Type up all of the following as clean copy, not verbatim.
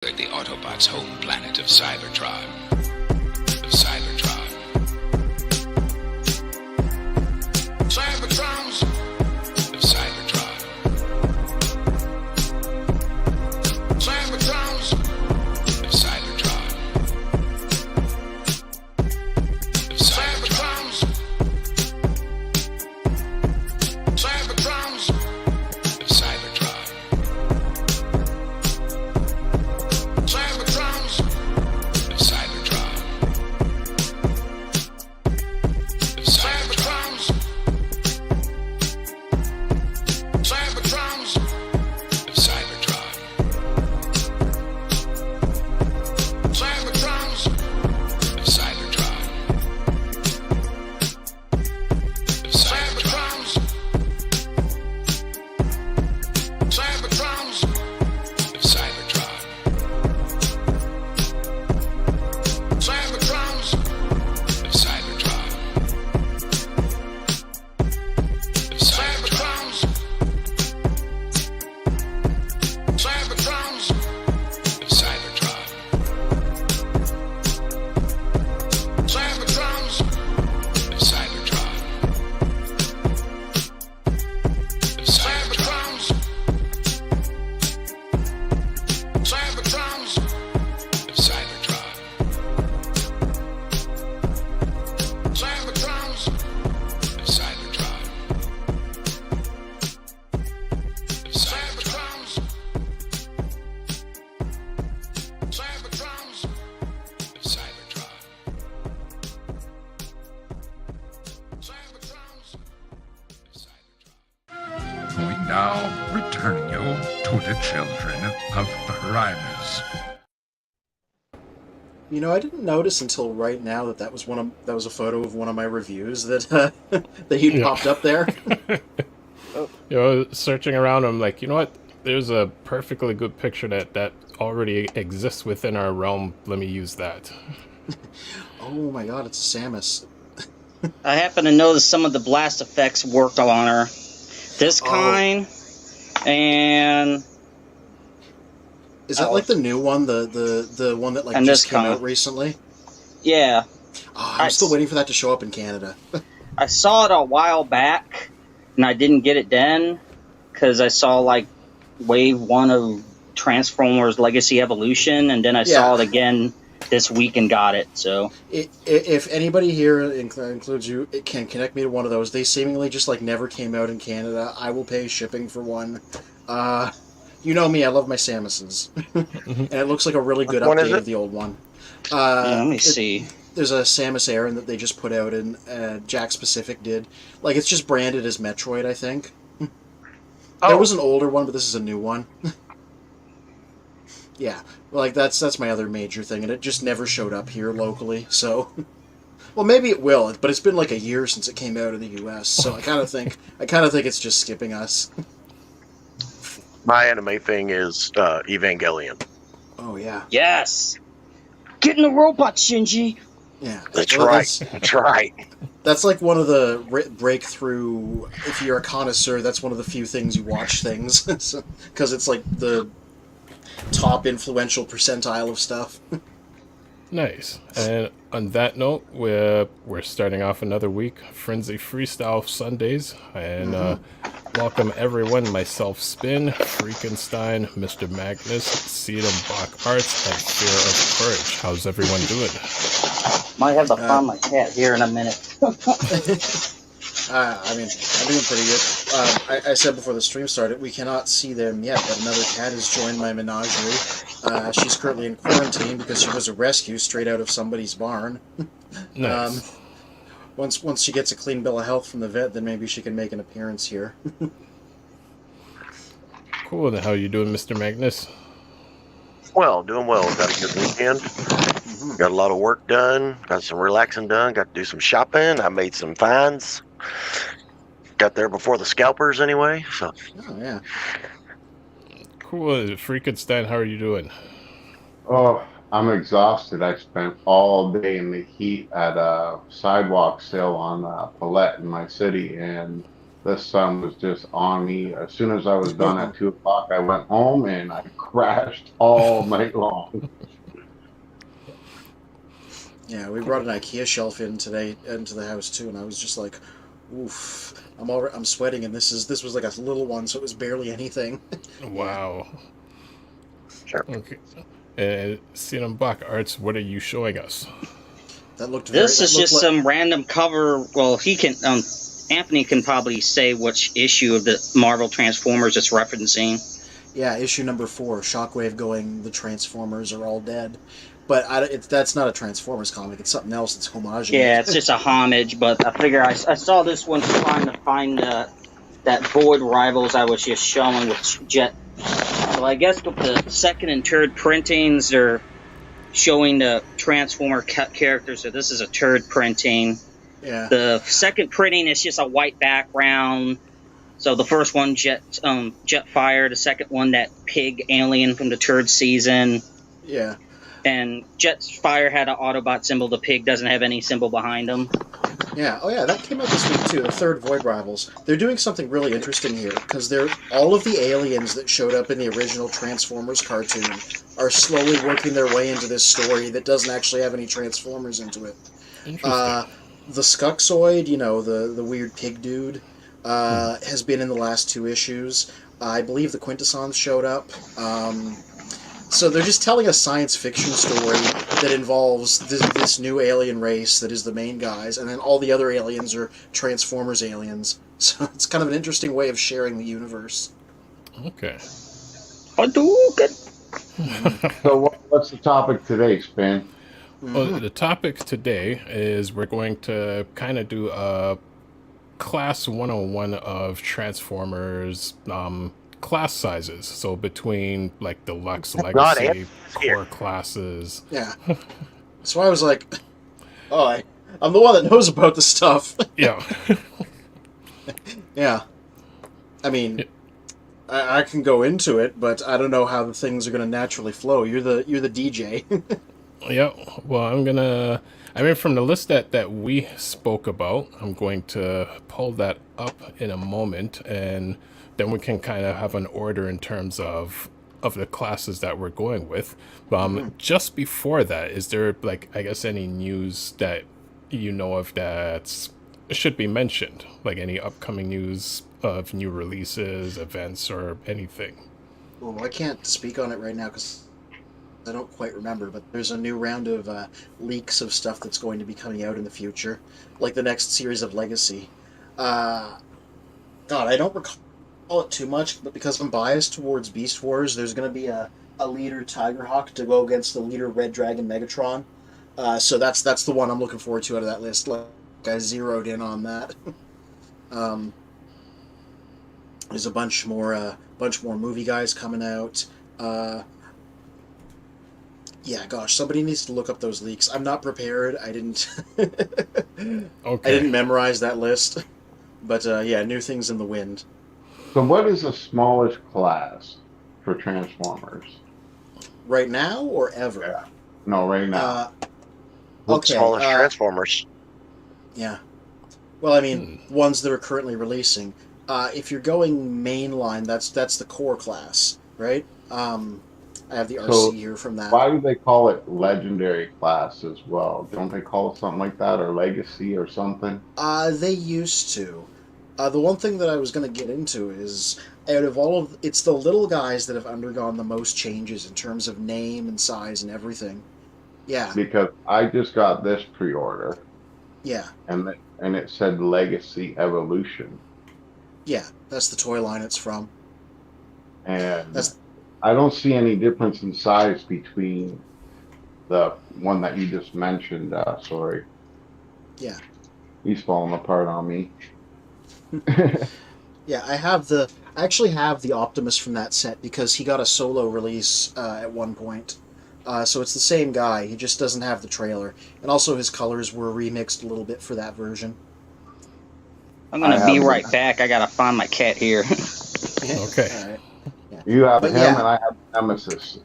The Autobots' home planet of Cybertron. Cybertrons. Of Cybertron. Cybertrons. Of Cybertron. Of Cybertrons. Cybertrons. Of Cybertron. Cybertrons. Of Cybertron. Of Cybertrons. Cybertrons. Of Cybertron. Cybertrons. Of Cybertron. Of Cybertrons. Cybertrons. Of Cybertron. Cybertrons. Of Cybertron. Of Cybertrons. Cybertrons. Of Cybertron. Cybertrons. Of Cybertron. Of Cybertrons. Cybertrons. Of Cybertron. Cybertrons. Of Cybertron. Of Cybertrons. Cybertrons. Of Cybertron. Cybertrons. Of Cybertron. We now return you to the Children of Primus. You know, I didn't notice until right now that that was a photo of one of my reviews that that you popped up there. You know, searching around, I'm like, you know what? There's a perfectly good picture that already exists within our realm. Let me use that. Oh my god, it's a Samus. I happen to notice some of the blast effects worked on her. This kind, and Is that like the new one, the one that like And just this came kind. out recently? yeah, Oh, I'm still waiting for that to show up in Canada. I saw it a while back, and I didn't get it then because I saw like Wave 1 of Transformers Legacy Evolution, and then I saw it again this week and got it. So If anybody here includes you, it can connect me to one of those. They seemingly just like never came out in Canada. I will pay shipping for one. You know me, I love my Samuses. And it looks like a really good update of the old one. let me see. There's a Samus Aran that they just put out, and Jack Specific did. Like, it's just branded as Metroid, I think. There was an older one, but this is a new one. Yeah, like, that's my other major thing, and it just never showed up here locally, so... Well, maybe it will, but it's been like a year since it came out in the U.S., so I kind of think it's just skipping us. My anime thing is Evangelion. Oh, yeah. Yes, get in the robot, Shinji. Yeah. That's Well, right. That's right. That's like one of the breakthrough, if you're a connoisseur, that's one of the few things you watch things. Because it's like the top influential percentile of stuff. Nice. And on that note, we're starting off another week, Frenzy Freestyle Sundays, and welcome everyone. Myself, Spin, Freakenstein, Mr. Magnus, SETTOM, Bock Arts, and Fear of Courage. How's everyone doing? Might have to find my cat here in a minute. I mean, I'm doing pretty good. I said before the stream started, we cannot see them yet, but another cat has joined my menagerie. She's currently in quarantine because she was a rescue straight out of somebody's barn. Nice. Once she gets a clean bill of health from the vet, then maybe she can make an appearance here. Cool. And how you doing, Mr. Magnus? Well, doing well. Got a good weekend. Got a lot of work done. Got some relaxing done. Got to do some shopping. I made some finds. Got there before the scalpers anyway. So. Oh, yeah. Cool. Freakenstein, how are you doing? Oh, I'm exhausted. I spent all day in the heat at a sidewalk sale on Paulette in my city, and the sun was just on me. As soon as I was done at 2 o'clock, I went home and I crashed all night long. Yeah, we brought an IKEA shelf in today into the house too, and I was just like, "Oof, I'm sweating," and this was like a little one, so it was barely anything. Wow. Sure. Okay. And CM Block Arts, what are you showing us? That looked very. This that is looked just like- some random cover. Well, he can. Anthony can probably say which issue of the Marvel Transformers it's referencing. Yeah, issue number 4, Shockwave going, the Transformers are all dead. But that's not a Transformers comic, it's something else that's homaging. Yeah, it's just a homage, but I figure I saw this one trying to find that Void Rivals I was just showing with Jet. So I guess with the second and third printings, they're showing the Transformer characters, so this is a third printing. Yeah. The second printing is just a white background. So the first one, Jetfire. The second one, that pig alien from the third season. Yeah. And Jetfire had an Autobot symbol. The pig doesn't have any symbol behind him. Yeah. Oh yeah, that came out this week too. The third Void Rivals. They're doing something really interesting here because they're all of the aliens that showed up in the original Transformers cartoon are slowly working their way into this story that doesn't actually have any Transformers into it. Interesting. The Skuxoid, the weird pig dude, has been in the last 2 issues. I believe the Quintessons showed up. So they're just telling a science fiction story that involves this new alien race that is the main guys, and then all the other aliens are Transformers aliens. So it's kind of an interesting way of sharing the universe. Okay. Hadouken! So what's the topic today, Spin? Well, the topic today is we're going to kind of do a class 101 of Transformers class sizes. So between like deluxe, legacy, core classes. Yeah. So I was like, oh, I'm the one that knows about the stuff. Yeah. Yeah. I mean, I can go into it, but I don't know how the things are going to naturally flow. You're the DJ. Yeah, well, from the list that we spoke about, I'm going to pull that up in a moment, and then we can kind of have an order in terms of the classes that we're going with. Just before that, is there, I guess, any news that you know of that should be mentioned? Like any upcoming news of new releases, events, or anything? Well, I can't speak on it right now because I don't quite remember, but there's a new round of leaks of stuff that's going to be coming out in the future, like the next series of Legacy. God, I don't recall it too much, but because I'm biased towards Beast Wars, there's going to be a leader Tigerhawk to go against the leader Red Dragon Megatron. So that's the one I'm looking forward to out of that list. Like, I zeroed in on that. There's a bunch more movie guys coming out. Yeah, gosh, somebody needs to look up those leaks. I'm not prepared. I didn't. Okay. I didn't memorize that list, but yeah, new things in the wind. So what is the smallest class for Transformers? Right now or ever? No, right now. Okay. Smallest Transformers. Yeah. Well, I mean, ones that are currently releasing. If you're going mainline, that's the core class, right? I have the RC here from that. Why do they call it legendary class as well? Don't they call it something like that, or legacy or something? They used to. The one thing that I was going to get into is, out of all of... It's the little guys that have undergone the most changes in terms of name and size and everything. Yeah. Because I just got this pre-order. Yeah. And it said Legacy Evolution. Yeah, that's the toy line it's from. And I don't see any difference in size between the one that you just mentioned. Sorry. Yeah. He's falling apart on me. Yeah, I actually have the Optimus from that set because he got a solo release at one point. So it's the same guy, he just doesn't have the trailer. And also his colors were remixed a little bit for that version. I'm going to be right back. I got to find my cat here. Okay. All right. Yeah. You have But him yeah. and I have Nemesis.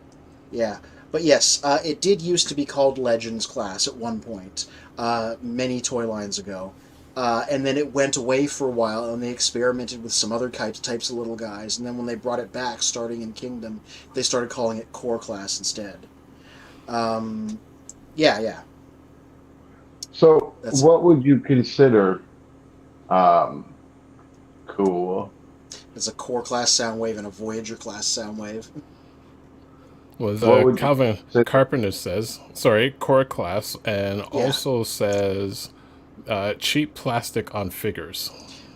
Yeah, but yes, it did used to be called Legends Class at one point, many toy lines ago. And then it went away for a while, and they experimented with some other types of little guys. And then when they brought it back, starting in Kingdom, they started calling it Core Class instead. Yeah. So, what would you consider cool? It's a Core Class Soundwave and a Voyager Class Soundwave. Well, Calvin Carpenter says, Core Class, and also says cheap plastic on figures.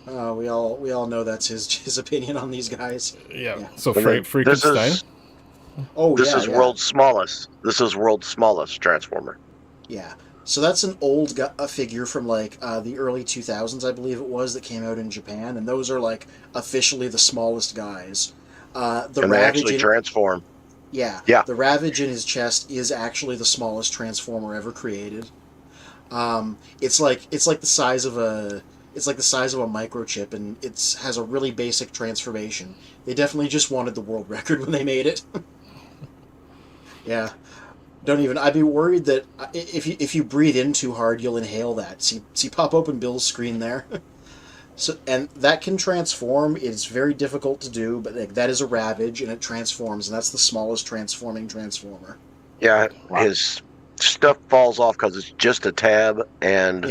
We all know that's his opinion on these guys. Yeah. So Freakenstein. This is world's smallest. This is world's smallest Transformer. Yeah. So that's an old figure from like the early 2000s, I believe it was, that came out in Japan, and those are like officially the smallest guys. They actually transform. Yeah. The Ravage in his chest is actually the smallest Transformer ever created. It's like the size of a microchip, and it has a really basic transformation. They definitely just wanted the world record when they made it. Yeah. I'd be worried that if you breathe in too hard, you'll inhale that. See pop open Bill's screen there. So, and that can transform. It's very difficult to do, but that is a Ravage, and it transforms, and that's the smallest transforming Transformer. Yeah, his stuff falls off because it's just a tab and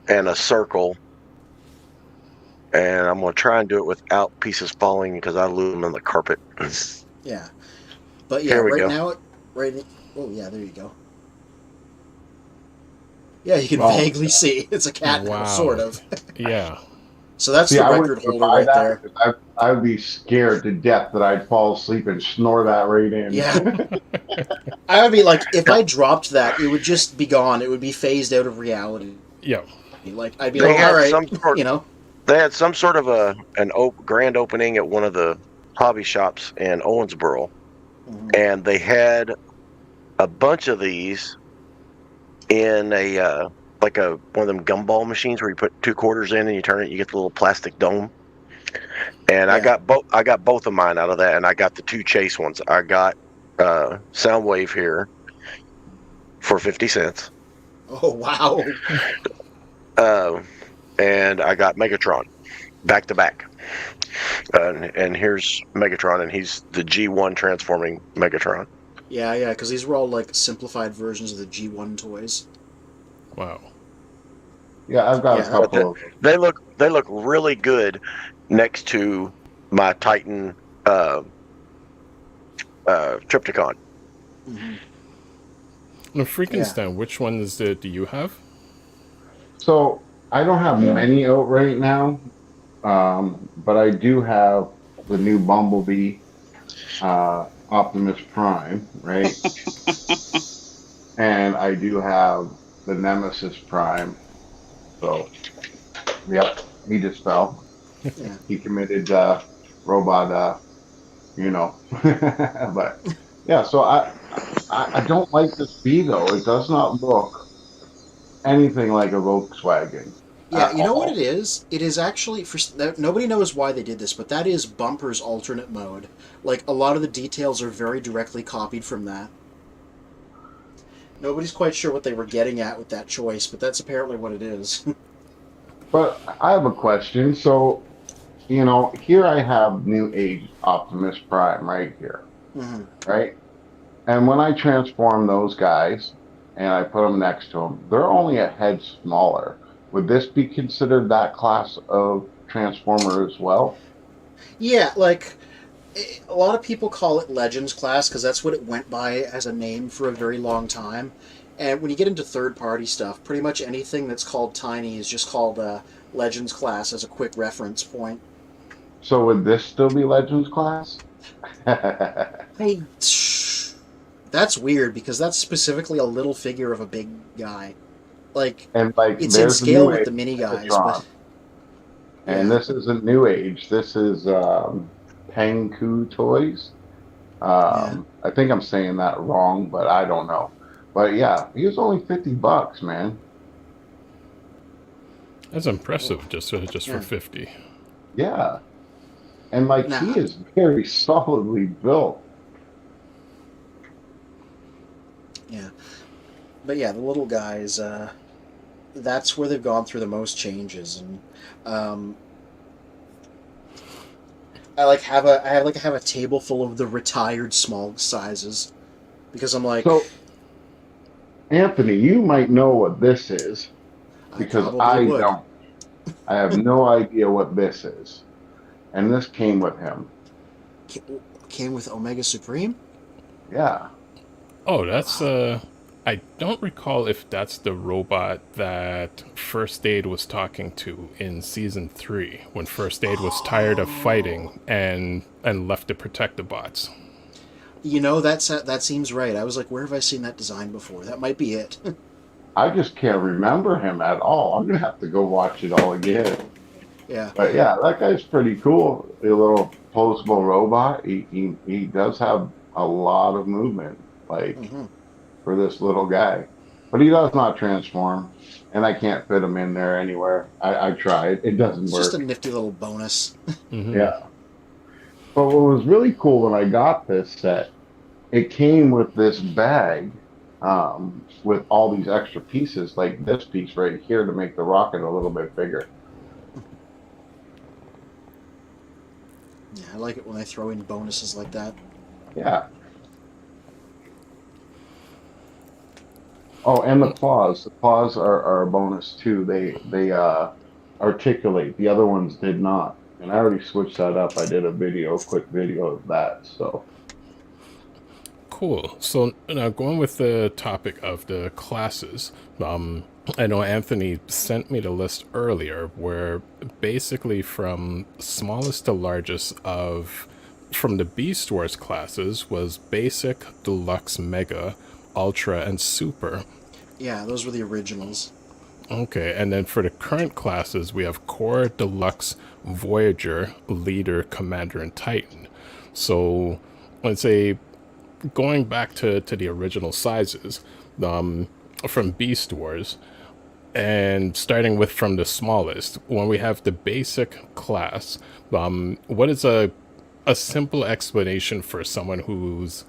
a circle. And I'm going to try and do it without pieces falling because I lose them on the carpet. Yeah. But yeah, oh yeah, there you go. Yeah, you can vaguely see. It's a cat now, sort of. Yeah. So that's the record holder right there. I would be scared to death that I'd fall asleep and snore that right in. Yeah. I would be like, if I dropped that, it would just be gone. It would be phased out of reality. Yeah. Like, I'd be like, all right, They had some sort of an grand opening at one of the hobby shops in Owensboro, and they had a bunch of these in one of them gumball machines where you put 2 quarters in and you turn it, you get the little plastic dome. And I got both of mine out of that, and I got the 2 chase ones. I got Soundwave here for 50 cents. Oh wow. And I got Megatron back to back. And here's Megatron, and he's the G1 transforming Megatron. Yeah, because these were all like simplified versions of the G1 toys. Wow. Yeah, I've got a couple. They look really good next to my Titan Tripticon. Now, Freakenstein, which ones do you have? So I don't have many out right now, but I do have the new Bumblebee, Optimus Prime, right? And I do have the Nemesis Prime. So, yep, he just fell. Yeah. He committed robot, but yeah. So I don't like this B though. It does not look anything like a Volkswagen. Yeah, you know what it is? It is actually, nobody knows why they did this, but that is Bumper's alternate mode. Like, a lot of the details are very directly copied from that. Nobody's quite sure what they were getting at with that choice, but that's apparently what it is. But I have a question. So, here I have New Age Optimus Prime right here, right? And when I transform those guys and I put them next to them, they're only a head smaller. Would this be considered that class of Transformer as well? Yeah, like, a lot of people call it Legends class because that's what it went by as a name for a very long time. And when you get into third-party stuff, pretty much anything that's called Tiny is just called Legends class as a quick reference point. So would this still be Legends class? That's weird because that's specifically a little figure of a big guy. And it's in scale with the mini guys. But, and this isn't New Age. This is Pengku Toys. I think I'm saying that wrong, but I don't know. But yeah, he was only $50, man. That's impressive, just for 50. Yeah, and he is very solidly built. Yeah, but yeah, the little guys. that's where they've gone through the most changes, and I have a table full of the retired small sizes because I'm like, So, Anthony, you might know what this is because probably I would. don't. I have no idea what this is, and this came with him. Came with Omega Supreme. Yeah. Oh, that's I don't recall if that's the robot that First Aid was talking to in season 3 when First Aid was tired of fighting and left to protect the bots. You know, that seems right. I was like, where have I seen that design before? That might be it. I just can't remember him at all. I'm gonna have to go watch it all again. Yeah. But yeah, that guy's pretty cool. A little posable robot. He does have a lot of movement, like for this little guy. But he does not transform, and I can't fit him in there anywhere. I tried. It doesn't It's work. just a nifty little bonus. Yeah. But what was really cool when I got this set, it came with this bag with all these extra pieces, like this piece right here to make the rocket a little bit bigger. Yeah, I like it when they throw in bonuses like that. Yeah. Oh, and the claws. The claws are a bonus too. They articulate. The other ones did not. And I already switched that up. I did a quick video of that. So Cool. So now going with the topic of the classes, I know Anthony sent me the list earlier where basically from smallest to largest from the Beast Wars classes was Basic, Deluxe, Mega, Ultra, and Super. Yeah, those were the originals. Okay, and then for the current classes, we have Core, Deluxe, Voyager, Leader, Commander, and Titan. So let's say going back to the original sizes from Beast Wars, and starting from the smallest, when we have the basic class, what is a simple explanation for someone who's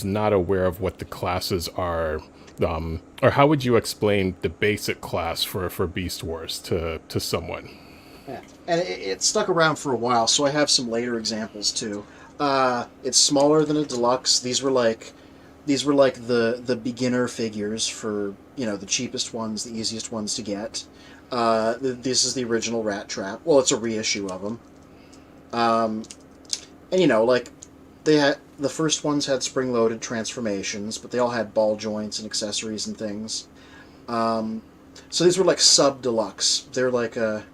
not aware of what the classes are, or how would you explain the basic class for Beast Wars to someone? Yeah. And it stuck around for a while, so I have some later examples too. It's smaller than a deluxe. These were like the beginner figures for, the cheapest ones, the easiest ones to get. This is the original Rat Trap. Well, it's a reissue of them. And the first ones had spring-loaded transformations, but they all had ball joints and accessories and things. So these were like sub-deluxe. They're like a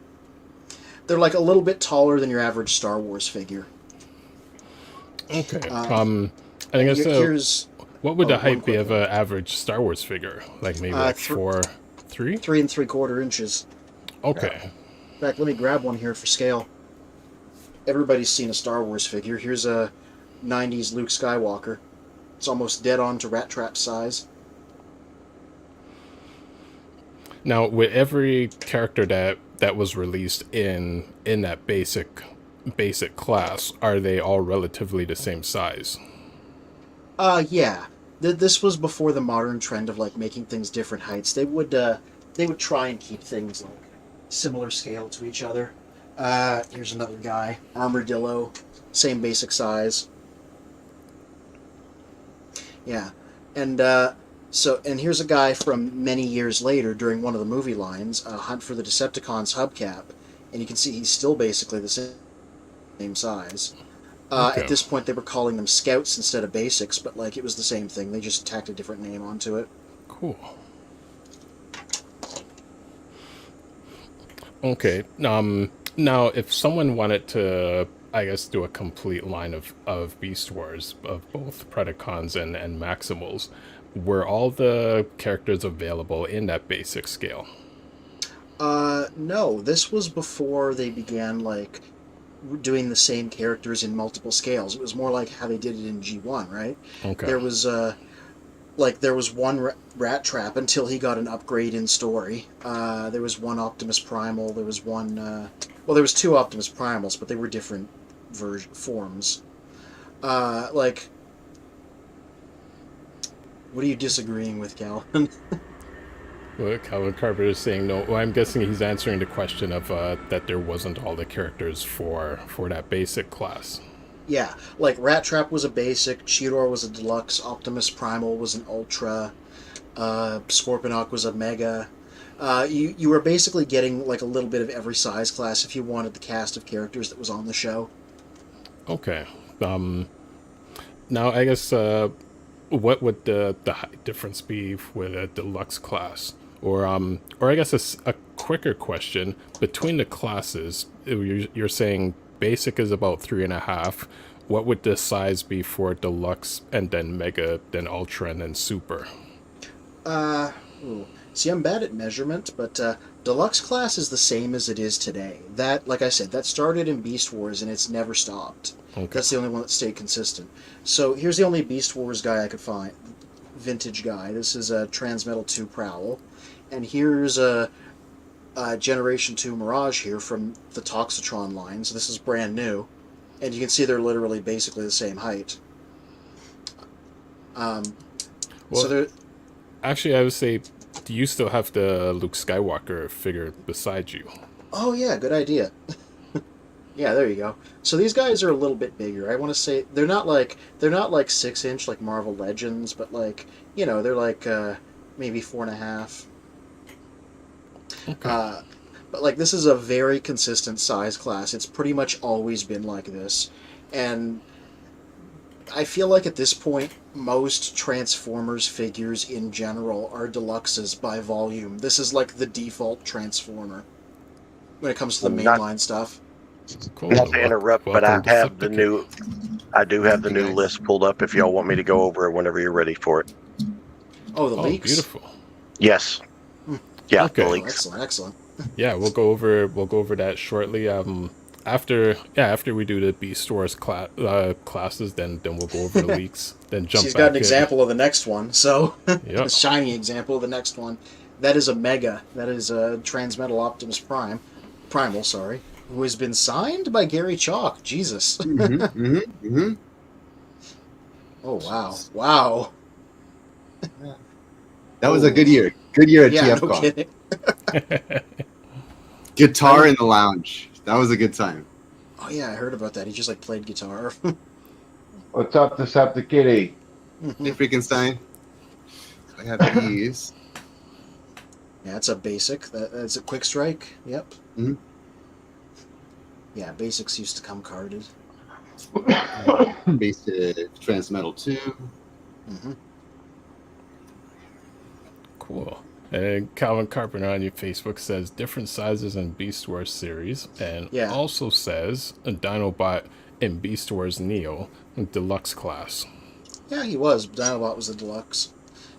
little bit taller than your average Star Wars figure. Okay. I guess here's what would the height be of an average Star Wars figure? Like maybe 3 3 3/4 inches. Okay. In fact, let me grab one here for scale. Everybody's seen a Star Wars figure. Here's a 90s Luke Skywalker. It's almost dead on to Rat Trap size. Now, with every character that was released in that basic class, are they all relatively the same size? Yeah. This was before the modern trend of making things different heights. They would try and keep things similar scale to each other. Here's another guy, Armadillo, same basic size. Yeah, and here's a guy from many years later during one of the movie lines, Hunt for the Decepticons hubcap, and you can see he's still basically the same size. Okay. At this point, they were calling them Scouts instead of Basics, but it was the same thing. They just tacked a different name onto it. Cool. Okay. Now, if someone wanted to, I guess, do a complete line of Beast Wars, of both Predacons and Maximals, were all the characters available in that basic scale? No. This was before they began, doing the same characters in multiple scales. It was more like how they did it in G1, right? Okay. There was one Rat Trap until he got an upgrade in story. There was one Optimus Primal. There was one... there was 2 Optimus Primals, but they were different forms. What are you disagreeing with, Calvin? Well, Calvin Carpenter is saying no. Well, I'm guessing he's answering the question of that there wasn't all the characters for that basic class. Yeah, like Rat Trap was a basic, Cheetor was a deluxe, Optimus Primal was an ultra, Scorponok was a mega. You were basically getting like a little bit of every size class if you wanted the cast of characters that was on the show. Okay. Now I guess what would the difference be with a deluxe class, or I guess a quicker question between the classes? You're saying basic is about 3.5. What would the size be for deluxe, and then mega, then ultra, and then super? See, I'm bad at measurement, but deluxe class is the same as it is today. That, like I said, that started in Beast Wars and it's never stopped. Okay. That's the only one that stayed consistent. So here's the only Beast Wars guy I could find, vintage guy. This is a Transmetal 2 Prowl, and here's a Generation 2 Mirage here from the Toxitron line. So this is brand new, and you can see they're literally basically the same height. So they're actually, I would say, do you still have the Luke Skywalker figure beside you? Oh yeah, good idea. Yeah, there you go. So these guys are a little bit bigger. I want to say they're not like 6-inch like Marvel Legends, but like, you know, they're like maybe 4.5. Okay. But like this is a very consistent size class. It's pretty much always been like this, and I feel like at this point most Transformers figures in general are deluxes by volume. This is like the default Transformer when it comes to the mainline stuff. Cool. Not to interrupt, but I Welcome, have the Decepticon. new. I do have the new list pulled up. If y'all want me to go over it whenever you're ready for it. Oh, the Oh, leaks. beautiful. Yes. Yeah, Okay. the Oh, leaks. excellent, excellent. Yeah, we'll go over that shortly. After we do the Beast Wars classes, then we'll go over the leaks. Then jump. She's back got an in. example of the next one. So Yep. a shiny example of the next one. That is a Mega. That is a Transmetal Optimus Primal, sorry, who has been signed by Gary Chalk. Jesus. Oh wow, wow. That was a good year. Good year at Yeah, no TFCon. kidding. Guitar in the lounge. That was a good time. Oh yeah, I heard about that. He just like played guitar. What's up, Deceptikitty? Hey, Freakenstein. I have these. Yeah, it's a basic. That's a quick strike. Yep. Mhm. Yeah, basics used to come carded. Basic Transmetal 2. Mm-hmm. Cool. And Calvin Carpenter on your Facebook says different sizes in Beast Wars series, and Yeah. also says a Dinobot in Beast Wars Neo deluxe class. Yeah, he was. Dinobot was a deluxe,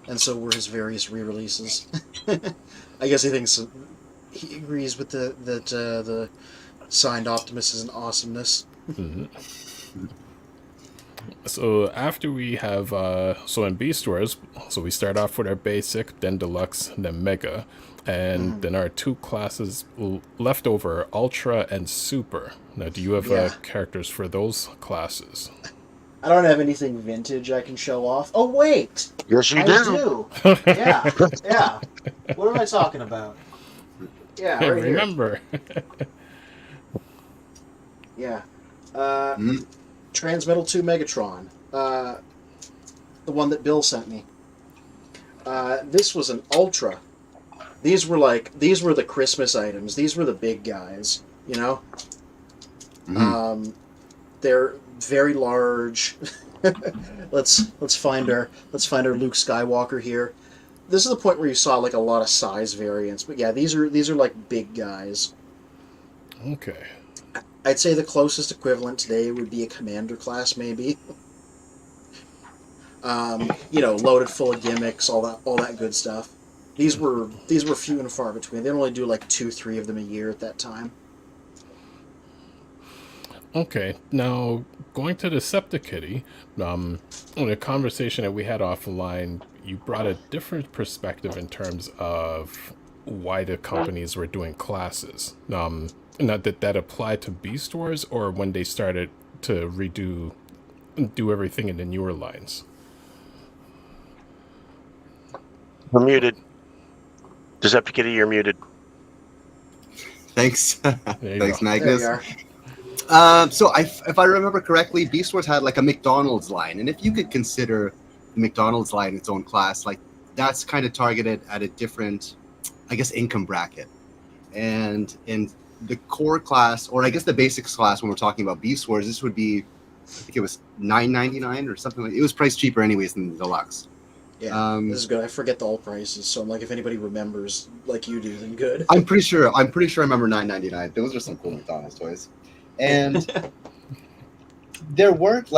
and so were his various re-releases. I guess he thinks he agrees with the signed Optimus is an awesomeness. Mhm. So after we have so in Beast Wars, so we start off with our basic, then deluxe, then mega, and then our two classes left over are ultra and super. Now, do you have Yeah. characters for those classes? I don't have anything vintage I can show off. Oh wait, Yes, you I do. do. Yeah, yeah. What am I talking about? Yeah, right here. Remember. Yeah. Mhm. Transmetal 2 Megatron. The one that Bill sent me. This was an Ultra. These were the Christmas items. These were the big guys, you know? They're very large. let's find our Luke Skywalker here. This is the point where you saw like a lot of size variants, but yeah, these are like big guys. Okay. I'd say the closest equivalent today would be a commander class, maybe. You know, loaded full of gimmicks, all that good stuff. These were few and far between. They'd only do like 2-3 of them a year at that time. Okay, now going to Deceptikitty, in a conversation that we had offline, you brought a different perspective in terms of why the companies were doing classes. Not that applied to Beast Wars or when they started to do everything in the newer lines. I'm muted. Deceptikitty, you're muted. Thanks. you Thanks, go. Magnus. There you are. If I remember correctly, Beast Wars had like a McDonald's line, and if you could consider the McDonald's line its own class, like that's kind of targeted at a different, I guess, income bracket. And in the core class, or I guess the basics class, when we're talking about Beast Wars, this would be, I think it was $9.99 or something like. It was priced cheaper anyways than the deluxe. Yeah, this is good. I forget the old prices, so I'm like, if anybody remembers like you do, then good. I'm pretty sure I remember $9.99. Those are some cool McDonald's toys. And there weren't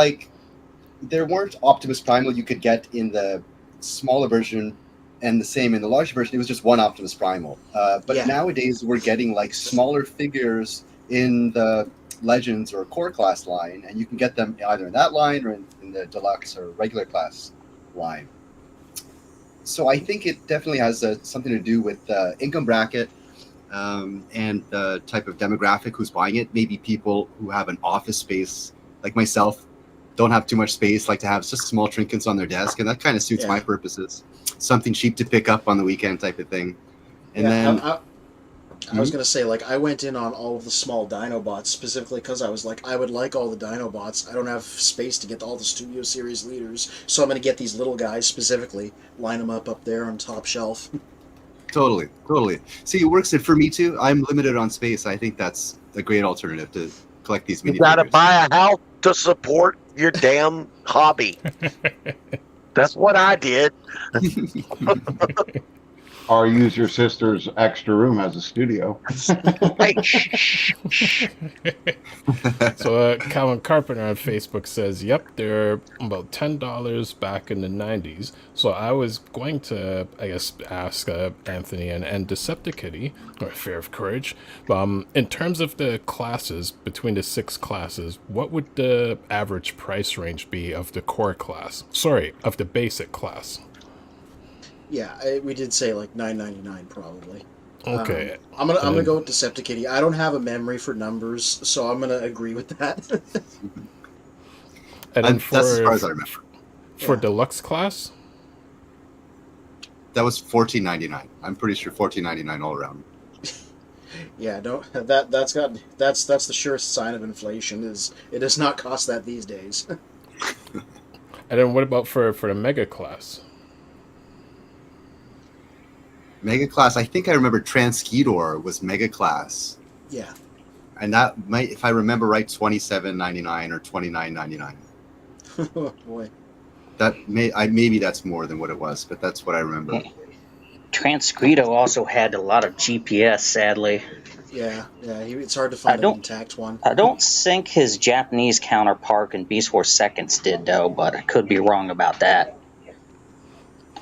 Optimus Primal you could get in the smaller version and the same in the larger version. It was just one Optimus Primal. But nowadays we're getting like smaller figures in the Legends or Core class line, and you can get them either in that line or in the deluxe or regular class line. So I think it definitely has something to do with the income bracket and the type of demographic who's buying it. Maybe people who have an office space, like myself, don't have too much space, like to have just small trinkets on their desk, and that kind of suits my purposes. Something cheap to pick up on the weekend type of thing. And then I was gonna say, like, I went in on all of the small Dinobots specifically because I was like, I would like all the Dinobots. I don't have space to get all the Studio Series leaders, so I'm gonna get these little guys specifically, line them up there on top shelf. Totally. See, it works for me too. I'm limited on space. I think that's a great alternative to collect these mini. You gotta buy a house to support your damn hobby. That's what I did. Or use your sister's extra room as a studio. Hey, shh. So Calvin Carpenter on Facebook says, yep, they're about $10 back in the 90s. So I was going to, I guess, ask Anthony and Deceptikitty, or Fear of Courage, in terms of the classes, between the 6 classes, what would the average price range be of the core class? Sorry, of the basic class. Yeah, we did say like $9.99 probably. Okay. I'm gonna go with Deceptikitty. I don't have a memory for numbers, so I'm gonna agree with that. And then that's as far as I remember. For deluxe class, that was $14.99. I'm pretty sure $14.99 all around. Yeah, that's the surest sign of inflation. Is it does not cost that these days. And then what about for the mega class? Mega class, I think I remember Transkedor was mega class. Yeah. And that might, if I remember right, $27.99 or $29.99. Oh boy. Maybe that's more than what it was, but that's what I remember. Transcredo also had a lot of GPS, sadly. Yeah, it's hard to find an intact one. I don't think his Japanese counterpart in Beast Wars Seconds did, though, but I could be wrong about that.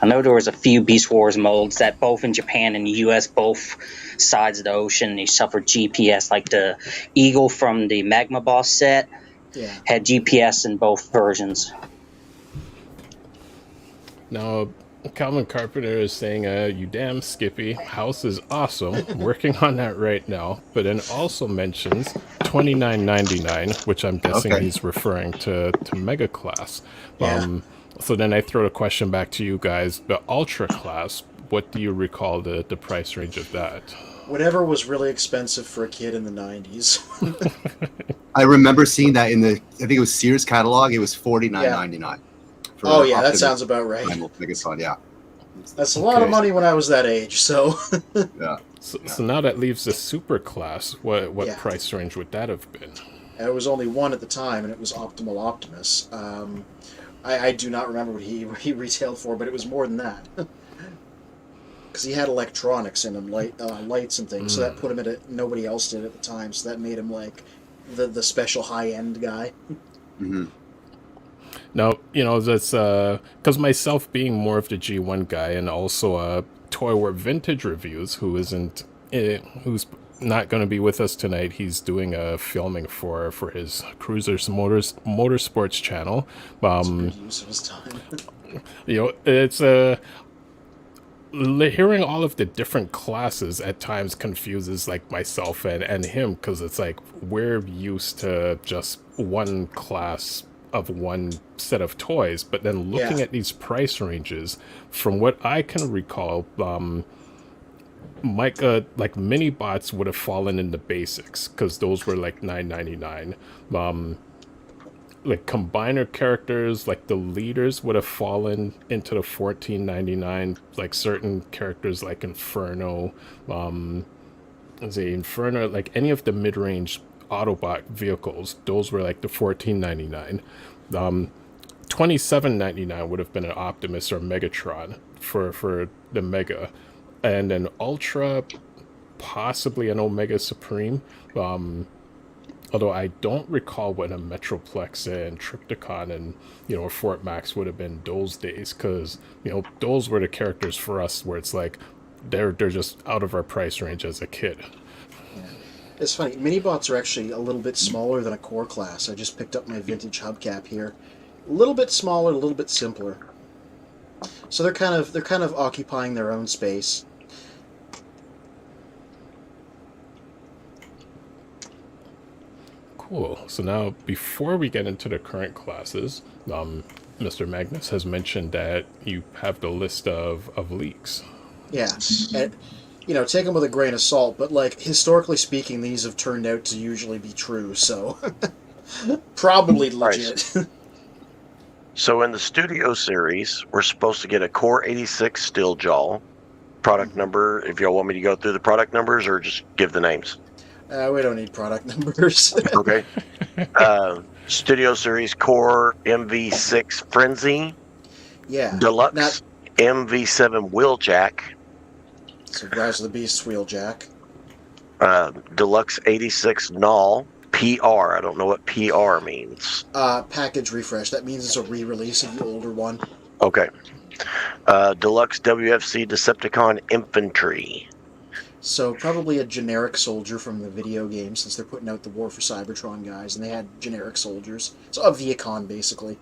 I know there was a few Beast Wars molds that both in Japan and the US, both sides of the ocean, they suffered GPS, like the Eagle from the Magma Boss set had GPS in both versions. Now, Calvin Carpenter is saying, you damn Skippy, house is awesome, working on that right now, but then also mentions $29.99, which I'm guessing he's referring to Mega Class. So then I throw the question back to you guys. The Ultra Class, what do you recall the price range of that? Whatever was really expensive for a kid in the 90s. I remember seeing that in the, I think it was Sears catalog. It was $49.99. Oh yeah, that sounds about right. That's a lot of money when I was that age, so... Yeah. So now that leaves the Super Class. What price range would that have been? It was only one at the time, and it was Optimal Optimus. I do not remember what he retailed for, but it was more than that. Because he had electronics in him, lights and things, so that put him at nobody else did at the time, so that made him like the special high-end guy. Mm-hmm. Now, that's because myself being more of the G1 guy, and also Toy War Vintage Reviews, who's not going to be with us tonight. He's doing a filming for his Cruisers Motorsports channel. It's a good use of his time. It's hearing all of the different classes at times confuses like myself and him, because it's like we're used to just one class of one set of toys, but then looking at these price ranges, from what I can recall, like mini bots would have fallen in the basics because those were like $9.99. Like combiner characters, like the leaders would have fallen into the $14.99. Like certain characters like Inferno, Inferno, like any of the mid-range Autobot vehicles, those were like the $14.99. $27.99 would have been an Optimus or Megatron for the Mega, and an Ultra, possibly an Omega Supreme. Although I don't recall what a Metroplex and Tripticon and Fort Max would have been those days, because those were the characters for us where it's like they're just out of our price range as a kid. Yeah. It's funny. Minibots are actually a little bit smaller than a core class. I just picked up my vintage hubcap here. A little bit smaller, a little bit simpler. So they're kind of occupying their own space. Cool. So now, before we get into the current classes, Mr. Magnus has mentioned that you have the list of leaks. Yeah, and take them with a grain of salt, but like historically speaking, these have turned out to usually be true. So probably legit. Right. So in the Studio series, we're supposed to get a Core 86 steel jaw. Product number, if y'all want me to go through the product numbers or just give the names. We don't need product numbers. Okay. Studio series Core MV6 Frenzy. Yeah. Deluxe MV7 Wheeljack. So Rise of the Beast Wheeljack. Deluxe 86 Null. PR. I don't know what PR means. Package refresh. That means it's a re-release of the older one. Okay. Deluxe WFC Decepticon Infantry. So probably a generic soldier from the video game, since they're putting out the warforcybertron guys, and they had generic soldiers. So a Viacon, basically.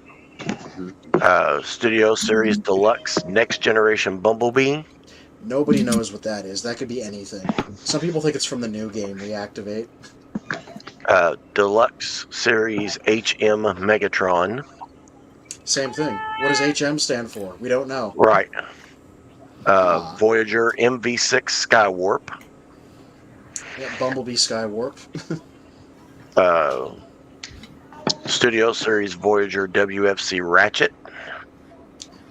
Studio Series Deluxe Next Generation Bumblebee. Nobody knows what that is. That could be anything. Some people think it's from the new game, Reactivate. Deluxe Series HM Megatron. Same thing. What does HM stand for? We don't know. Right. Voyager MV6 Skywarp. Yeah, Bumblebee Skywarp. Studio Series Voyager WFC Ratchet.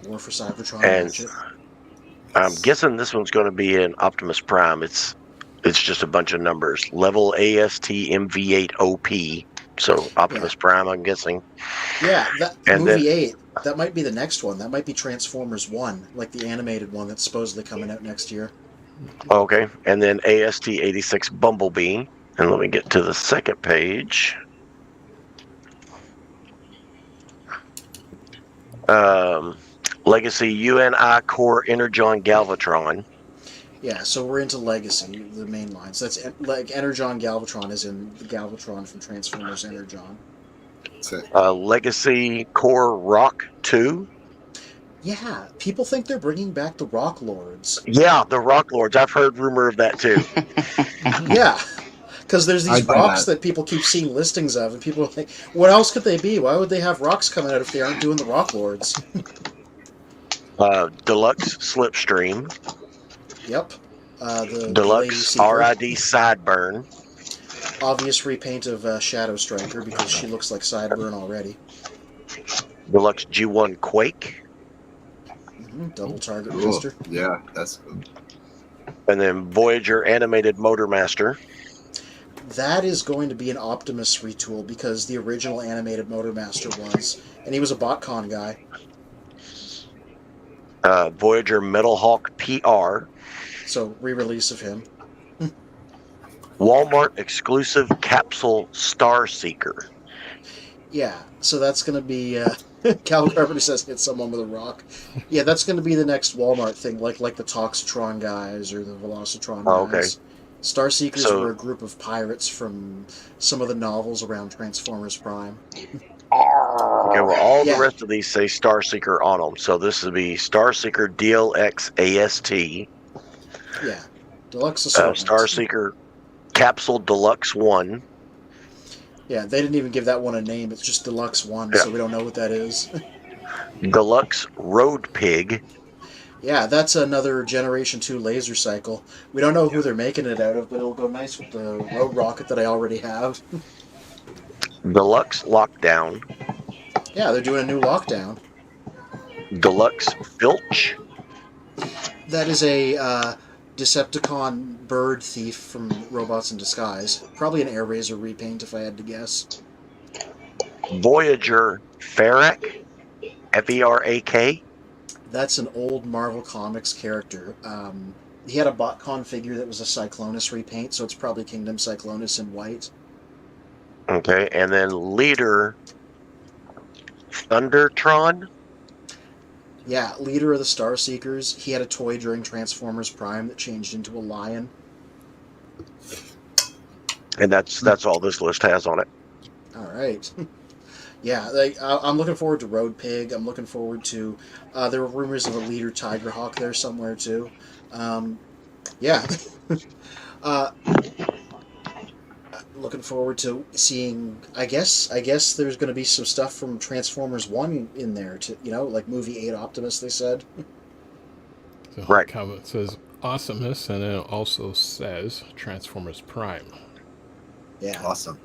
Warforcybertron and Ratchet. I'm guessing this one's going to be an Optimus Prime. It's just a bunch of numbers. Level AST MV8 OP. So Optimus Prime, I'm guessing. Yeah, that and movie then, 8. That might be the next one. That might be Transformers 1, like the animated one that's supposedly coming out next year. Okay, and then AST 86 Bumblebee. And let me get to the second page. Legacy UNI Core Energon Galvatron. Yeah, so we're into Legacy, the main line. So that's like Energon Galvatron is in the Galvatron from Transformers Energon. Legacy Core Rock 2. Yeah, people think they're bringing back the Rock Lords. Yeah, the Rock Lords. I've heard rumor of that too. Yeah, because there's these rocks that people keep seeing listings of, and people think, what else could they be? Why would they have rocks coming out if they aren't doing the Rock Lords? Deluxe Slipstream. Yep. The Deluxe RID Sideburn. Obvious repaint of Shadow Striker because she looks like Sideburn already. Deluxe G1 Quake. Double target booster. Yeah, that's good. And then Voyager Animated Motormaster. That is going to be an Optimus retool because the original Animated Motormaster was, and he was a BotCon guy. Voyager Metal Hawk PR. So, re-release of him. Walmart exclusive capsule Star Seeker. Yeah, so that's going to be... Cal Carpenter says hit someone with a rock. Yeah, that's going to be the next Walmart thing, like the Toxitron guys or the Velocitron guys. Okay. Star Seekers were a group of pirates from some of the novels around Transformers Prime. Okay, well, all the rest of these say Star Seeker on them, so this would be Star Seeker DLX AST. Yeah, Deluxe Assortment. Star Seeker Capsule Deluxe 1. Yeah, they didn't even give that one a name. It's just Deluxe 1, so we don't know what that is. Deluxe Road Pig. Yeah, that's another Generation 2 laser cycle. We don't know who they're making it out of, but it'll go nice with the road rocket that I already have. Deluxe Lockdown, Yeah, they're doing a new lockdown. Deluxe Filch, That is a Decepticon bird thief from Robots in Disguise. Probably an Air Razor repaint, if I had to guess. Voyager Ferak, Ferak. That's an old Marvel Comics character. He had a BotCon figure that was a Cyclonus repaint, so it's probably Kingdom Cyclonus in white. Okay, and then Leader Thundertron. Yeah, leader of the Starseekers. He had a toy during Transformers Prime that changed into a lion. And that's all this list has on it. All right. Yeah, I'm looking forward to Road Pig. I'm looking forward to... there were rumors of a leader Tigerhawk there somewhere, too. Yeah. Looking forward to seeing... I guess there's going to be some stuff from Transformers 1 in there, to like Movie 8 Optimus, they said. So Right. Comment says Awesomeness, and then it also says Transformers Prime. Yeah. Awesome.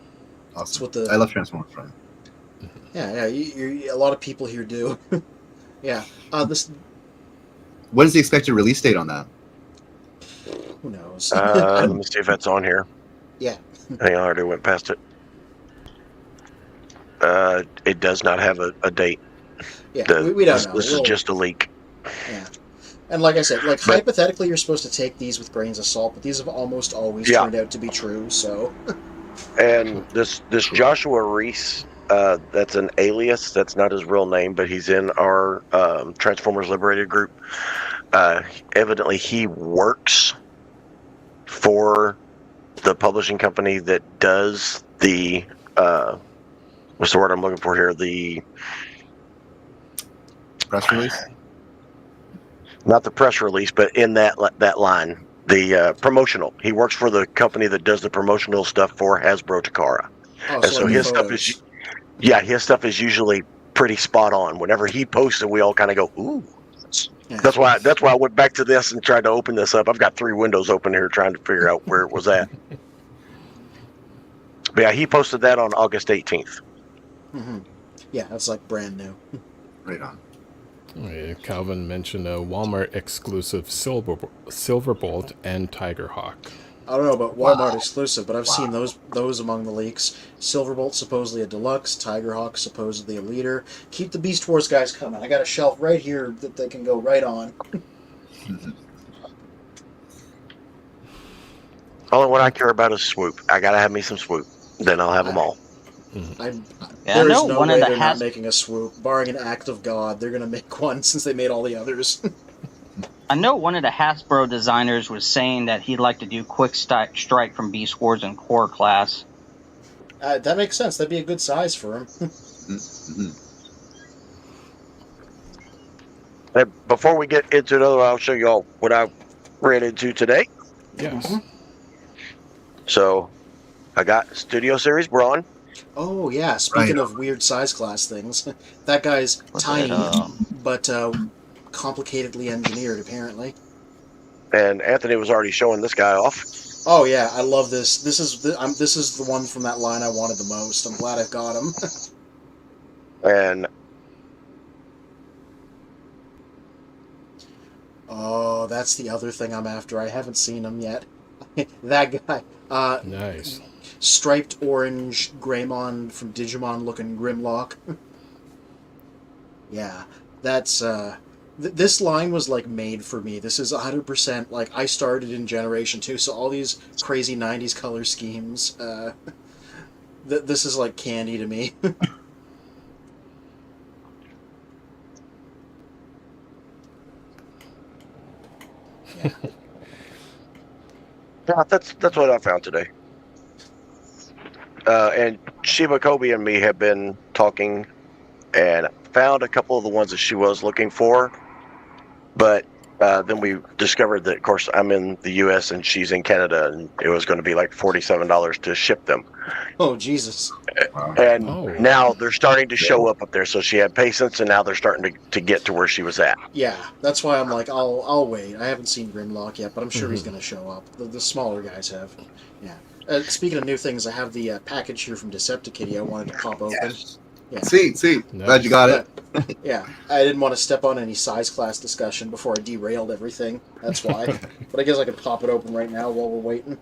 That's what the... I love Transformers Prime. Yeah, a lot of people here do. Yeah. This... What is the expected release date on that? Who knows? Let me see if that's on here. Yeah. I already went past it. It does not have a date. Yeah, we don't know. This is just a leak. Yeah. And like I said, hypothetically, you're supposed to take these with grains of salt, but these have almost always turned out to be true, so... And this Joshua Reese, that's an alias. That's not his real name, but he's in our Transformers Liberated group. Evidently, he works for the publishing company that does the what's the word I'm looking for here? The Press release? Not the press release, but in that line, the promotional. He works for the company that does the promotional stuff for Hasbro Takara. Oh, And so his stuff is, his stuff is usually pretty spot on. Whenever he posts it, we all kind of go, ooh. Yeah. That's why I went back to this and tried to open this up. I've got 3 windows open here trying to figure out where it was at. But yeah, he posted that on August 18th. Mm-hmm. Yeah, that's like brand new. Right on. Yeah, Calvin mentioned a Walmart exclusive Silverbolt and Tigerhawk. I don't know about Walmart exclusive, but I've seen those among the leaks. Silverbolt supposedly a deluxe, Tigerhawk supposedly a leader. Keep the Beast Wars guys coming. I got a shelf right here that they can go right on. Only one I care about is Swoop. I gotta have me some Swoop. Then I'll have them all. There is no way they're not making a Swoop. Barring an act of God, they're going to make one since they made all the others. I know one of the Hasbro designers was saying that he'd like to do Quick Strike from Beast Wars in Core Class. That makes sense. That'd be a good size for him. Before we get into another, I'll show you all what I ran into today. Yes. Mm-hmm. So, I got Studio Series Brawn. Oh, yeah. Speaking of weird size class things, that guy's tiny, but complicatedly engineered, apparently. And Anthony was already showing this guy off. Oh, yeah. I love this. This is the one from that line I wanted the most. I'm glad I've got him. And... oh, that's the other thing I'm after. I haven't seen him yet. That guy. Nice. Striped orange Greymon from Digimon looking Grimlock. Yeah, that's this line was like made for me. This is 100% like I started in Generation 2, so all these crazy 90s color schemes, this is like candy to me. Yeah. Yeah, that's what I found today. And Shiba Kobe and me have been talking and found a couple of the ones that she was looking for, but then we discovered that, of course, I'm in the U.S. and she's in Canada, and it was going to be like $47 to ship them. Oh, Jesus. And Oh. now they're starting to show up there. So she had patience, and now they're starting to get to where she was at. Yeah, that's why I'm like, I'll wait. I haven't seen Grimlock yet, but I'm sure he's going to show up. The smaller guys have. Yeah. Speaking of new things, I have the package here from Deceptikitty I wanted to pop open. Yes. Yeah. Sweet. Nice. Glad you got it. Yeah, I didn't want to step on any size class discussion before I derailed everything. That's why. But I guess I could pop it open right now while we're waiting.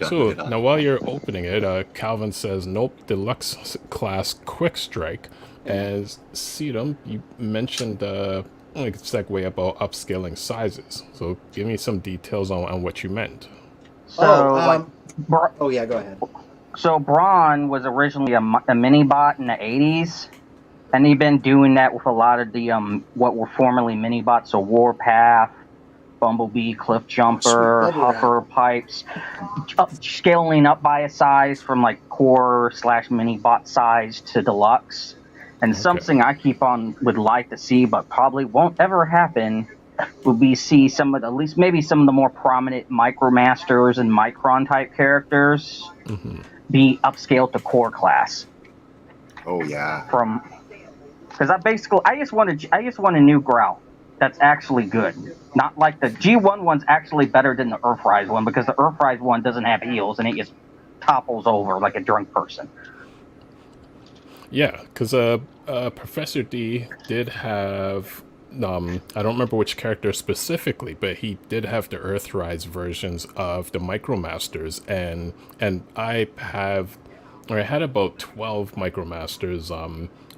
So now while you're opening it, Calvin says, nope, deluxe class quick strike. And SETTOM, you mentioned like segue about upscaling sizes. So give me some details on what you meant. So, oh yeah, go ahead. So Braun was originally a mini bot in the 80s, and he'd been doing that with a lot of the what were formerly mini bots, so Warpath, Bumblebee, Cliff Jumper, Huffer, Pipes, scaling up by a size from like core / mini bot size to deluxe. And something I would like to see, but probably won't ever happen, would be see some of the, at least maybe some of the more prominent Micromasters and Micron type characters be upscaled to core class. Oh yeah. Because I just want a new Growl that's actually good. Not like the G1 one's actually better than the Earthrise one, because the Earthrise one doesn't have heals and it just topples over like a drunk person. Yeah, because Professor D did have, I don't remember which character specifically, but he did have the Earthrise versions of the Micromasters, and I had about 12 Micromasters,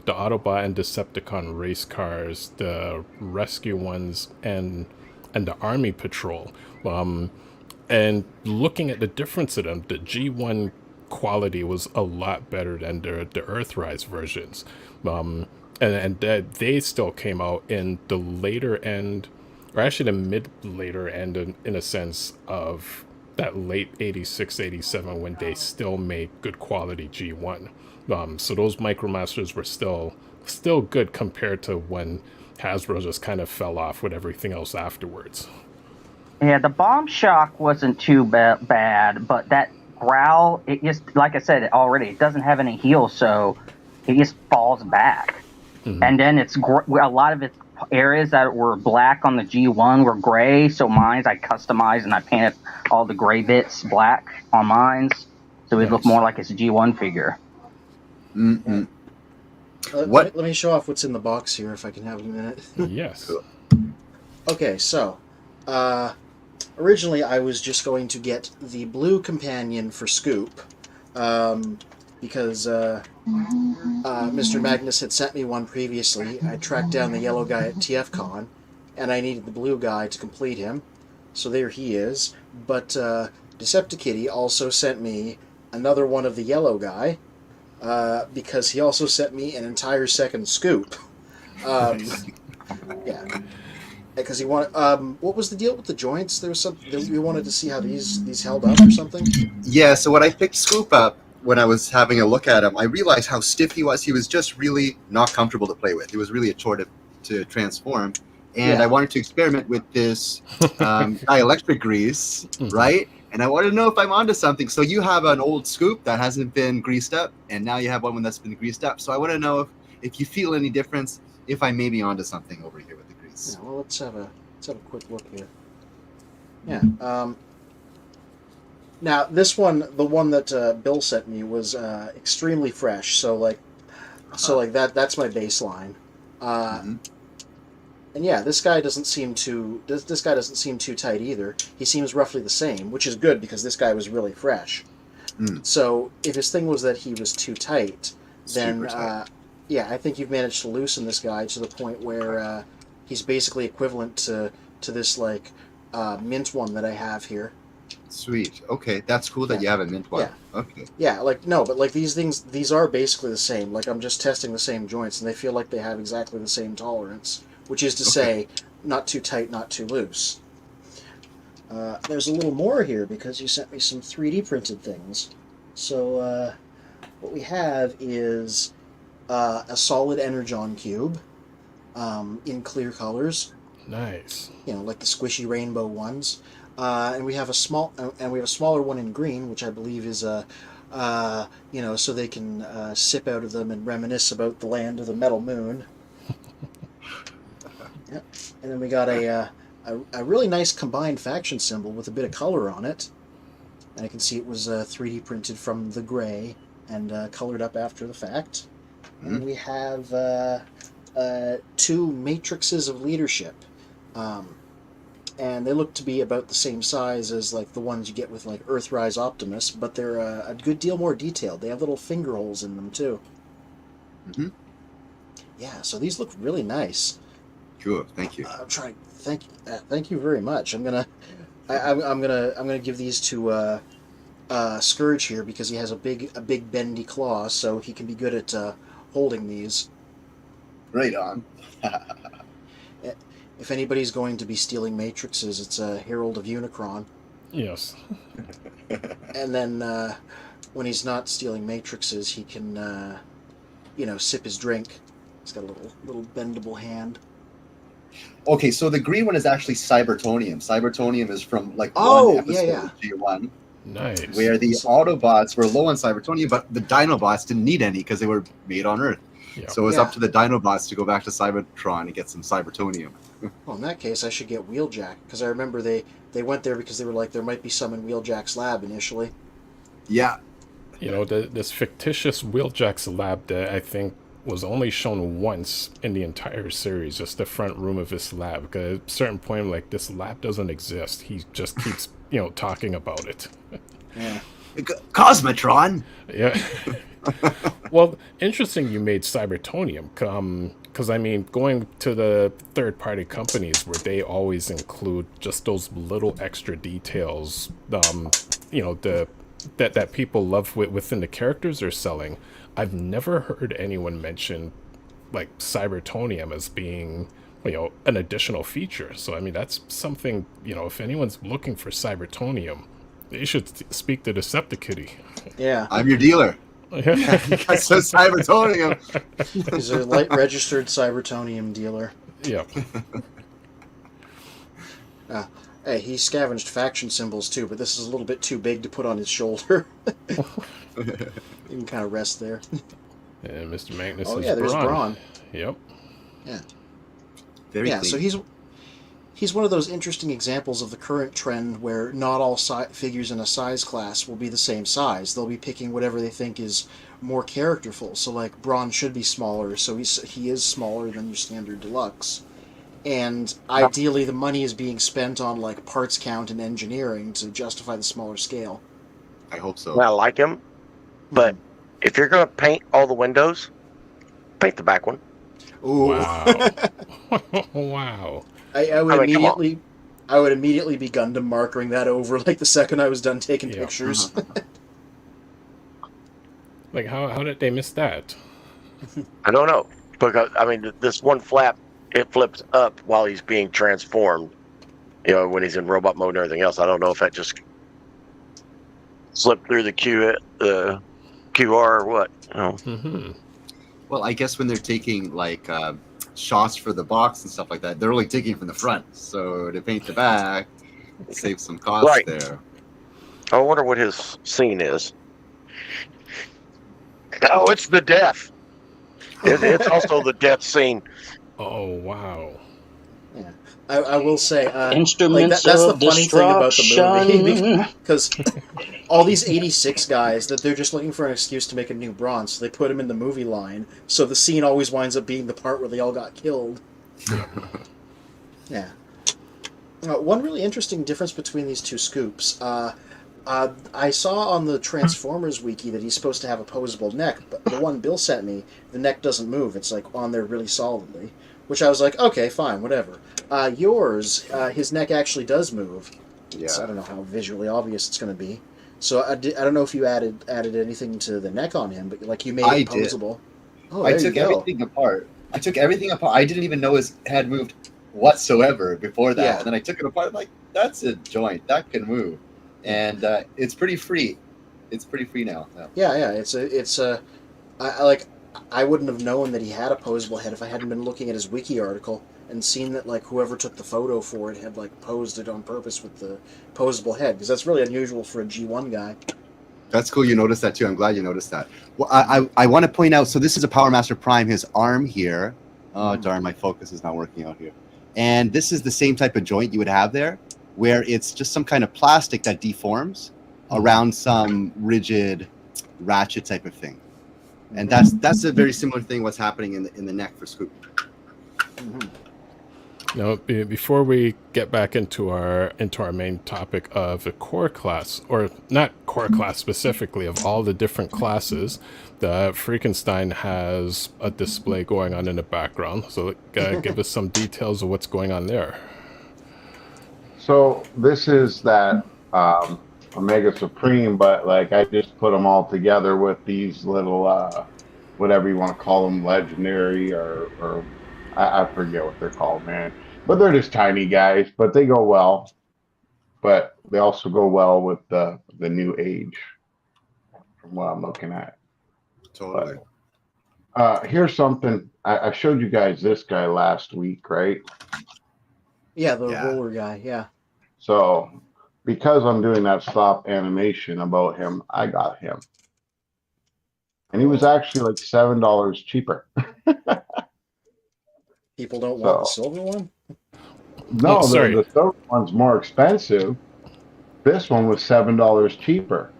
the Autobot and Decepticon race cars, the rescue ones, and the Army Patrol. And looking at the difference of them, the G1 quality was a lot better than the Earthrise versions. And they still came out in the later end, or actually the mid-later end in a sense of that late 86, 87 when they still made good quality G1. So those Micromasters were still good compared to when Hasbro just kind of fell off with everything else afterwards. Yeah, the Bomb Shock wasn't too bad, but that Growl, it just, like I said already, it doesn't have any heals, so it just falls back. And then a lot of its areas that were black on the G1 were gray, so mines I customized and I painted all the gray bits black on mines, so it looked more like it's a G1 figure. Let me show off what's in the box here, if I can have a minute. Yes. Okay, so originally I was just going to get the blue companion for Scoop, because Mr. Magnus had sent me one previously. I tracked down the yellow guy at TFCon, and I needed the blue guy to complete him. So there he is. But Deceptikitty also sent me another one of the yellow guy, because he also sent me an entire second Scoop. Yeah. Because he wanted, what was the deal with the joints? There was something we wanted to see how these held up or something. Yeah. So when I picked Scoop up, when I was having a look at him, I realized how stiff he was. He was just really not comfortable to play with. He was really a chore to transform. And I wanted to experiment with this dielectric grease, right? And I wanted to know if I'm onto something. So you have an old Scoop that hasn't been greased up, and now you have one that's been greased up. So I want to know if you feel any difference, if I may be onto something over here with the grease. Yeah, well, let's have a quick look here. Yeah. Now, this one, the one that Bill sent me, was extremely fresh. So that's my baseline. And yeah, this guy doesn't seem too tight either. He seems roughly the same, which is good because this guy was really fresh. So if his thing was that he was too tight, then yeah, I think you've managed to loosen this guy to the point where he's basically equivalent to this like mint one that I have here. Sweet. Okay, that's cool that you have a mint one. Yeah. Okay. Yeah, like no, but like these are basically the same. Like I'm just testing the same joints, and they feel like they have exactly the same tolerance, which is to say, not too tight, not too loose. There's a little more here because you sent me some 3D printed things. So what we have is a solid Energon cube in clear colors. Nice. Like the squishy rainbow ones. And we have a smaller one in green, which I believe is so they can sip out of them and reminisce about the land of the metal moon. Yeah. And then we got a really nice combined faction symbol with a bit of color on it. And I can see it was 3D printed from the gray and colored up after the fact. Mm-hmm. And we have 2 matrices of leadership. And they look to be about the same size as like the ones you get with like Earthrise Optimus, but they're a good deal more detailed. They have little finger holes in them too. Mm-hmm. Yeah, so these look really nice. Cool, thank you. I'm trying. Thank you very much. I'm gonna give these to Scourge here because he has a big bendy claw, so he can be good at holding these. Right on. If anybody's going to be stealing matrices, it's a Herald of Unicron. Yes. And then when he's not stealing matrices, he can, sip his drink. He's got a little bendable hand. Okay, so the green one is actually Cybertonium. Cybertonium is from like one episode of G1. Nice. Where the Autobots were low on Cybertonium, but the Dinobots didn't need any because they were made on Earth. Yeah. So it was up to the Dinobots to go back to Cybertron and get some Cybertonium. Well, in that case, I should get Wheeljack, because I remember they went there because they were like, there might be some in Wheeljack's lab initially. Yeah. This fictitious Wheeljack's lab that I think was only shown once in the entire series, just the front room of his lab, because at a certain point, I'm like, this lab doesn't exist. He just keeps, talking about it. Yeah. Cosmotron! Yeah. Well, interesting you made Cybertonium, because, going to the third-party companies where they always include just those little extra details, that people love within the characters they're selling, I've never heard anyone mention, like, Cybertonium as being, an additional feature. So, that's something, if anyone's looking for Cybertonium, they should speak to Deceptikitty. Yeah. I'm your dealer. That's so Cybertonium. He's a light registered Cybertonium dealer. Yeah. Hey, he scavenged faction symbols too, but this is a little bit too big to put on his shoulder. You can kind of rest there. And Mr. Magnus is there's Brawn. Yep. Yeah. Very clean. So he's one of those interesting examples of the current trend where not all figures in a size class will be the same size. They'll be picking whatever they think is more characterful. So, like, Brawn should be smaller, so he is smaller than your standard deluxe. And ideally, the money is being spent on, like, parts count and engineering to justify the smaller scale. I hope so. I like him, but if you're going to paint all the windows, paint the back one. Ooh. Wow. Wow. I would immediately be Gundam markering that over like the second I was done taking pictures. Like how did they miss that? I don't know, because this one flap, it flips up while he's being transformed. When he's in robot mode and everything else. I don't know if that just slipped through the QR or what. Mm-hmm. Well, I guess when they're taking like shots for the box and stuff like that, they're only taking from the front. So to paint the back, save some cost there. I wonder what his scene is. Oh, it's the death. It's also the death scene. Oh, wow. Yeah. I will say, Instruments that's of the funny thing about the movie, because destruction. all these 86 guys, that they're just looking for an excuse to make a new Brawn, so they put him in the movie line, so the scene always winds up being the part where they all got killed. Yeah. One really interesting difference between these two scoops, I saw on the Transformers wiki that he's supposed to have opposable neck, but the one Bill sent me, the neck doesn't move, it's like on there really solidly, which I was like, okay, fine, whatever. Yours, his neck actually does move. Yeah. I don't know how visually obvious it's going to be. So I don't know if you added anything to the neck on him, but like you made it opposable. Oh, I took everything apart. I didn't even know his head moved whatsoever before that. Yeah. And then I took it apart. I'm like, that's a joint that can move, and it's pretty free. It's pretty free now. Yeah. I wouldn't have known that he had opposable head if I hadn't been looking at his wiki article. and seen that like whoever took the photo for it had like posed it on purpose with the posable head, because that's really unusual for a G1 guy. That's cool. You noticed that too. I'm glad you noticed that. Well, I want to point out. So this is a Power Master Prime. His arm here. Oh darn, my focus is not working out here. And this is the same type of joint you would have there, where it's just some kind of plastic that deforms around some rigid ratchet type of thing. And that's a very similar thing what's happening in the neck for Scoop. Now, before we get back into our main topic of the core class, or not core class specifically, of all the different classes, the Freakenstein has a display going on in the background. So give us some details of what's going on there. So this is that Omega Supreme, but like I just put them all together with these little whatever you want to call them, legendary or I forget what they're called, man. But they're just tiny guys, but they go well. But they also go well with the new age, from what I'm looking at. Totally. But, here's something. I showed you guys this guy last week, right? Yeah, the roller guy, yeah. So because I'm doing that stop animation about him, I got him. And he was actually like $7 cheaper. People don't want the silver one? No, Oh, sorry. the silver one's more expensive. This one was $7 cheaper.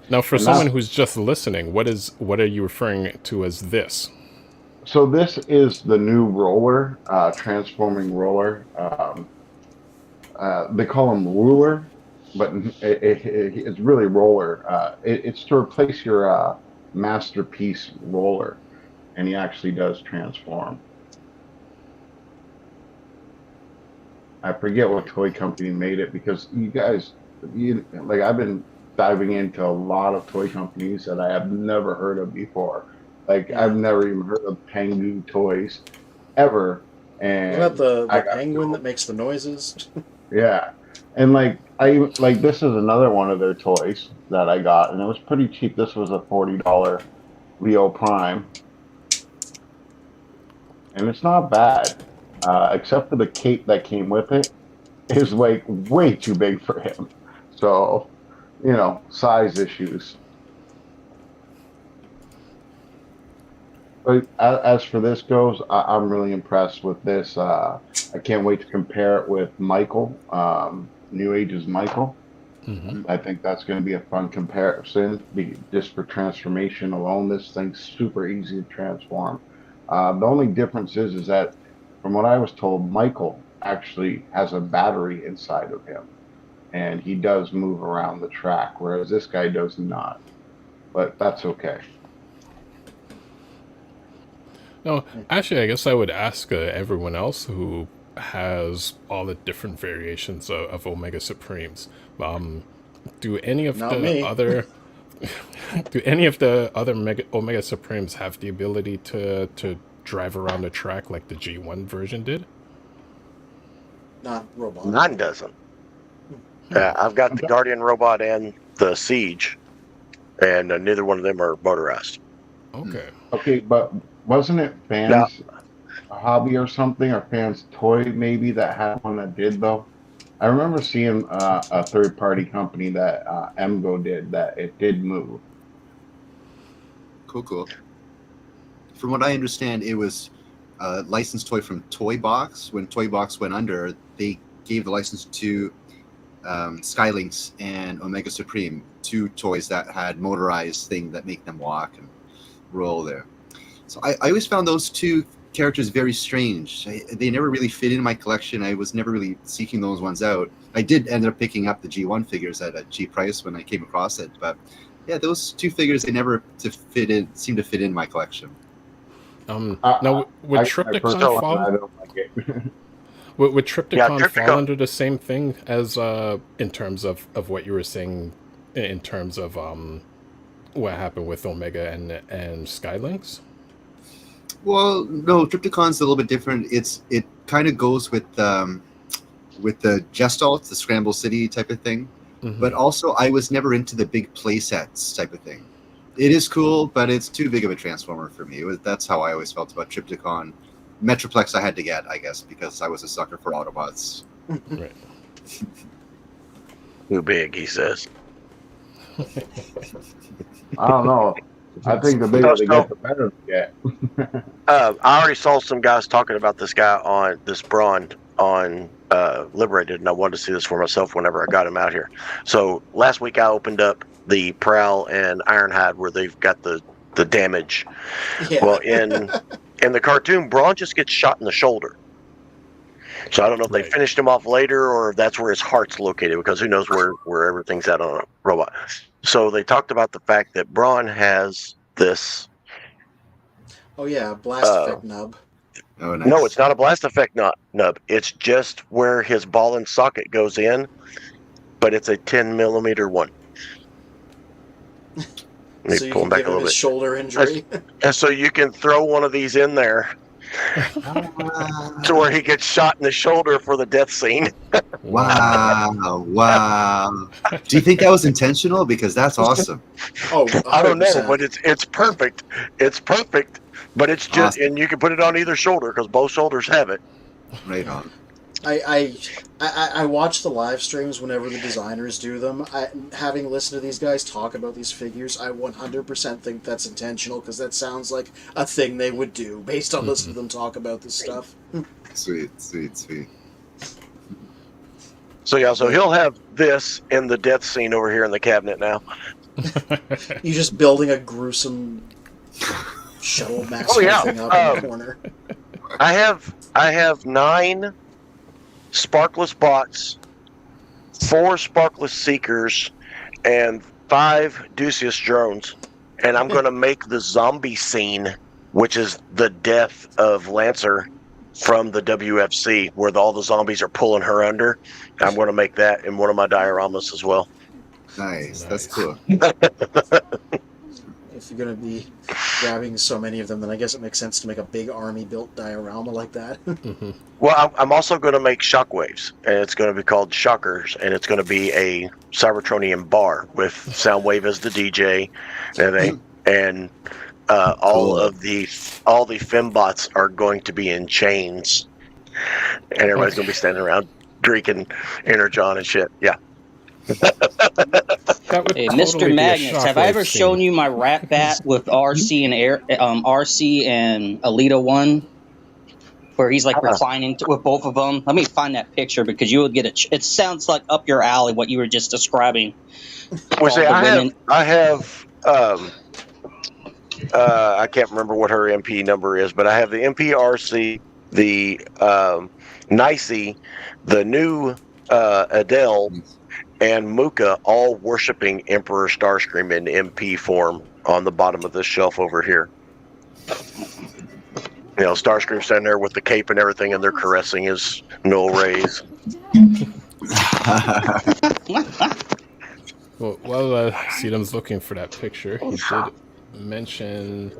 Now, for someone who's just listening, what are you referring to as this? So this is the new roller, transforming roller. They call him ruler, but it's really roller. It's to replace your masterpiece roller, and he actually does transform. I forget what toy company made it, because you guys, like I've been diving into a lot of toy companies that I have never heard of before. Like I've never even heard of Pengu Toys ever. And Isn't that the penguin that makes the noises? Yeah. And like this is another one of their toys that I got, and it was pretty cheap. This was a $40 Leo Prime. And it's not bad. Except for the cape that came with it, is like way too big for him. So, size issues. But as for this goes, I'm really impressed with this. I can't wait to compare it with Michael, New Age's Michael. I think that's going to be a fun comparison. Just for transformation alone, this thing's super easy to transform. The only difference is that, from what I was told, Michael actually has a battery inside of him, and he does move around the track, whereas this guy does not. But that's okay. No, actually, I guess I would ask everyone else who has all the different variations of Omega Supremes. Do any of the other Omega Supremes have the ability to drive around the track like the G1 version did? Not robot. Mine doesn't. I've got the Guardian robot and the Siege, and neither one of them are motorized. Okay. Okay, but wasn't it Fans Hobby or something, or Fans Toy maybe, that had one that did though? I remember seeing a third-party company that MGO did that it did move. Cool. From what I understand, it was a licensed toy from Toy Box. When Toy Box went under, they gave the license to Skylynx and Omega Supreme, two toys that had motorized thing that make them walk and roll there. So I always found those two characters very strange. They never really fit in my collection. I was never really seeking those ones out. I did end up picking up the G1 figures at a cheap price when I came across it, but yeah, those two figures, they never seem to fit in my collection. Now, would Tripticon fall? Would Tripticon fall under the same thing as in terms of what you were saying, in terms of what happened with Omega and Skylynx? Well, no, Tripticon's a little bit different. It kind of goes with the Gestalt, the Scramble City type of thing. But also, I was never into the big play sets type of thing. It is cool, but it's too big of a transformer for me. That's how I always felt about Tripticon. Metroplex I had to get, I guess, because I was a sucker for Autobots. Right. Too big, he says. I don't know. I think the bigger they get, the better they get. I already saw some guys talking about this guy on this Braun on Liberated, and I wanted to see this for myself whenever I got him out here. So last week I opened up the Prowl and Ironhide where they've got the damage. Yeah. Well, in the cartoon, Braun just gets shot in the shoulder. So I don't know if they finished him off later or if that's where his heart's located, because who knows where everything's at on a robot. So they talked about the fact that Braun has this. Oh yeah, blast effect nub. Oh, nice. No, it's not a blast effect nub. It's just where his ball and socket goes in, but it's a 10mm one. Let So me you pull can him back give a him little his bit. shoulder injury. And so you can throw one of these in there to where he gets shot in the shoulder for the death scene. Wow. Wow. Do you think that was intentional? Because that's awesome. Oh, I don't know, 100%. but it's perfect. It's perfect, but it's just, Awesome. and you can put it on either shoulder because both shoulders have it. Right on. I watch the live streams whenever the designers do them. Having listened to these guys talk about these figures, I 100% think that's intentional, because that sounds like a thing they would do based on listening to them talk about this stuff. Sweet. So yeah, so he'll have this in the death scene over here in the cabinet now. You just building a gruesome shuttle max thing up in the corner. I have 9 sparkless bots, 4 sparkless seekers, and 5 Duceus drones. And I'm going to make the zombie scene, which is the death of Lancer from the WFC, where all the zombies are pulling her under. I'm going to make that in one of my dioramas as well. Nice. That's cool. If you're going to be grabbing so many of them, then I guess it makes sense to make a big army-built diorama like that. Well, I'm also going to make shockwaves, and it's going to be called Shockers, and it's going to be a Cybertronian bar with Soundwave as the DJ and everything, and all the fembots are going to be in chains, and everybody's going to be standing around drinking Energon and shit. Yeah. Hey, Mr. Magnus, have I ever shown you my rat bat with RC and Alita 1? Where he's like reclining with both of them? Let me find that picture, because you will get it sounds like up your alley what you were just describing. Well, see, I have I can't remember what her MP number is, but I have the MPRC, the Nicey, the new Adele, and Muka all worshiping Emperor Starscream in MP form on the bottom of this shelf over here. You know, Starscream standing there with the cape and everything, and they're caressing his null rays. Well, while Sedum's looking for that picture, he did mention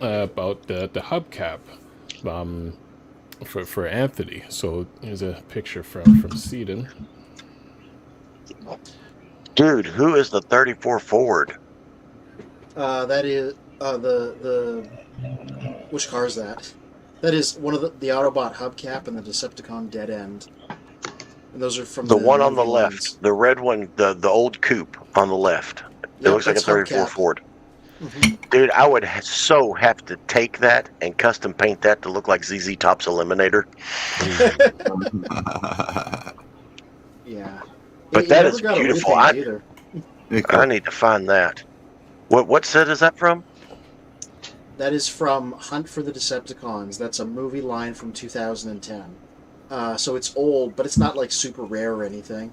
about the hubcap for Anthony. So here's a picture from Sedum. Dude, who is the 34 Ford? That is the which car is that? That is one of the Autobot hubcap and the Decepticon dead end. And those are from the one on the movie left, lines. the red one, the old coupe on the left. It looks like a 34 hubcap. Ford. Dude, I would so have to take that and custom paint that to look like ZZ Top's Eliminator. Yeah. But that is beautiful. I need to find that. What set is that from? That is from Hunt for the Decepticons. That's a movie line from 2010. So it's old, but it's not like super rare or anything.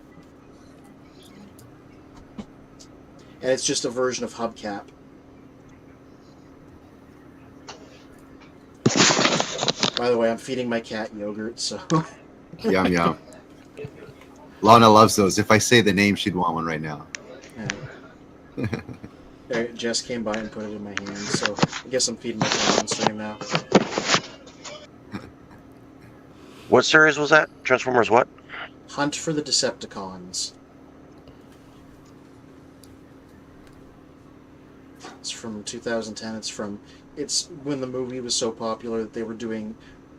And it's just a version of hubcap. By the way, I'm feeding my cat yogurt, so... Yum, yum. Lana loves those. If I say the name, she'd want one right now. Yeah. There, Jess came by and put it in my hand, so I guess I'm feeding my cat on stream now. What series was that? Transformers what? Hunt for the Decepticons. It's from 2010. It's when the movie was so popular that they were doing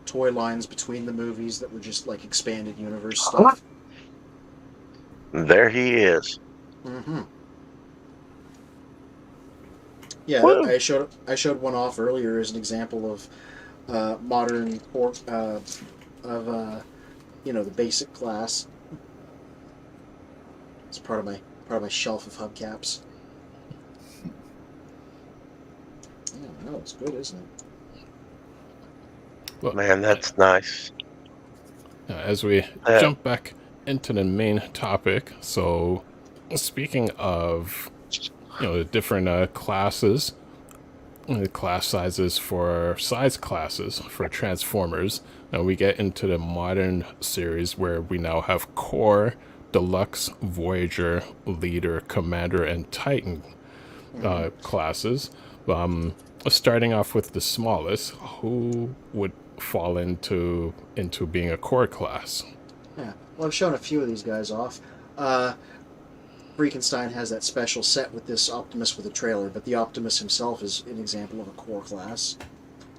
toy lines between the movies that were just like expanded universe stuff. There he is. Mm-hmm. Yeah, Woo. I showed one off earlier as an example of modern the basic class. It's part of my shelf of hubcaps. Yeah, no, it's good, isn't it? Well, Man, that's nice. as we jump back into the main topic, so speaking of the different classes, the class sizes for size classes for Transformers, and we get into the modern series where we now have Core, Deluxe, Voyager, Leader, Commander, and Titan classes. Starting off with the smallest, who would fall into being a core class? Yeah, well, I've shown a few of these guys off. FREAKENSTEIN has that special set with this Optimus with a trailer, but the Optimus himself is an example of a core class.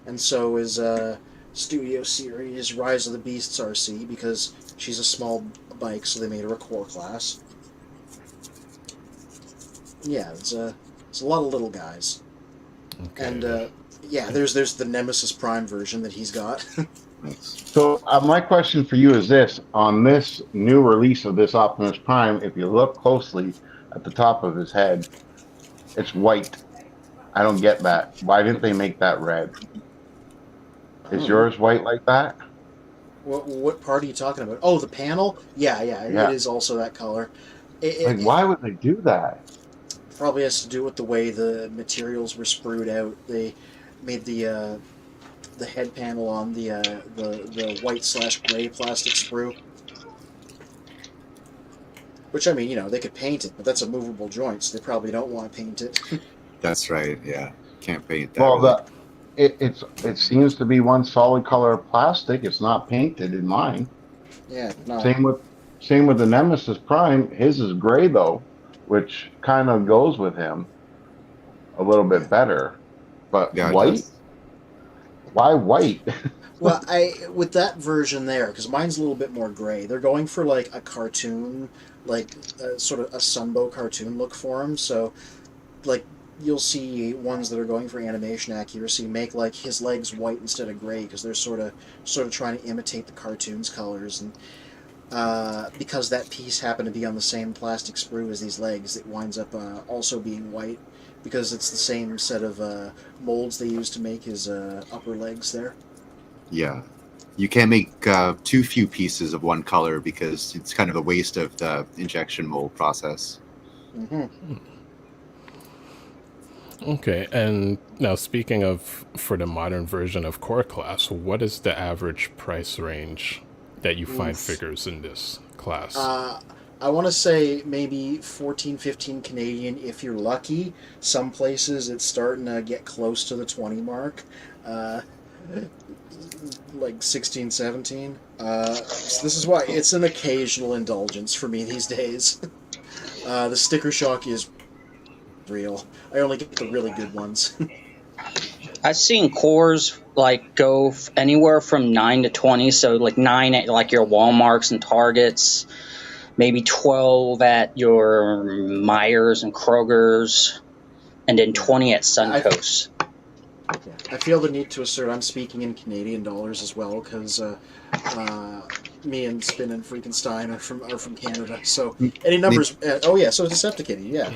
And so is Studio Series Rise of the Beasts RC, because she's a small bike, so they made her a core class. Yeah, it's a lot of little guys. Okay. And there's the Nemesis Prime version that he's got. So my question for you is this: on this new release of this Optimus Prime, if you look closely at the top of his head, it's white. I don't get that. Why didn't they make that red? Is yours white like that? What part are you talking about? Oh, the panel? Yeah. It is also that color. Why would they do that? Probably has to do with the way the materials were sprued out. They made the head panel on the white/gray plastic sprue. Which, I mean, they could paint it, but that's a movable joint, so they probably don't want to paint it. That's right, yeah. Can't paint that. Well, it seems to be one solid color of plastic. It's not painted in mine. Yeah, no. Same with the Nemesis Prime. His is gray, though, which kind of goes with him a little bit better. But yeah, white? Why white? Well, with that version there, because mine's a little bit more gray, they're going for like a cartoon, like sort of a Sunbow cartoon look for him. So, like, you'll see ones that are going for animation accuracy make like his legs white instead of gray, because they're sort of trying to imitate the cartoon's colors. And because that piece happened to be on the same plastic sprue as these legs, it winds up also being white, because it's the same set of molds they used to make his upper legs there. Yeah. You can't make too few pieces of one color, because it's kind of a waste of the injection mold process. Mm-hmm. Okay, and now speaking of, for the modern version of Core Class, what is the average price range that you find figures in this class? I want to say maybe 14, 15 Canadian if you're lucky. Some places it's starting to get close to the 20 mark. Like 16, 17. So this is why it's an occasional indulgence for me these days. The sticker shock is real. I only get the really good ones. I've seen cores like go anywhere from 9 to 20. So like 9 at like your Walmarts and Targets, maybe 12 at your Myers and Kroger's, and then 20 at Suncoast. I feel the need to assert I'm speaking in Canadian dollars as well, because me and Spin and FREAKENSTEIN are from Canada. So any numbers? So DECEPTIKITTY, yeah.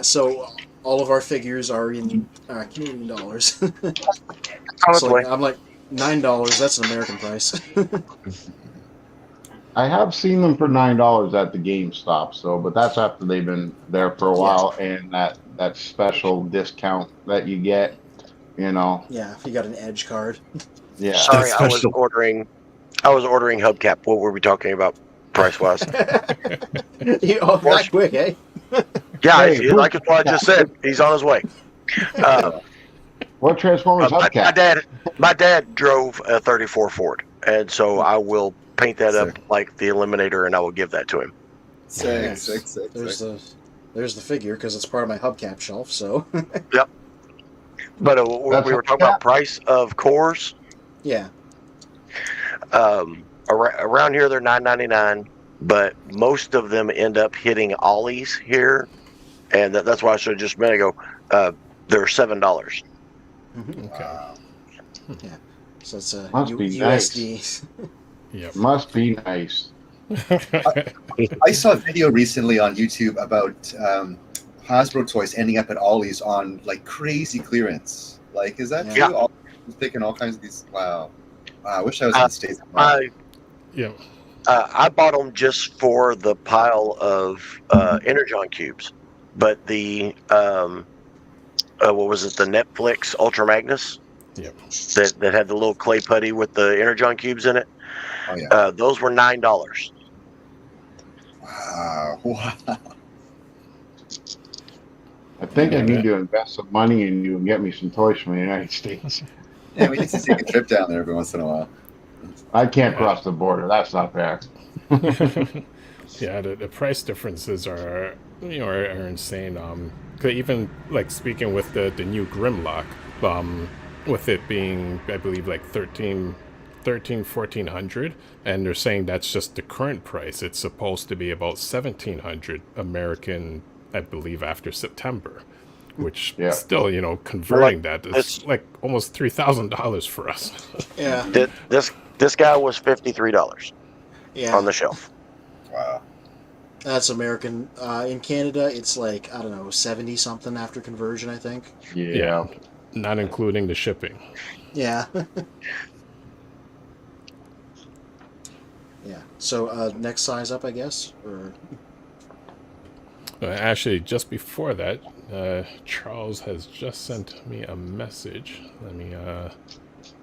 So all of our figures are in Canadian dollars. So I'm like $9. That's an American price. I have seen them for $9 at the GameStop, but that's after they've been there for a while, and that special discount that you get, Yeah, if you got an Edge card. Yeah. Sorry, I was ordering hubcap. What were we talking about price wise? That quick, eh? Yeah, like what I just said, he's on his way. What Transformers hubcap? My dad drove a 34 Ford, and so I will paint that up like the Eliminator, and I will give that to him. There's the figure, because it's part of my hubcap shelf. So. Yep. But we were talking about price of cores. Yeah. Around here they're $9.99, but most of them end up hitting ollies here, and that's why I said just a minute ago. They're $7. Mm-hmm. Okay. Yeah. So it's a Must be USD. Yep. Must be nice. I saw a video recently on YouTube about Hasbro toys ending up at Ollie's on like crazy clearance. Like, is that true? Yeah. Ollie's picking all kinds of these. Wow. I wish I was in the States. Wow. Yeah. I bought them just for the pile of Energon cubes, but the what was it? The Netflix Ultra Magnus. Yep. That had the little clay putty with the Energon cubes in it. Oh yeah. Those were $9. Wow. Wow. I think I need to invest some money in you and get me some toys from the United States. Yeah, we need to take a trip down there every once in a while. I can't cross the border. That's not fair. Yeah, the price differences are insane. 'Cause even like speaking with the new Grimlock, with it being I believe like 1400, and they're saying that's just the current price. It's supposed to be about 1700 American, I believe, after September, which still, converting that is like almost $3,000 for us. Yeah. This guy was $53 Yeah. on the shelf. Wow. That's American. In Canada, it's like, I don't know, 70 something after conversion, I think. Yeah. Not including the shipping. Yeah. Yeah. So, next size up, I guess? Or... Actually, just before that, Charles has just sent me a message. Let me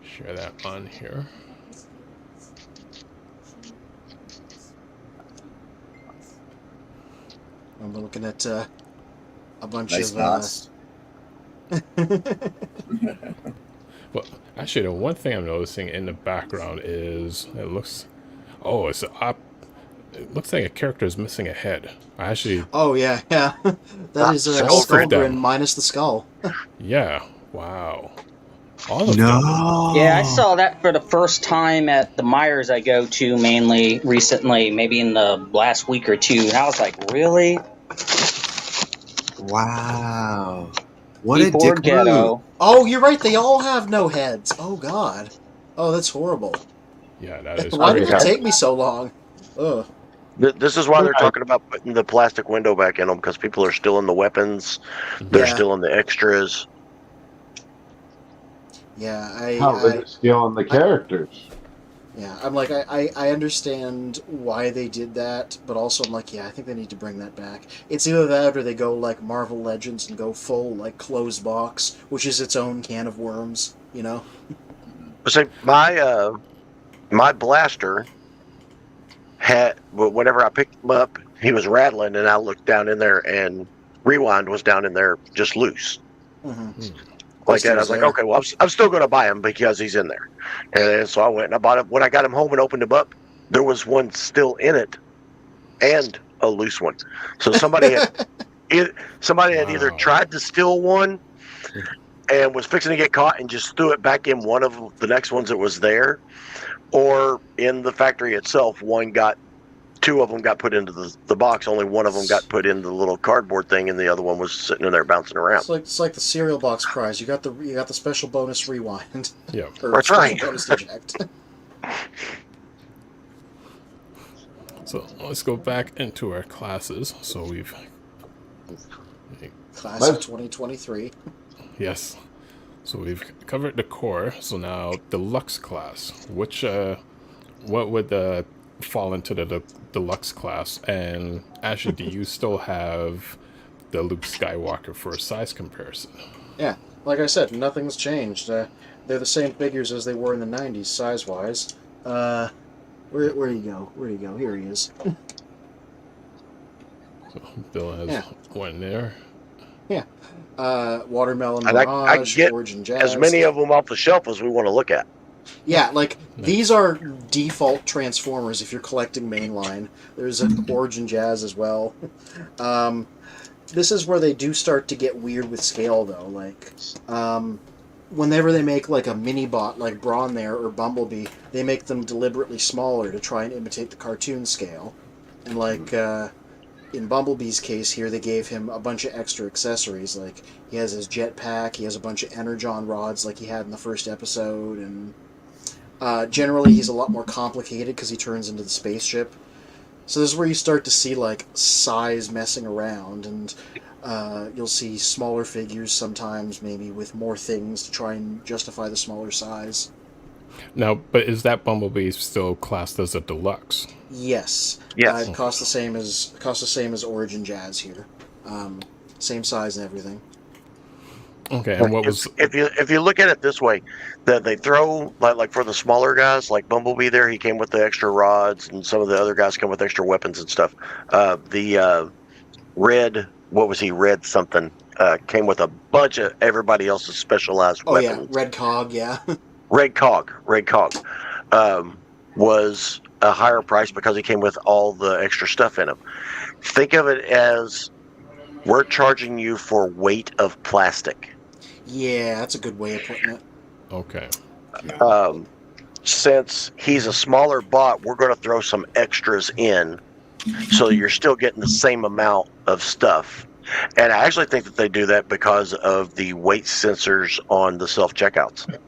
share that on here. I'm looking at a bunch Nice of... knots. Well, actually, the one thing I'm noticing in the background is it looks... Oh, it looks like a character is missing a head. Actually... Oh, yeah. That is a Skullgrin minus the skull. Yeah. Wow. All of them. Yeah, I saw that for the first time at the Myers I go to mainly recently, maybe in the last week or two. And I was like, really? Wow. What a Keyboard dick ghetto. move. Oh, you're right. They all have no heads. Oh, God. Oh, that's horrible. Yeah, that is Why did crazy. it take me so long? Ugh. This is why they're talking about putting the plastic window back in them, because people are still in the weapons. They're still in the extras. Yeah, They're stealing the characters. Yeah, I'm like, I understand why they did that, but also I'm like, yeah, I think they need to bring that back. It's either that or they go like Marvel Legends and go full like closed box, which is its own can of worms, you know? See, my blaster had, whenever I picked him up, he was rattling, and I looked down in there, and Rewind was down in there just loose. Mm-hmm. Like that, I was like, okay, well, I'm still going to buy him because he's in there. And so I went and I bought him. When I got him home and opened him up, there was one still in it and a loose one. So somebody had either tried to steal one and was fixing to get caught and just threw it back in one of the next ones that was there, or in the factory itself, two of them got put into the box. Only one of them got put in the little cardboard thing, and the other one was sitting in there bouncing around. It's like the cereal box prize. You got the special bonus rewind. Yeah, that's right. Bonus eject. So let's go back into our classes. So we've Class of 2023. Yes. So we've covered the core. So now deluxe class. Which what would fall into the deluxe class? And actually, do you still have the Luke Skywalker for a size comparison? Yeah, like I said, nothing's changed. They're the same figures as they were in the 90s, size-wise. Where do you go? Where do you go? Here he is. So Bill has one there. Yeah. Watermelon And I Mirage, get Origin Jazz. as many of them off the shelf as we want to look at. Yeah, like, these are default Transformers if you're collecting mainline. There's an Origin Jazz as well. This is where they do start to get weird with scale, though. Like, whenever they make like a mini bot like Brawn there or Bumblebee, they make them deliberately smaller to try and imitate the cartoon scale. And like in Bumblebee's case here, they gave him a bunch of extra accessories. Like he has his jetpack, he has a bunch of energon rods like he had in the first episode, and generally he's a lot more complicated because he turns into the spaceship. So this is where you start to see like size messing around, and you'll see smaller figures sometimes, maybe with more things to try and justify the smaller size. Now, but is that Bumblebee still classed as a deluxe? Yes. Yes. It costs the same as Origin Jazz here. Same size and everything. Okay, and what was... If you look at it this way, that they throw, like for the smaller guys, like Bumblebee there, he came with the extra rods, and some of the other guys come with extra weapons and stuff. The Red, what was he, Red something, came with a bunch of everybody else's specialized weapons. Oh yeah, Red Cog, yeah. Red Cog was a higher price because he came with all the extra stuff in him. Think of it as we're charging you for weight of plastic. Yeah, that's a good way of putting it. Okay. Since he's a smaller bot, we're going to throw some extras in so you're still getting the same amount of stuff. And I actually think that they do that because of the weight sensors on the self-checkouts.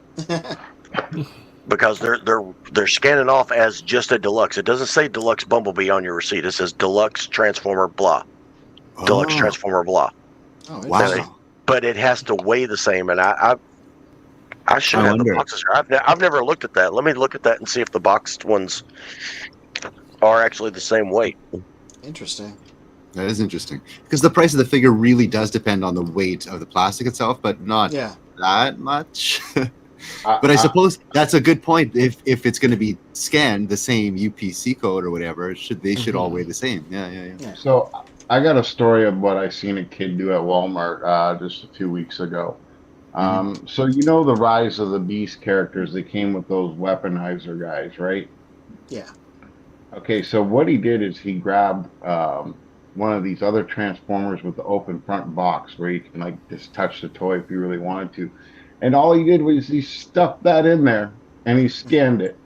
Because they're scanning off as just a deluxe. It doesn't say deluxe Bumblebee on your receipt. It says deluxe transformer blah. Deluxe transformer blah. Oh, Wow. But it has to weigh the same, and I should have the boxes. I've never looked at that. Let me look at that and see if the boxed ones are actually the same weight. Interesting. That is interesting. Because the price of the figure really does depend on the weight of the plastic itself, but not that much. But I suppose that's a good point. If it's going to be scanned the same UPC code or whatever, they should all weigh the same. Yeah. So I got a story of what I seen a kid do at Walmart just a few weeks ago. So you know the Rise of the Beast characters, they came with those weaponizer guys, right? Yeah. Okay, so what he did is he grabbed one of these other Transformers with the open front box where you can like just touch the toy if you really wanted to. And all he did was he stuffed that in there and he scanned it.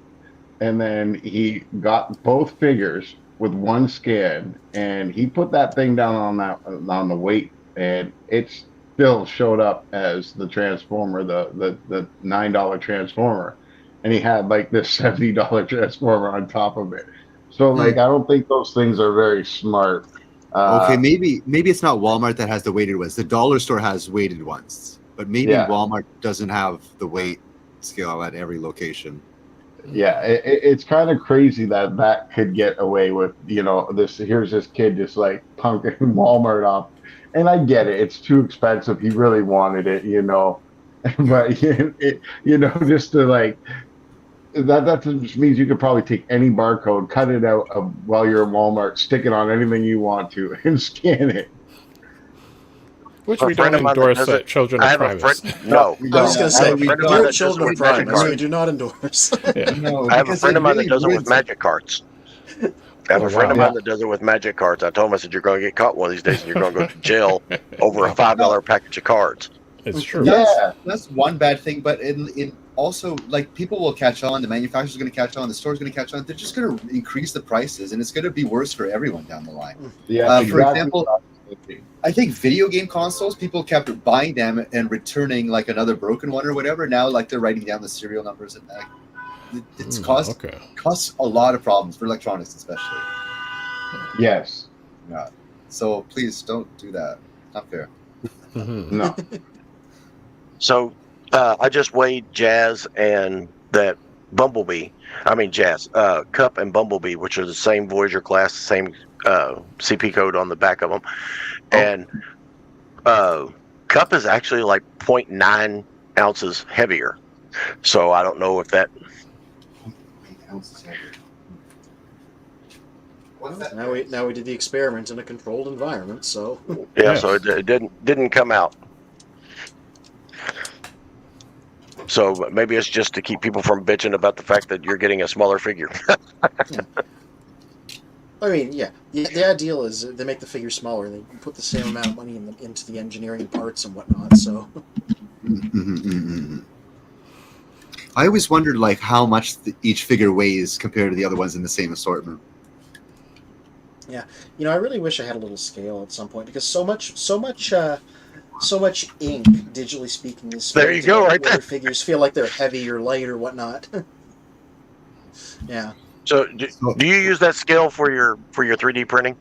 And then he got both figures with one scan, and he put that thing down on the weight, and it still showed up as the Transformer, the $9 Transformer, and he had like this $70 Transformer on top of it. So like I don't think those things are very smart. Okay, maybe it's not Walmart that has the weighted ones. The dollar store has weighted ones, but maybe Walmart doesn't have the weight scale at every location. Yeah, it's kind of crazy that could get away with, here's this kid just like punking Walmart up. And I get it. It's too expensive. He really wanted it, But, just to like, that just means you could probably take any barcode, cut it out while you're in Walmart, stick it on anything you want to, and scan it. Which we don't endorse at Children of Primus. No. I was going to say, we're Children of Primus. We do not endorse. I have a friend of mine that does it with magic cards. I have a friend of mine that does it with magic cards. I told him, I said, you're going to get caught one of these days and you're going to go to jail over a $5 package of cards. It's true. That's one bad thing, but in also, like, people will catch on, the manufacturer's going to catch on, the store's going to catch on. They're just going to increase the prices, and it's going to be worse for everyone down the line. Yeah, for example, I think video game consoles, people kept buying them and returning like another broken one or whatever. Now, like, they're writing down the serial numbers, and it's costs a lot of problems for electronics, especially. Yes. Yeah. So please don't do that. Not fair. No. So I just weighed Jazz and that Bumblebee. I mean Jazz, Cup and Bumblebee, which are the same Voyager class, the same CP code on the back of them. And Cup is actually like 0.9 ounces heavier. So I don't know if that... 0.8 ounces heavier. Now we did the experiment in a controlled environment, so... So it didn't come out. So maybe it's just to keep people from bitching about the fact that you're getting a smaller figure. I mean, the ideal is they make the figure smaller and they put the same amount of money into the engineering parts and whatnot, so... I always wondered like how much each figure weighs compared to the other ones in the same assortment. Yeah, I really wish I had a little scale at some point because so much ink, digitally speaking, is There you go, right there. Figures feel like they're heavy or light or whatnot. Yeah. So, do you use that scale for your 3D printing?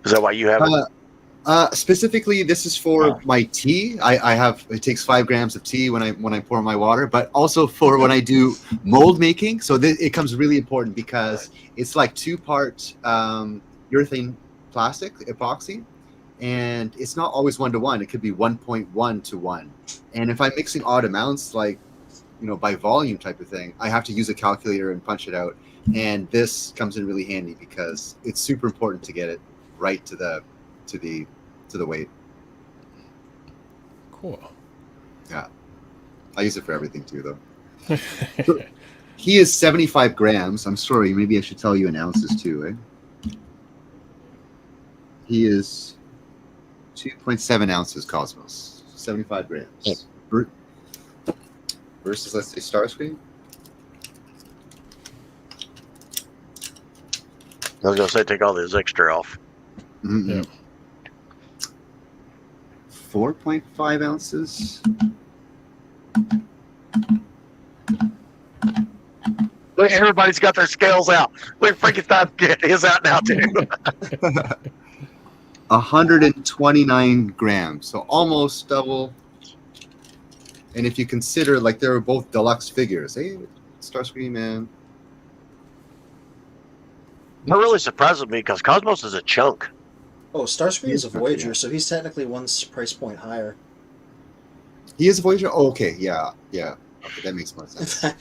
Is that why you have it? Specifically, this is for my tea. I have it takes 5 grams of tea when I pour my water, but also for when I do mold making. So it comes really important because it's like 2-part urethane plastic epoxy, and it's not always 1-to-1. It could be 1.1 to 1. And if I'm mixing odd amounts, like by volume type of thing, I have to use a calculator and punch it out. And this comes in really handy because it's super important to get it right to the weight. Cool. Yeah, I use it for everything too, though. So, he is 75 grams. I'm sorry, maybe I should tell you in ounces too, eh? He is 2.7 ounces, Cosmos. 75 grams. Versus, let's say, Starscream. I was going to say, take all this extra off. Yeah. 4.5 ounces. Look, everybody's got their scales out. Look, Frankenstein is out now, too. 129 grams, so almost double. And if you consider, like, they were both deluxe figures, hey, Starscream, man. That really surprises me because Cosmos is a chunk. Oh, Starscream is a Voyager, so he's technically one price point higher. He is a Voyager? Oh, okay, yeah. Okay, that makes more sense. I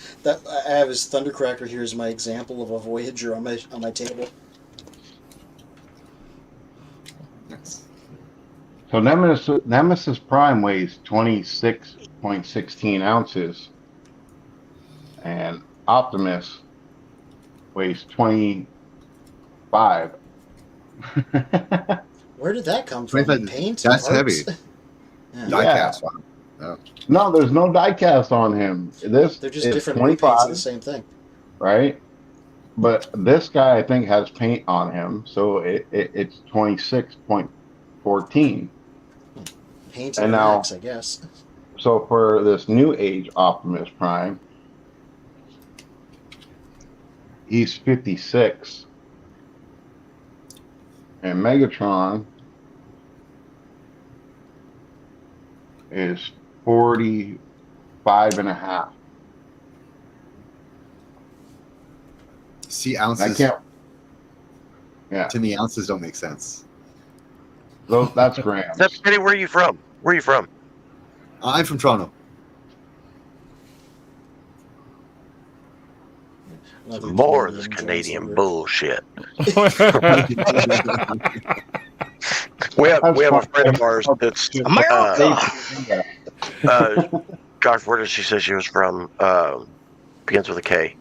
have his Thundercracker here as my example of a Voyager on my table. Nice. So Nemesis Prime weighs 26.16 ounces, and Optimus weighs 25. Where did that come from? Paint? That's parts? heavy. Yeah. Die-cast on him. Oh. No, there's no die-cast on him. They're just different 25, paints of the same thing. right? But this guy, I think, has paint on him, so it's 26.14. Paint and and now, max, I guess. So for this new age Optimus Prime, he's 56. And Megatron is 45.5. See, ounces. Yeah. To me, ounces don't make sense. That's grams. That's Penny. Where are you from? I'm from Toronto. More of this Canadian bullshit. we have a friend of ours that's gosh, where did she say she was from? Begins with a K.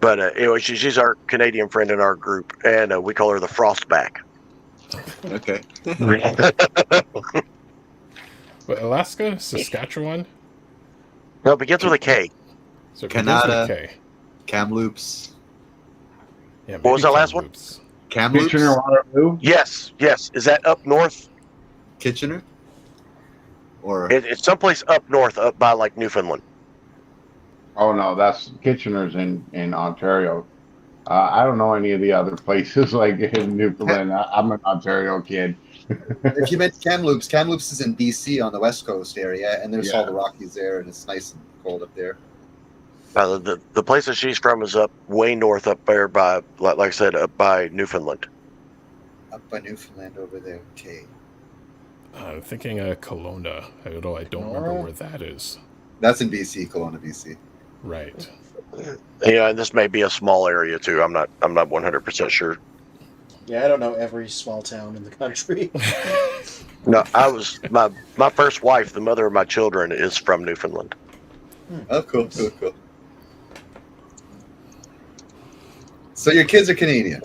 But anyway, she's our Canadian friend in our group, and we call her the Frostback. Okay. But Alaska, Saskatchewan. No, it begins with a K. So Canada. Kamloops. Yeah, what was that last one? Kamloops. Kitchener, Waterloo? Yes. Is that up north? Kitchener? Or It's someplace up north, up by like Newfoundland. Oh no, that's Kitchener's in Ontario. I don't know any of the other places like in Newfoundland. I'm an Ontario kid. If you meant Kamloops, Kamloops is in BC on the west coast area, and there's all the Rockies there, and it's nice and cold up there. The place that she's from is up way north, up there by, like I said, up by Newfoundland. Up by Newfoundland over there. Okay. I'm thinking Kelowna, although I don't remember where that is. That's in BC, Kelowna, BC. Right. Yeah, and this may be a small area too. I'm not 100% sure. Yeah, I don't know every small town in the country. No, I was my first wife, the mother of my children, is from Newfoundland. Oh, cool. So your kids are Canadian?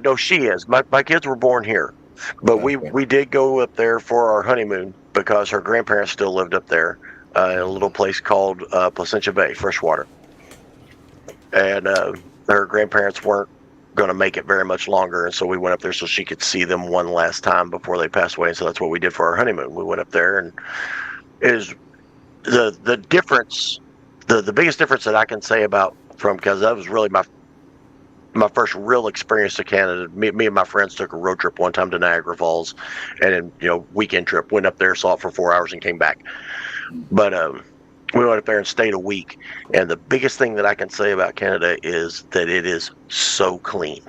No, she is. My kids were born here, but we did go up there for our honeymoon. because her grandparents still lived up there in a little place called Placentia Bay, freshwater. And her grandparents weren't going to make it very much longer, and so we went up there so she could see them one last time before they passed away. And so that's what we did for our honeymoon. We went up there, and is the difference, the biggest difference that I can say about from, because that was really my first real experience to Canada. Me and my friends took a road trip one time to Niagara Falls, and then, weekend trip, went up there, saw it for 4 hours, and came back. But we went up there and stayed a week, and the biggest thing that I can say about Canada is that it is so clean.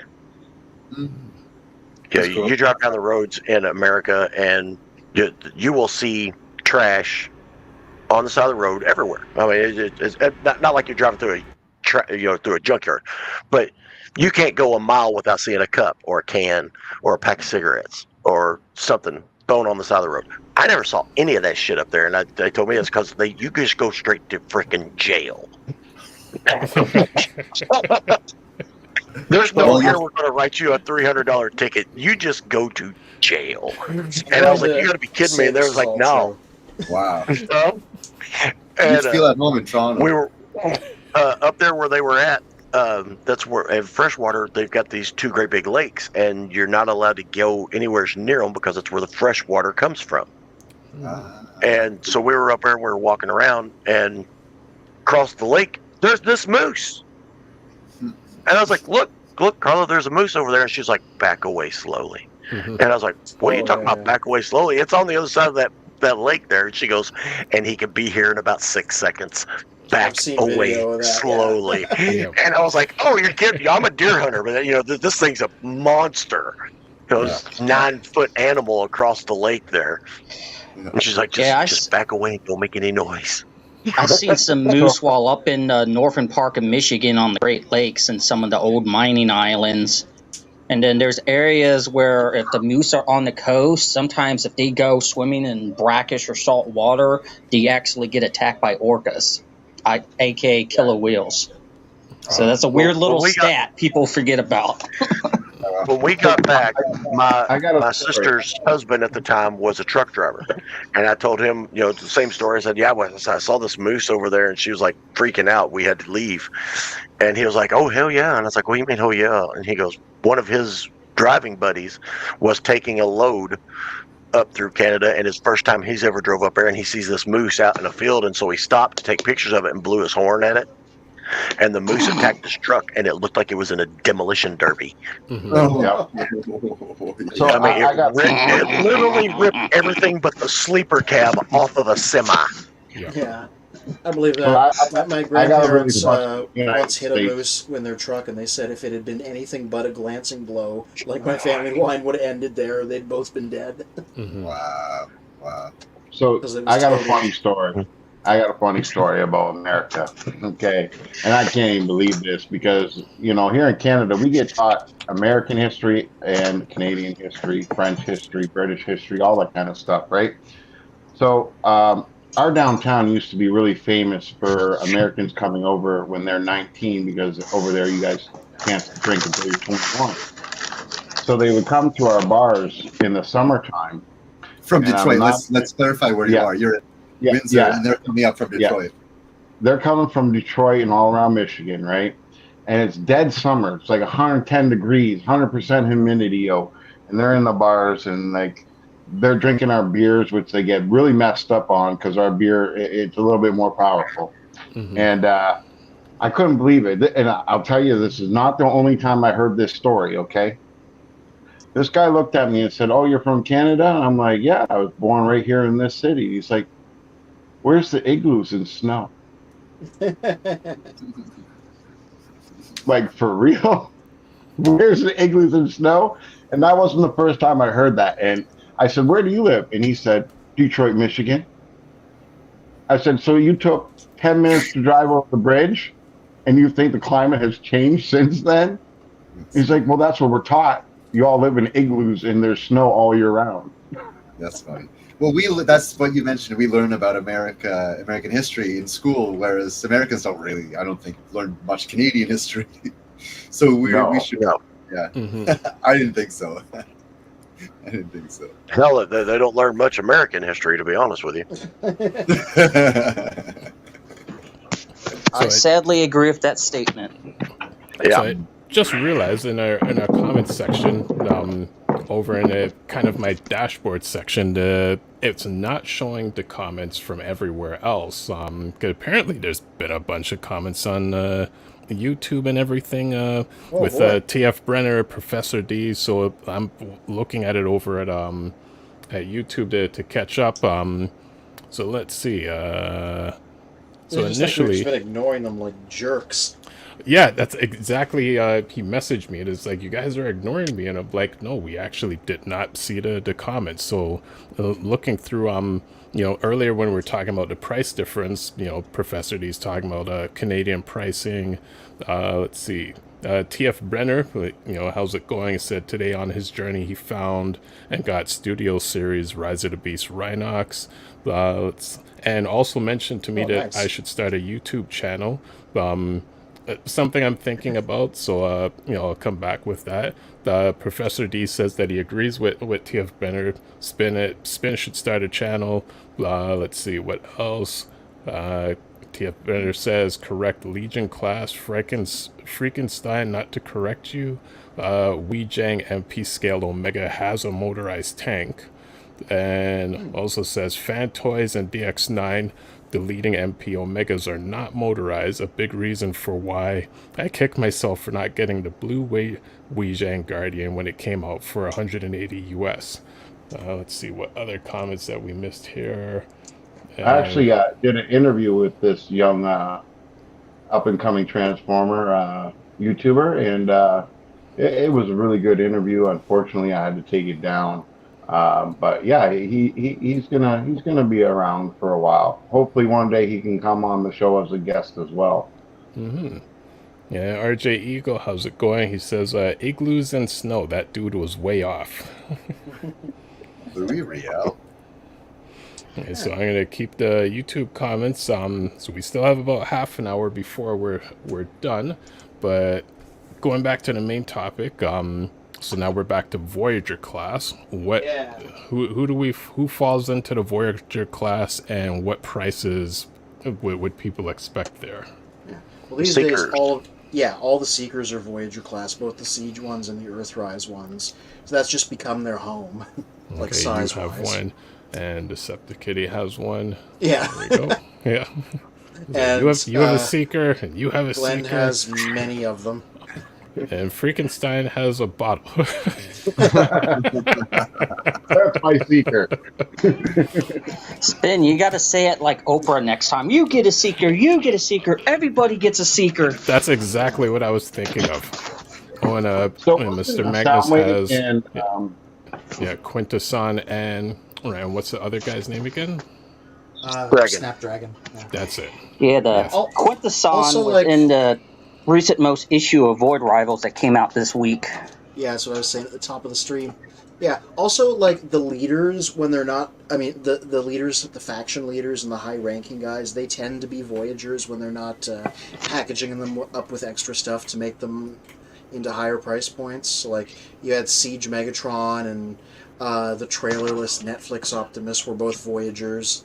Cool. You drive down the roads in America, and you will see trash on the side of the road everywhere. I mean, it's not like you're driving through through a junkyard, but you can't go a mile without seeing a cup or a can or a pack of cigarettes or something thrown on the side of the road. I never saw any of that shit up there, and they told me it's because you just go straight to freaking jail. There's no here we're going to write you a $300 ticket. You just go to jail. And I was like, you got to be kidding me. And they was like, no. Wow. And you feel at home in Toronto. we were up there where they were at. That's where in freshwater they've got these two great big lakes, and you're not allowed to go anywhere near them because it's where the fresh water comes from. And so we were up there and we were walking around, and across the lake there's this moose, and I was like, look Carla, there's a moose over there. And she's like, back away slowly. And I was like, what are you talking about, back away slowly? It's on the other side of that lake there. And she goes, and he could be here in about 6 seconds. Back away slowly. Yeah. And I was like, oh, you're kidding. I'm a deer hunter, but this thing's a monster. This 9-foot animal across the lake there. And she's like, just back away and don't make any noise. I've seen some moose while up in Northern Park of Michigan on the Great Lakes and some of the old mining islands. And then there's areas where if the moose are on the coast, sometimes if they go swimming in brackish or salt water, they actually get attacked by orcas, aka killer whales. So that's a weird little stat people forget about. When we got back, my sister's husband at the time was a truck driver, and I told him, the same story. I said, I saw this moose over there, and she was like freaking out. We had to leave, and he was like, oh hell yeah, and I was like, what do you mean, oh yeah? And he goes, one of his driving buddies was taking a load up through Canada, and his first time he's ever drove up there, and he sees this moose out in a field, and so he stopped to take pictures of it and blew his horn at it. And the moose attacked his truck, and it looked like it was in a demolition derby. So it literally ripped everything but the sleeper cab off of a semi. Yeah, I believe that. My grandparents once hit a moose in their truck, and they said if it had been anything but a glancing blow, like my family line would have ended there, they'd both been dead. Wow. So I got a funny story. About America, okay? And I can't even believe this because, here in Canada, we get taught American history and Canadian history, French history, British history, all that kind of stuff, right? So our downtown used to be really famous for Americans coming over when they're 19 because over there you guys can't drink until you're 21. So they would come to our bars in the summertime. From Detroit, let's clarify where you are. You're at Windsor, and they're coming up from Detroit. They're coming from Detroit and all around Michigan, right? And it's dead summer. It's like 110 degrees, 100% humidity, and they're in the bars and they're drinking our beers, which they get really messed up on because our beer it's a little bit more powerful. And I couldn't believe it. And I'll tell you, this is not the only time I heard this story. Okay. This guy looked at me and said, "Oh, you're from Canada?" And I'm like, "Yeah, I was born right here in this city." He's like, "Where's the igloos and snow?" Like, for real? Where's the igloos and snow? And that wasn't the first time I heard that. And I said, "Where do you live?" And he said, "Detroit, Michigan." I said, "So you took 10 minutes to drive over the bridge and you think the climate has changed since then?" He's like, "Well, that's what we're taught. You all live in igloos and there's snow all year round." That's funny. Well, that's what you mentioned. We learn about American history in school, whereas Americans don't really, I don't think, learn much Canadian history. So we should. Yeah. I didn't think so. I didn't think so. Hell, they don't learn much American history, to be honest with you. I sadly agree with that statement. Yeah. So I just realized in our comments section, over in kind of my dashboard section, it's not showing the comments from everywhere else. 'Cause apparently there's been a bunch of comments on YouTube and everything with TF Brenner, Professor D. So I'm looking at it over at YouTube to catch up. So let's see. So initially, just been ignoring them like jerks. Yeah, that's exactly. He messaged me. It is like, you guys are ignoring me, and I'm like, no, we actually did not see the comments. So looking through, earlier when we were talking about the price difference, Professor D's talking about Canadian pricing. Let's see. TF Brenner, how's it going? He said today on his journey he found and got Studio Series Rise of the Beast Rhinox. And also mentioned to me that I should start a YouTube channel. Something I'm thinking about, so I'll come back with that. Professor D says that he agrees with TF Brenner. Spin should start a channel. Let's see what else. TF Brenner says correct Legion class. Freakenstein, not to correct you. Weijang MP scale Omega has a motorized tank, and also says Fan Toys and DX9. The leading MP Omegas are not motorized, a big reason for why I kicked myself for not getting the blue Weijang Guardian when it came out for 180 US. Let's see what other comments that we missed here. I actually did an interview with this young up-and-coming Transformer YouTuber, and it was a really good interview. Unfortunately, I had to take it down. But yeah, he's gonna be around for a while. Hopefully one day he can come on the show as a guest as well. Mm-hmm. Yeah, RJ Eagle, how's it going? He says igloos and snow. That dude was way off. Louis Real. Okay, so I'm gonna keep the YouTube comments. So we still have about half an hour before we're done. But going back to the main topic, so now we're back to Voyager class. Who falls into the Voyager class, and what prices would people expect there? Yeah. Well, these days all the Seekers are Voyager class, both the Siege ones and the Earthrise ones. So that's just become their home, like size-wise. You have one, and Deceptikitty has one. Yeah. There we go. Yeah. And you have a Seeker, and you have a Glenn Seeker. Glenn has many of them. And Freakenstein has a bottle. That's my Seeker. Spin, you got to say it like Oprah next time. You get a Seeker, you get a Seeker, everybody gets a Seeker. That's exactly what I was thinking of. Oh, and Mr. Magnus has... Quintesson and what's the other guy's name again? Snapdragon. Yeah. That's it. Yeah, Quintesson was in the recent most issue of Void Rivals that came out this week. Yeah, that's what I was saying at the top of the stream. Yeah, also, like, the leaders, when they're not... I mean, the leaders, the faction leaders and the high-ranking guys, they tend to be Voyagers when they're not packaging them up with extra stuff to make them into higher price points. So, like, you had Siege Megatron and the trailerless Netflix Optimus were both Voyagers.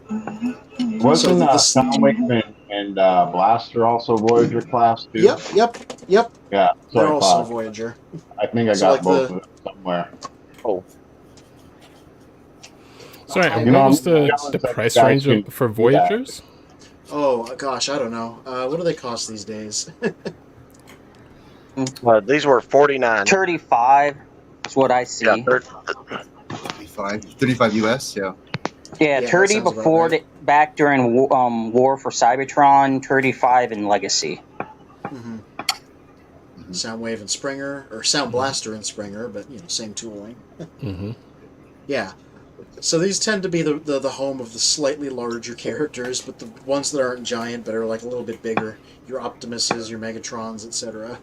Wasn't Soundwave and Blaster also Voyager class too? Yep. Yeah, they're also Voyager. I think I got both of them somewhere. Oh. Sorry, what was the price range for Voyagers? Oh, gosh, I don't know. What do they cost these days? These were $49. 35 is what I see. Yeah, 35 US, yeah. Yeah, 30 before, back during War for Cybertron, 35 in Legacy. Mm-hmm. Soundwave and Springer, or Sound Blaster and Springer, but, same tooling. Mm-hmm. Yeah. So these tend to be the home of the slightly larger characters, but the ones that aren't giant, but are like a little bit bigger. Your Optimuses, your Megatrons, etc.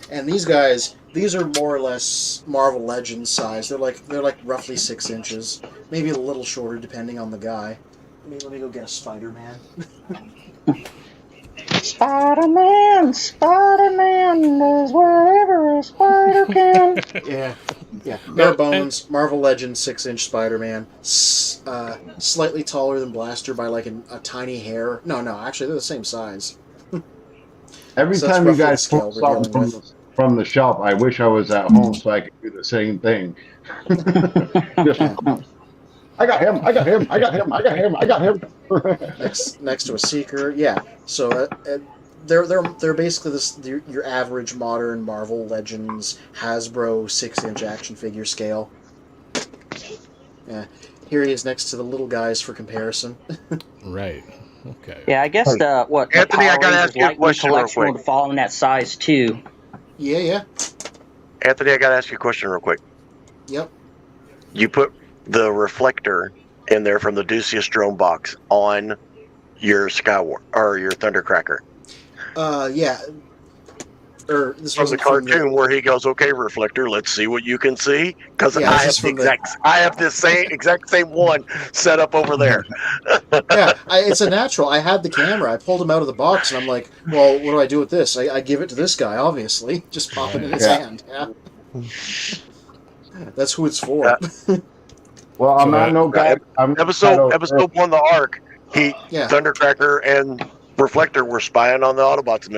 And these guys... These are more or less Marvel Legends size. They're like roughly 6 inches, maybe a little shorter depending on the guy. Let me go get a Spider-Man. Spider-Man is wherever the Spider-Can. Yeah. Bare bones, Marvel Legends 6-inch Spider-Man. Slightly taller than Blaster by like a tiny hair. No, actually they're the same size. Every So time that's you roughly the guys scale pull we're dealing something with. from the shop, I wish I was at home so I could do the same thing. Just, I got him. next to a Seeker. Yeah. So they're basically your average modern Marvel Legends Hasbro 6-inch action figure scale. Yeah. Here he is next to the little guys for comparison. Right. Okay. Yeah, I guess Anthony, I gotta ask you a question real collection quick. would fall in that size too. Yeah. Anthony, I gotta ask you a question real quick. Yep. You put the reflector in there from the Ducius drone box on your Skywar or your Thundercracker. Yeah. This From was the cartoon where he goes, "Okay, reflector, let's see what you can see." Because Yeah, I this have is I have this exact same one set up over there. Yeah, it's a natural. I had the camera. I pulled him out of the box, and I'm like, "Well, what do I do with this?" I give it to this guy, obviously. Just pop it in his hand. Yeah. That's who it's for. Well, I'm not no guy. Episode 1 of the Ark, Thundercracker and Reflector were spying on the Autobots, and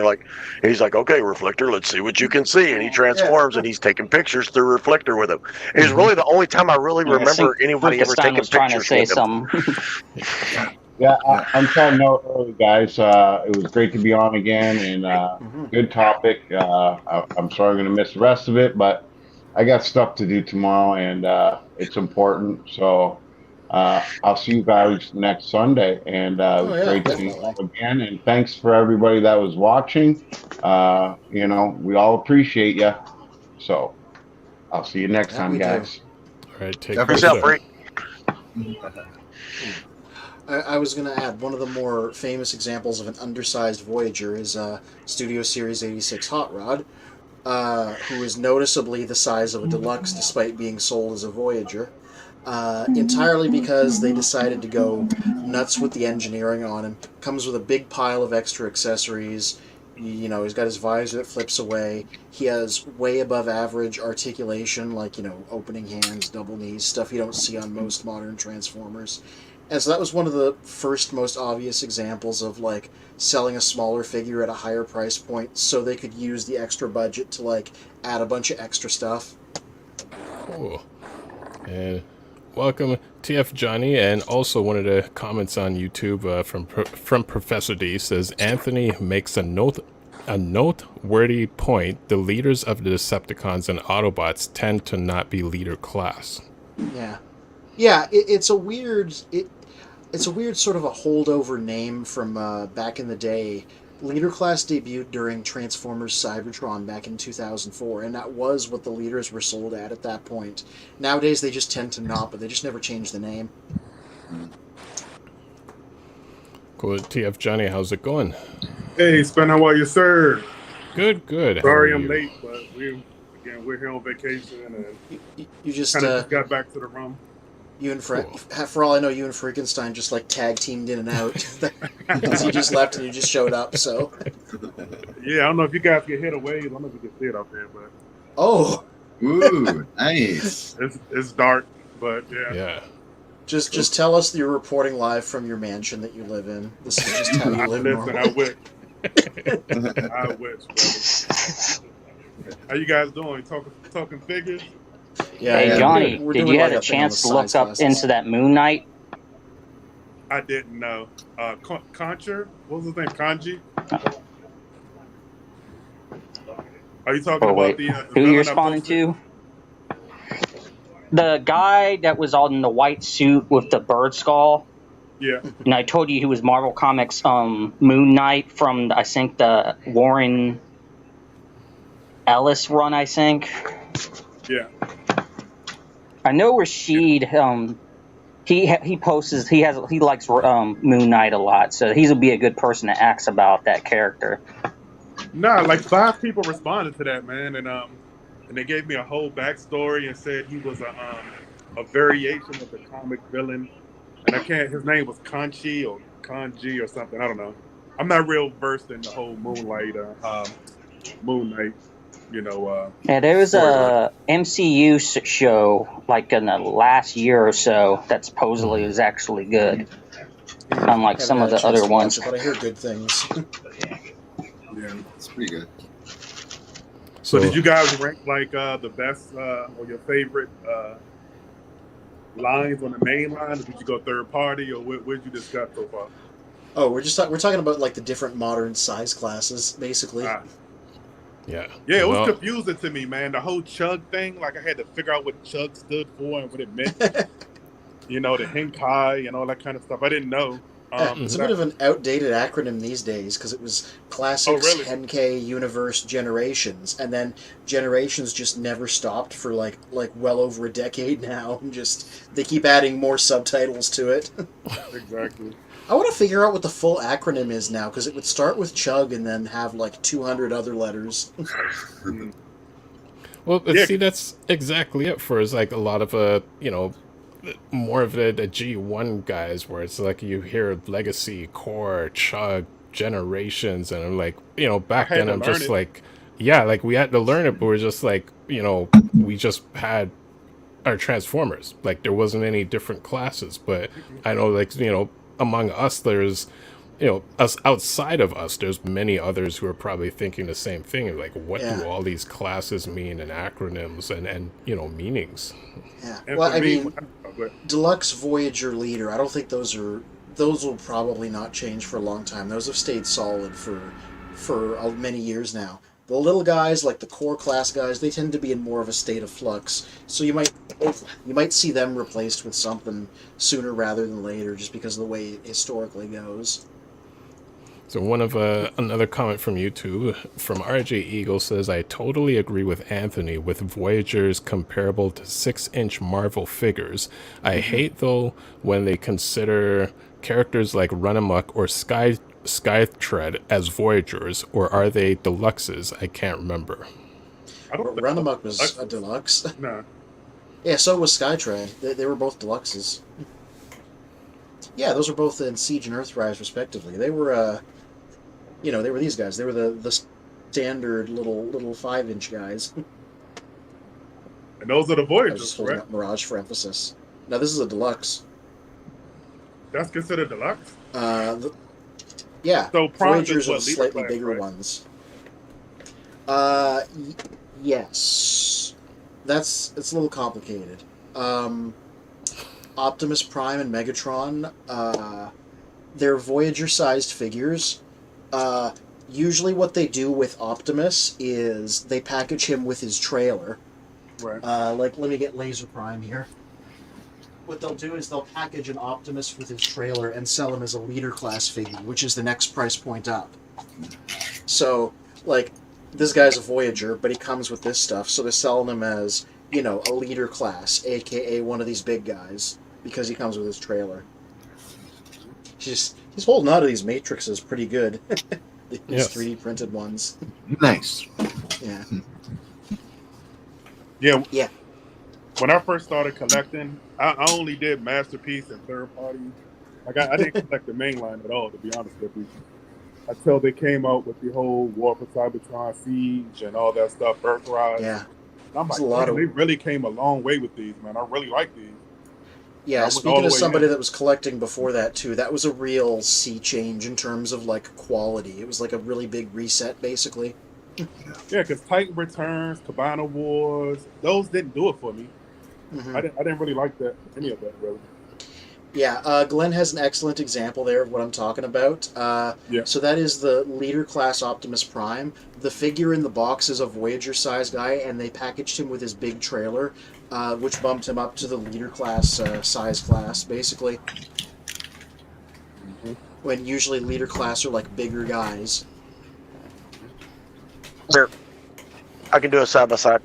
he's like, "Okay, Reflector, let's see what you can see." And he transforms, and he's taking pictures through Reflector with him. It's really the only time I really remember anybody ever taking pictures with him. Yeah, I'm trying to know early, guys. It was great to be on again, and good topic. I'm sorry I'm going to miss the rest of it, but I got stuff to do tomorrow, and it's important. So I'll see you guys next Sunday, and it was great to see you all again. And thanks for everybody that was watching. We all appreciate you. So I'll see you next time, guys. All right, take care. I was going to add, one of the more famous examples of an undersized Voyager is Studio Series 86 Hot Rod, who is noticeably the size of a deluxe despite being sold as a Voyager, entirely because they decided to go nuts with the engineering on him. Comes with a big pile of extra accessories. He's got his visor that flips away. He has way above average articulation, like, opening hands, double knees, stuff you don't see on most modern Transformers. And so that was one of the first, most obvious examples of, selling a smaller figure at a higher price point so they could use the extra budget to, add a bunch of extra stuff. Cool. And welcome, TFJOHNNY, and also one of the comments on YouTube from Professor D says, Anthony makes a noteworthy point. The leaders of the Decepticons and Autobots tend to not be leader class. Yeah, it's a weird sort of a holdover name from back in the day. Leader class debuted during Transformers Cybertron back in 2004, and that was what the leaders were sold at that point. Nowadays they just tend to not, but they just never change the name. Cool. TFJOHNNY, how's it going? Hey, Spen, how are you, sir? Good. Sorry I'm late, but we're here on vacation, and you just got back to the room. You and for all I know, you and Freakenstein just tag teamed in and out because he just left and you just showed up. So yeah, I don't know if you guys can hit a wave. I don't know if you can see it up there, but ooh, nice. It's dark, but yeah. Just tell us that you're reporting live from your mansion that you live in. This is just how you live normally. I wish. I wish, brother. How you guys doing? Talking figures? Yeah, hey, Johnny, did you have a chance to look up into that Moon Knight? I didn't know. Concher? What was his name? Kanji? Are you talking about the who you're responding to? The guy that was all in the white suit with the bird skull. Yeah. And I told you he was Marvel Comics Moon Knight from, I think, the Warren Ellis run, I think. Yeah. I know Rashid. He posts. He likes Moon Knight a lot, so he'll be a good person to ask about that character. Nah, 5 people responded to that, man, and they gave me a whole backstory and said he was a variation of the comic villain, and his name was Kanji or something. I don't know. I'm not real versed in the whole Moon Knight. Yeah, there was storyline. a MCU show like in the last year or so that supposedly was actually good, unlike Haven't some had of a the chance other to watch ones. it, but I hear good things. Yeah. It's pretty good. So did you guys rank like the best or your favorite lines on the main line? Or did you go third party, or what did you discuss so far? Oh, we're talking about like the different modern size classes, basically. Yeah. Yeah, it was confusing to me, man. The whole chug thing, like I had to figure out what chug stood for and what it meant. The Henkai and all that kind of stuff. I didn't know. It's a bit of an outdated acronym these days because it was Classics, really? Henkei, Universe, Generations, and then Generations just never stopped for like well over a decade now. And just they keep adding more subtitles to it. Exactly. I want to figure out what the full acronym is now because it would start with Chug and then have like 200 other letters. Well, see, that's exactly it for like a lot of more of the G1 guys, where it's like you hear Legacy, Core, Chug, Generations, and I'm like, back then I'm just like, yeah, like we had to learn it, but we're just like, we just had our Transformers. Like there wasn't any different classes, but I know, like, among us, there's, us outside of us, there's many others who are probably thinking the same thing. Like, what do all these classes mean and acronyms and meanings? Yeah. Well, I mean, Deluxe, Voyager, Leader, I don't think those will probably not change for a long time. Those have stayed solid for many years now. The little guys, like the core class guys, they tend to be in more of a state of flux. So you might see them replaced with something sooner rather than later, just because of the way it historically goes. So another comment from YouTube, from RJ Eagle, says, I totally agree with Anthony with Voyagers comparable to 6-inch Marvel figures. I hate, though, when they consider characters like Runamuck or Skytread as Voyagers, or are they deluxes? I can't remember. Runamuck was a deluxe. No. Yeah, so was Skytread. They were both deluxes. Yeah, those were both in Siege and Earthrise, respectively. They were, they were these guys. They were the standard little 5-inch guys. And those are the Voyagers, I was just holding up Mirage for emphasis. Now, this is a deluxe. That's considered deluxe? Yeah. So Voyagers are the slightly bigger ones. Yes. It's a little complicated. Optimus Prime and Megatron, they're Voyager-sized figures. Usually what they do with Optimus is they package him with his trailer. Right. Let me get Laser Prime here. What they'll do is they'll package an Optimus with his trailer and sell him as a leader class figure, which is the next price point up. So, like, this guy's a Voyager, but he comes with this stuff, so they're selling him as, a leader class, aka one of these big guys, because he comes with his trailer. He's holding on to these matrices pretty good. These 3D printed ones. Nice. Yeah. Yeah. When I first started collecting, I only did Masterpiece and third party. Like I didn't collect the main line at all, to be honest with you. Until they came out with the whole warforcybertron Siege and all that stuff, Earthrise. Yeah. And I'm like, they really came a long way with these, man. I really like these. Yeah, speaking of somebody that was collecting before that too, that was a real sea change in terms of like quality. It was like a really big reset, basically. Yeah, because Titan Returns, Cabana Wars, those didn't do it for me. Mm-hmm. I didn't really like any of that, really. Yeah, Glenn has an excellent example there of what I'm talking about. So that is the leader class Optimus Prime. The figure in the box is a Voyager size guy, and they packaged him with his big trailer, which bumped him up to the leader class size class, basically. Mm-hmm. When usually leader class are like bigger guys. Here, I can do a side by side.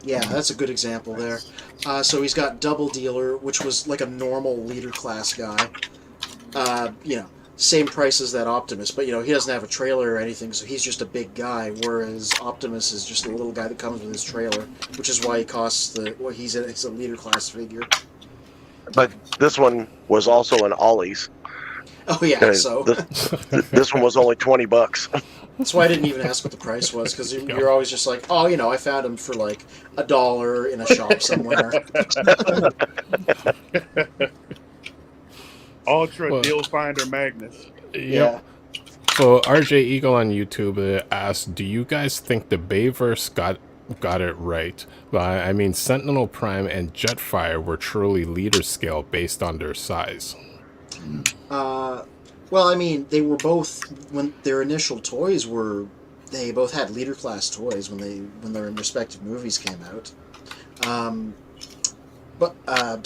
Yeah, that's a good example there. So he's got Double Dealer, which was like a normal leader class guy. Same price as that Optimus, but he doesn't have a trailer or anything, so he's just a big guy, whereas Optimus is just a little guy that comes with his trailer, which is why he costs he's a leader class figure. But this one was also an Ollie's. Oh yeah, so this one was only $20. That's why I didn't even ask what the price was, because you're always just like, oh, I found them for like $1 in a shop somewhere. Ultra Deal Finder Magnus. Yeah. So RJ Eagle on YouTube asked, do you guys think the Bayverse got it right? I mean, Sentinel Prime and Jetfire were truly leader scale based on their size. Well, I mean, they were both, when their initial toys were, they both had leader class toys when their respective movies came out. But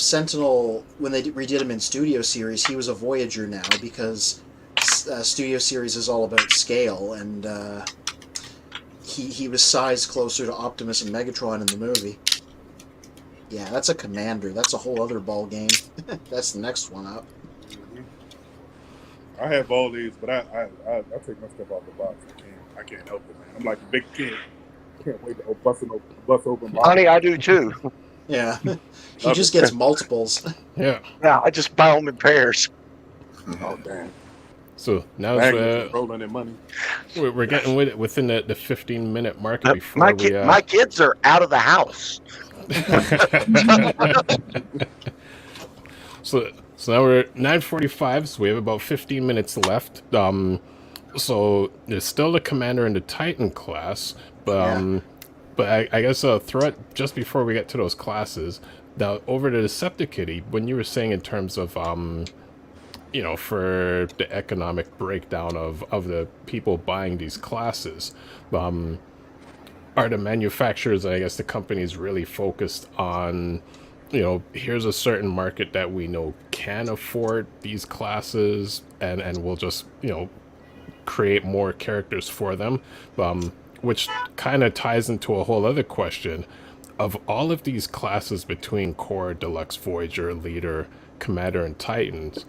Sentinel, when they redid him in Studio Series, he was a Voyager now, because Studio Series is all about scale, and he was sized closer to Optimus and Megatron in the movie. Yeah, that's a Commander. That's a whole other ball game. That's the next one up. I have all these, but I take my stuff off the box. I can't help it, man. I'm like a big kid. Can't wait to bust open box. Honey, I do too. Yeah, he just gets multiples. Yeah, I just buy them in pairs. Oh damn! So now rolling in money. We're getting within the 15-minute mark before my kids are out of the house. So now we're at 9:45, so we have about 15 minutes left. So there's still the Commander and the Titan class, but I guess throw it just before we get to those classes. Now over to Deceptikitty, when you were saying in terms of for the economic breakdown of the people buying these classes, are the manufacturers, I guess the companies, really focused on, here's a certain market that we know can afford these classes, and we'll just, create more characters for them, which kind of ties into a whole other question. Of all of these classes between Core, Deluxe, Voyager, Leader, Commander, and Titans,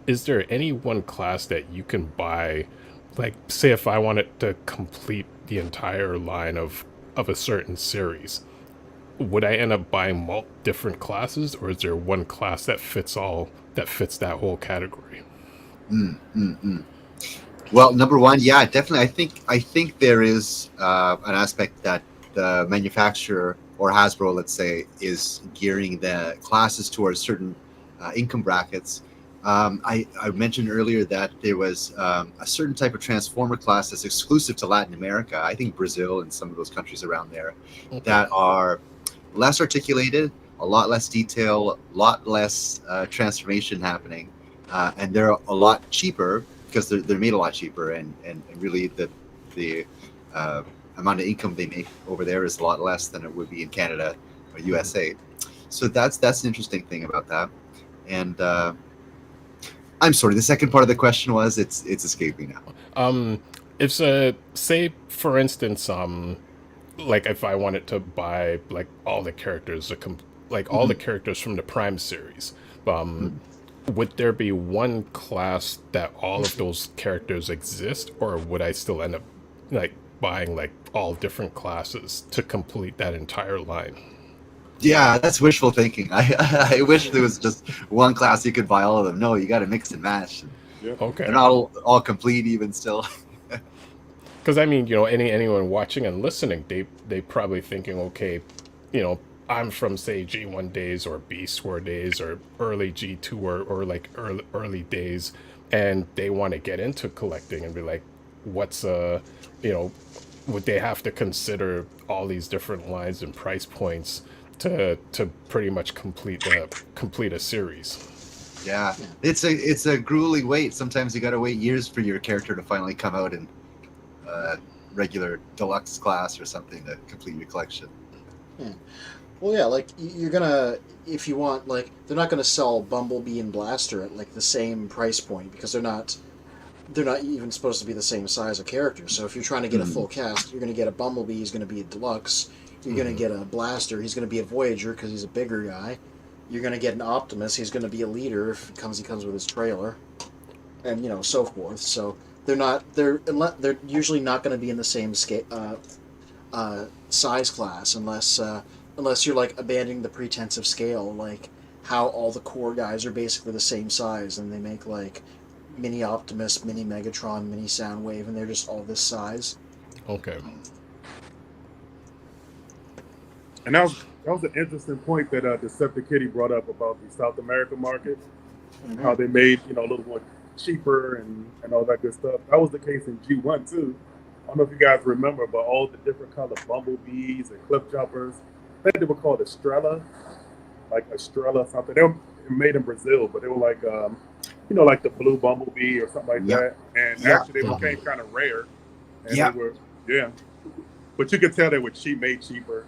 is there any one class that you can buy, like, say if I wanted to complete the entire line of a certain series, would I end up buying different classes, or is there one class that fits that whole category? Well, number one, yeah, definitely. I think there is an aspect that the manufacturer or Hasbro, let's say, is gearing the classes towards certain income brackets. I mentioned earlier that there was a certain type of Transformer class that's exclusive to Latin America. I think Brazil and some of those countries around there, that are less articulated, a lot less detail, a lot less transformation happening, and they're a lot cheaper because they're made a lot cheaper, and really the amount of income they make over there is a lot less than it would be in Canada or USA. So that's an interesting thing about that. And I'm sorry, the second part of the question was it's escaping now. If say for instance, like if I wanted to buy like all the characters, all the characters from the Prime series, would there be one class that all of those characters exist, or would I still end up like buying like all different classes to complete that entire line? Yeah, that's wishful thinking. I wish there was just one class you could buy all of them. No, you got to mix and match. Okay. They're not all complete even still. Because I mean, anyone watching and listening, they probably thinking, okay, I'm from say G1 days or Beast War days or early G2 or like early days, and they want to get into collecting and be like, what's would they have to consider all these different lines and price points to pretty much complete a series? Yeah, it's a grueling wait. Sometimes you got to wait years for your character to finally come out in regular deluxe class or something to complete your collection. Well, yeah, like you're gonna, if you want, like they're not gonna sell Bumblebee and Blaster at like the same price point because they're not even supposed to be the same size of characters. So if you're trying to get a full cast, you're gonna get a Bumblebee, he's gonna be a deluxe. You're gonna get a Blaster, he's gonna be a Voyager because he's a bigger guy. You're gonna get an Optimus, he's gonna be a leader if he comes with his trailer, and so forth. So they're usually not gonna be in the same scale, size class unless you're like abandoning the pretense of scale, like how all the core guys are basically the same size and they make like Mini Optimus, Mini Megatron, Mini Soundwave, and they're just all this size. Okay. And that was an interesting point that Deceptikitty brought up about the South American market, how they made a little more cheaper and all that good stuff. That was the case in G1 too. I don't know if you guys remember, but all the different colored bumblebees and cliff jumpers, I think they were called Estrella, like Estrella something. They were made in Brazil, but they were like, like the blue bumblebee or something like that. And actually they became kind of rare. And they were, but you could tell they were made cheaper,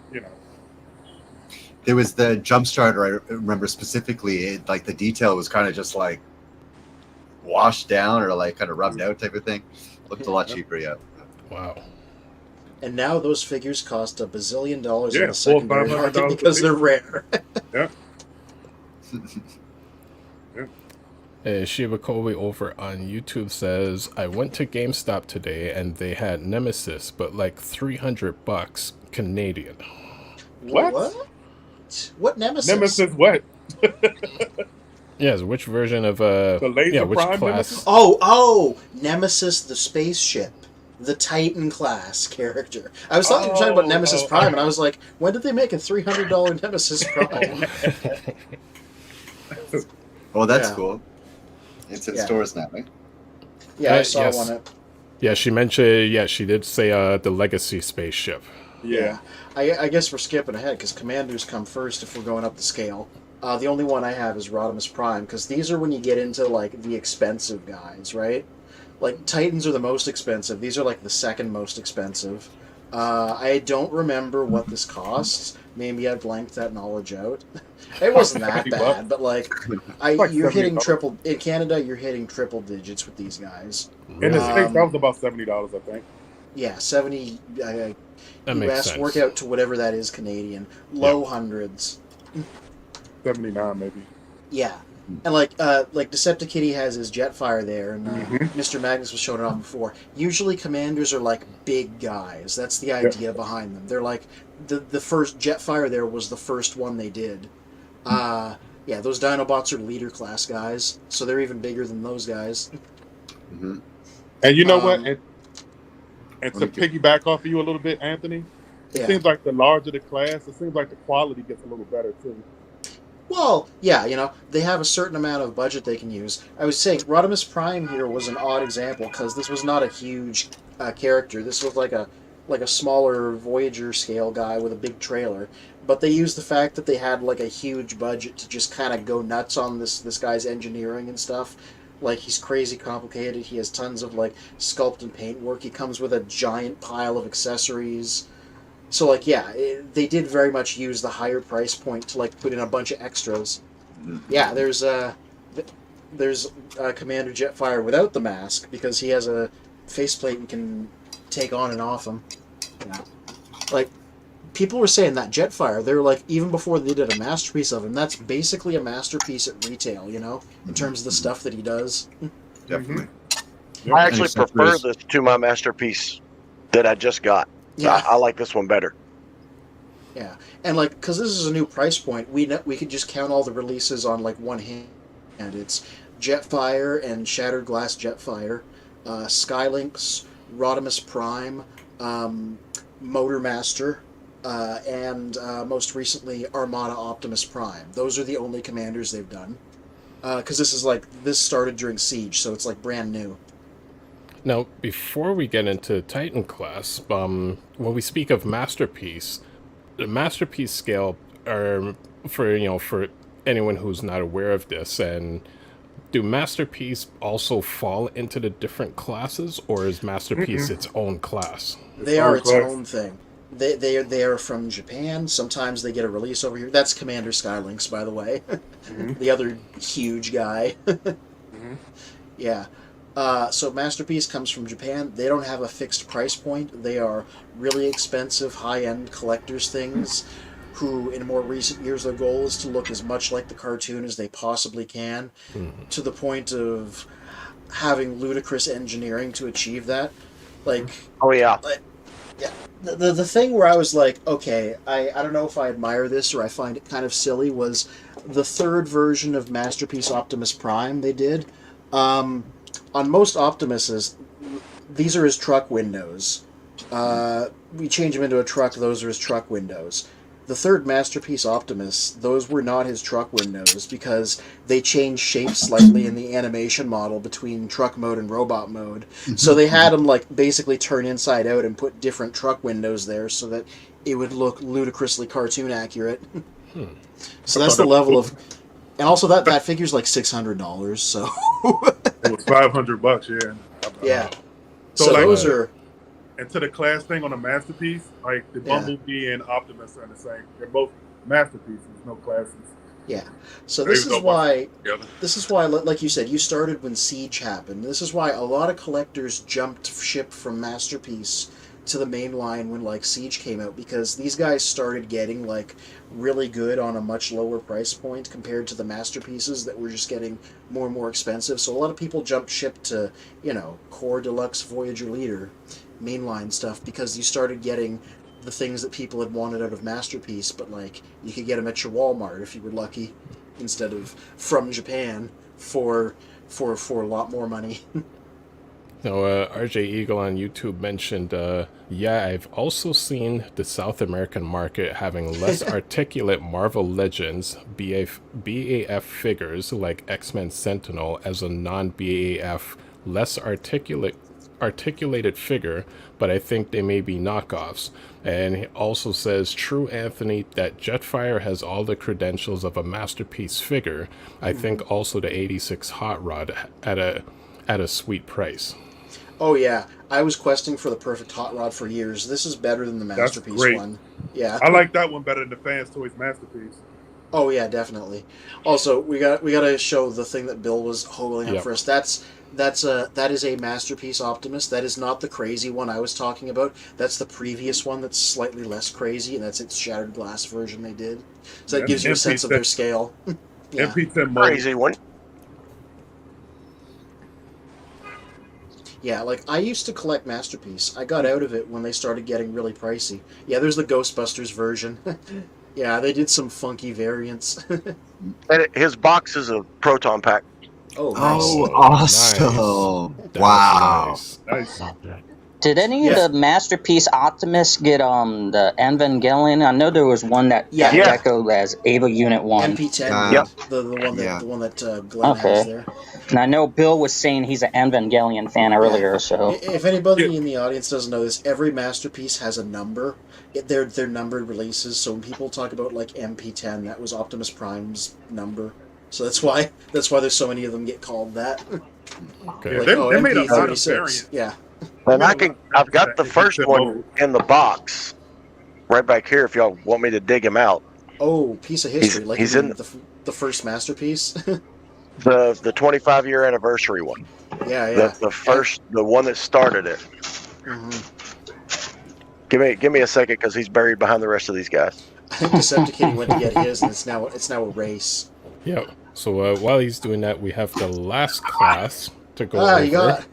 There was the jump starter, I remember specifically, like the detail was kind of just like washed down or like kind of rubbed out type of thing. Looked a lot cheaper, Wow. And now those figures cost $1 bazillion in the $400, secondary market because they're rare. Shiva Kobe over on YouTube says, I went to GameStop today and they had Nemesis, but like $300 Canadian. What? What Nemesis? Nemesis what? Yes, which version of the laser which prime class? Nemesis? Oh, Nemesis the spaceship. The Titan class character. I was thought you were talking about Nemesis Prime, and I was like, when did they make a $300 Nemesis Prime? Oh, that's cool. It's in stores now, right? Yeah, I saw one. Yeah, she mentioned, she did say the Legacy spaceship. Yeah. I guess we're skipping ahead, because Commanders come first if we're going up the scale. The only one I have is Rodimus Prime, because these are when you get into, like, the expensive guys, right? Like, Titans are the most expensive. These are, like, the second most expensive. I don't remember what this costs. Maybe I blanked that knowledge out. It wasn't that bad, but, like, you're hitting triple... In Canada, you're hitting triple digits with these guys. In the States, that was about $70, I think. Yeah, 70 that US, makes sense. work out to whatever that is Canadian. Low hundreds. 79, maybe. Yeah. And like Deceptikitty has his Jetfire there, and Mr. Magnus was showing it off before. Usually commanders are like big guys. That's the idea behind them. They're like the first Jetfire there was the first one they did. Those Dinobots are leader class guys, so they're even bigger than those guys. And you know what? And to piggyback off of you a little bit, Anthony, it seems like the larger the class, it seems like the quality gets a little better too. Well, yeah, they have a certain amount of budget they can use. I was saying, Rodimus Prime here was an odd example, because this was not a huge character. This was like a smaller Voyager scale guy with a big trailer. But they used the fact that they had like a huge budget to just kind of go nuts on this guy's engineering and stuff. Like, he's crazy complicated. He has tons of like sculpt and paint work. He comes with a giant pile of accessories. So, like, they did very much use the higher price point to, like, put in a bunch of extras. Yeah, there's Commander Jetfire without the mask, because he has a faceplate you can take on and off him. Yeah. Like, people were saying that Jetfire, they were like, even before they did a masterpiece of him, that's basically a masterpiece at retail, in terms of the stuff that he does. Definitely. I actually prefer this to my masterpiece that I just got. Yeah. I like this one better. Yeah, and like, because this is a new price point, we could just count all the releases on like one hand. And it's Jetfire and Shattered Glass Jetfire, Skylynx, Rodimus Prime, Motormaster, and most recently Armada Optimus Prime. Those are the only commanders they've done. Because this started during Siege, so it's like brand new. Now, before we get into Titan class, when we speak of Masterpiece, the Masterpiece scale are for anyone who's not aware of this, and do Masterpiece also fall into the different classes, or is Masterpiece its own class? They are its own thing. They are from Japan. Sometimes they get a release over here. That's Commander Skylynx, by the way. The other huge guy. Yeah. So Masterpiece comes from Japan. They don't have a fixed price point. They are really expensive, high-end collectors things who, in more recent years, their goal is to look as much like the cartoon as they possibly can, to the point of having ludicrous engineering to achieve that. Like, oh yeah. Yeah. The thing where I was like, okay, I don't know if I admire this or I find it kind of silly, was the third version of Masterpiece Optimus Prime they did. on most Optimuses, these are his truck windows. We change him into a truck, those are his truck windows. The third Masterpiece Optimus, those were not his truck windows because they changed shape slightly in the animation model between truck mode and robot mode. So they had him like basically turn inside out and put different truck windows there so that it would look ludicrously cartoon accurate. So that's the level of, and also that figure's like $600. So it was $500, yeah. Yeah. So like, those are. And to the class thing on a Masterpiece, like the Bumblebee and Optimus are the same. They're both masterpieces, no classes. Yeah. So this is why, like you said, you started when Siege happened. This is why a lot of collectors jumped ship from Masterpiece to the main line when like Siege came out, because these guys started getting like really good on a much lower price point compared to the Masterpieces that were just getting more and more expensive. So a lot of people jumped ship to, you know, Core, Deluxe, Voyager, Leader, mainline stuff, because you started getting the things that people had wanted out of Masterpiece, but like you could get them at your Walmart if you were lucky, instead of from Japan for a lot more money. So RJ Eagle on YouTube mentioned, yeah, I've also seen the South American market having less articulate Marvel Legends BAF figures like X-Men Sentinel as a non-BAF, less articulated figure, but I think they may be knockoffs. And he also says, true Anthony, that Jetfire has all the credentials of a Masterpiece figure. I think also the 86 Hot Rod at a sweet price. Oh yeah, I was questing for the perfect Hot Rod for years. This is better than the Masterpiece one. Yeah, I like that one better than the Fans Toys Masterpiece. Oh yeah, definitely. Also, we got to show the thing that Bill was holding up for us. That is a Masterpiece Optimus. That is not the crazy one I was talking about. That's the previous one that's slightly less crazy, and that's its shattered glass version they did. So that gives you a sense of their scale. Yeah. MP10 crazy one. Yeah, like, I used to collect Masterpiece. I got out of it when they started getting really pricey. Yeah, there's the Ghostbusters version. Yeah, they did some funky variants. And his box is a proton pack. Oh, nice. Oh, awesome. Nice. Wow. Nice. Did any of the Masterpiece Optimus get the Evangelion? I know there was one that echoed as Ava Unit 1. MP10, the one that Glenn has there. And I know Bill was saying he's an Evangelion fan earlier, so... If anybody in the audience doesn't know this, every Masterpiece has a number. They're numbered releases, so when people talk about, like, MP10, that was Optimus Prime's number. So that's why there's so many of them get called that. Okay. Like, they made a lot of variants. Yeah. And I've got the first one in the box right back here if y'all want me to dig him out. Oh, piece of history. He's in the first Masterpiece. the 25-year anniversary one. Yeah. The one that started it. Mm-hmm. Give me a second because he's buried behind the rest of these guys. I think Deceptikitty went to get his, and it's now a race. Yeah. So while he's doing that, we have the last class to go over,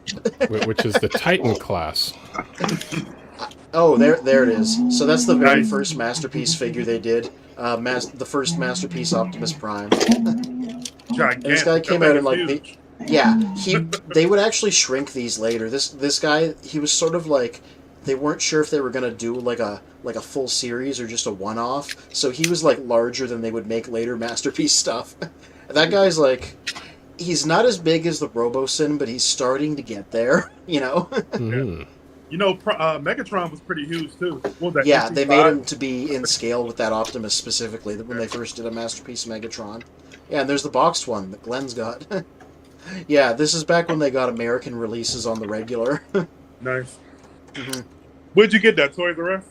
which is the Titan class. Oh, there it is. So that's the very first Masterpiece figure they did. The first Masterpiece Optimus Prime. And this guy came out in like they would actually shrink these later. This guy, he was sort of like, they weren't sure if they were gonna do like a full series or just a one-off. So he was like larger than they would make later Masterpiece stuff. That guy's like, he's not as big as the Robosin, but he's starting to get there, you know? Mm-hmm. You know, Megatron was pretty huge, too. Yeah, they made him to be in scale with that Optimus specifically when they first did a Masterpiece Megatron. Yeah, and there's the boxed one that Glenn's got. Yeah, this is back when they got American releases on the regular. Nice. Mm-hmm. Where'd you get that, Toys R Us?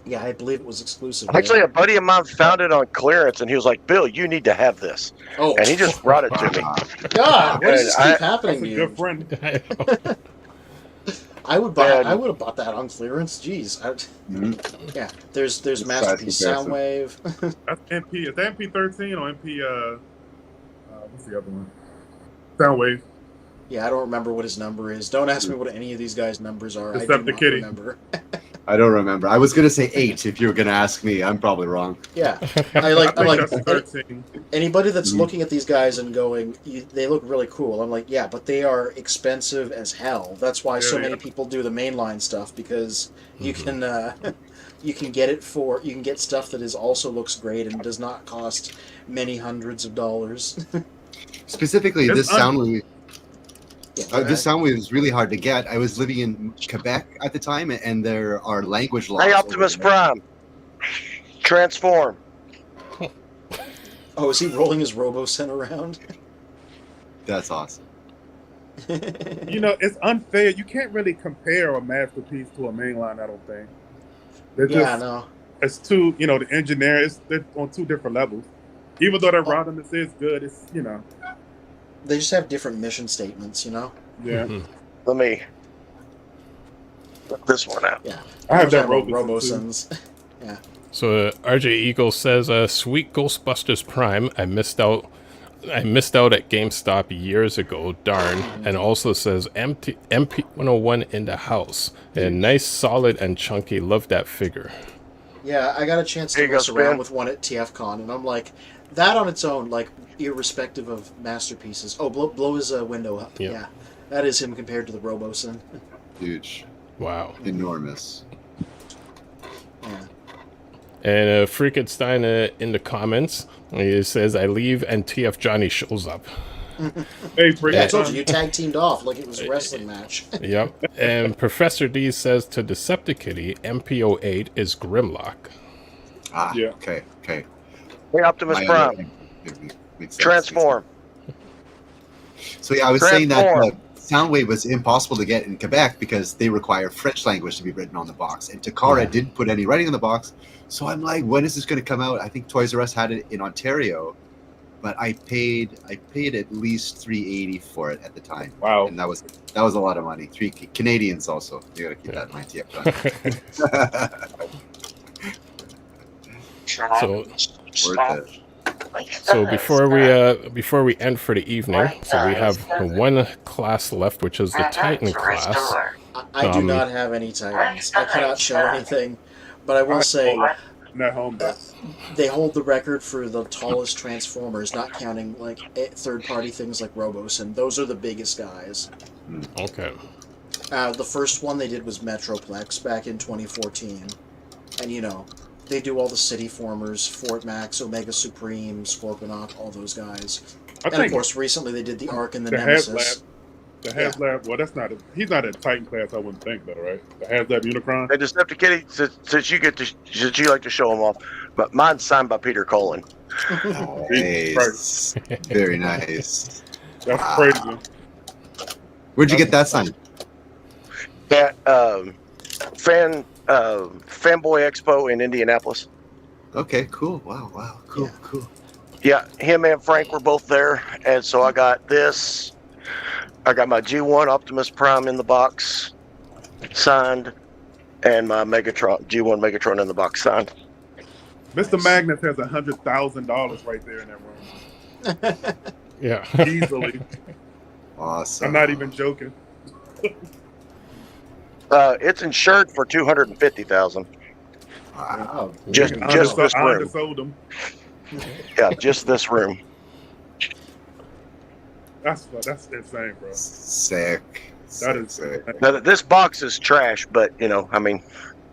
Yeah, I believe it was exclusive. Actually, a buddy of mine found it on clearance, and he was like, "Bill, you need to have this." Oh, and he just brought it to me. God, what does this keep happening to you? Good friend. I would have bought that on clearance. Jeez. Yeah, there's Masterpiece Soundwave. That's MP. Is that MP13 or MP? What's the other one? Soundwave. Yeah, I don't remember what his number is. Don't ask me what any of these guys' numbers are. I do not Deceptikitty. remember. I don't remember. I was gonna say 8 if you were gonna ask me. I'm probably wrong. Yeah, I like that's 13. Anybody that's looking at these guys and going, they look really cool. I'm like, yeah, but they are expensive as hell. That's why so many people do the mainline stuff, because you can you can get stuff that also looks great and does not cost many hundreds of dollars. Specifically, this Soundwave. This Soundwave is really hard to get. I was living in Quebec at the time, and there are language laws. Hey, Optimus Prime, transform. Oh, is he rolling his RoboSen around? That's awesome. You know, it's unfair. You can't really compare a masterpiece to a mainline, I don't think. No. It's too, the engineering, they're on 2 different levels. Even though that Rodimus is good, it's, They just have different mission statements, Yeah. Let me put this one out. Yeah. I have that RoboSens. Yeah. So RJ Eagle says, "Sweet Ghostbusters Prime. I missed out at GameStop years ago. Darn." And also says, "MP101 in the house. And nice, solid, and chunky. Love that figure." Yeah, I got a chance to mess around with one at TFCon, and I'm like, that on its own, like, irrespective of masterpieces. Oh, blow his window up. Yep. Yeah, that is him compared to the RoboSen. Huge. Wow. Enormous. Yeah. And Freakenstein in the comments, he says, "I leave and TFJOHNNY shows up." Hey, yeah, I told you tag teamed off like it was a wrestling match. Yep. And Professor D says to Deceptikitty, MP08 is Grimlock. Ah, yeah. Okay. Hey, Optimus Prime, transform. So yeah, I was saying that Soundwave was impossible to get in Quebec because they require French language to be written on the box, and Takara didn't put any writing on the box. So I'm like, when is this going to come out? I think Toys R Us had it in Ontario, but I paid at least $380 for it at the time. Wow, and that was a lot of money. 3 Canadians also. You got to keep that in mind. So before we end for the evening, so we have one class left, which is the Titan class. I do not have any Titans. I cannot show anything, but I will say they hold the record for the tallest Transformers, not counting like third-party things like RoboSen. Those are the biggest guys. Okay. The first one they did was Metroplex back in 2014, and they do all the City Formers, Fort Max, Omega Supreme, Scorponok, all those guys. And of course, recently they did the Ark and the Nemesis. The HasLab, well, he's not a Titan class, I wouldn't think, though, right? The HasLab Unicron? Hey, Deceptikitty, since you like to show them off, but mine's signed by Peter Cullen. Nice. Very nice. That's crazy. Where'd you get that signed? That Fanboy Expo in Indianapolis. Okay, cool. Wow. Cool. Yeah, him and Frank were both there, and so I got this. I got my G1 Optimus Prime in the box signed, and my G1 Megatron in the box signed. Mr. Magnus has $100,000 right there in that room. Yeah, easily. Awesome. I'm not even joking. It's insured for $250,000. Wow. Just this room. I sold them. Yeah, just this room. That's insane, bro. Sick. That is sick. Now, this box is trash, but I mean,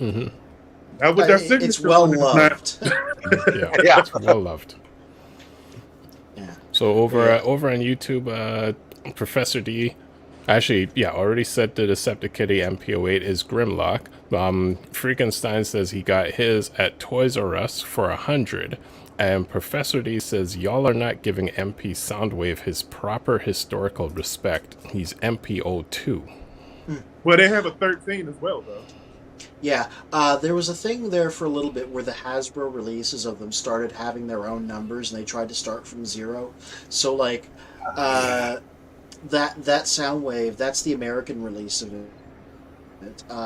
it's well loved. Yeah, it's well loved. Yeah. So over on YouTube, Professor D, actually, already said the Deceptikitty MP08 is Grimlock. Freakenstein says he got his at Toys R Us for $100. And Professor D says, y'all are not giving MP Soundwave his proper historical respect. He's MP02. Well, they have a 13 as well, though. Yeah, there was a thing there for a little bit where the Hasbro releases of them started having their own numbers, and they tried to start from 0. So, like, that Soundwave, that's the American release of it.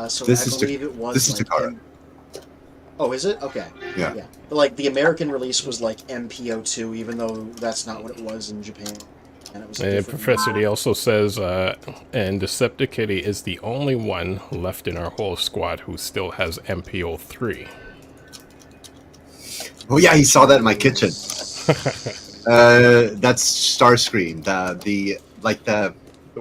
So I believe it was. This is Takara. Oh, is it? Okay. Yeah. But, like, the American release was, like, MP02, even though that's not what it was in Japan. And Professor D also says, and Deceptikitty is the only one left in our whole squad who still has MPO3. Oh yeah, he saw that in my kitchen. That's Starscream. The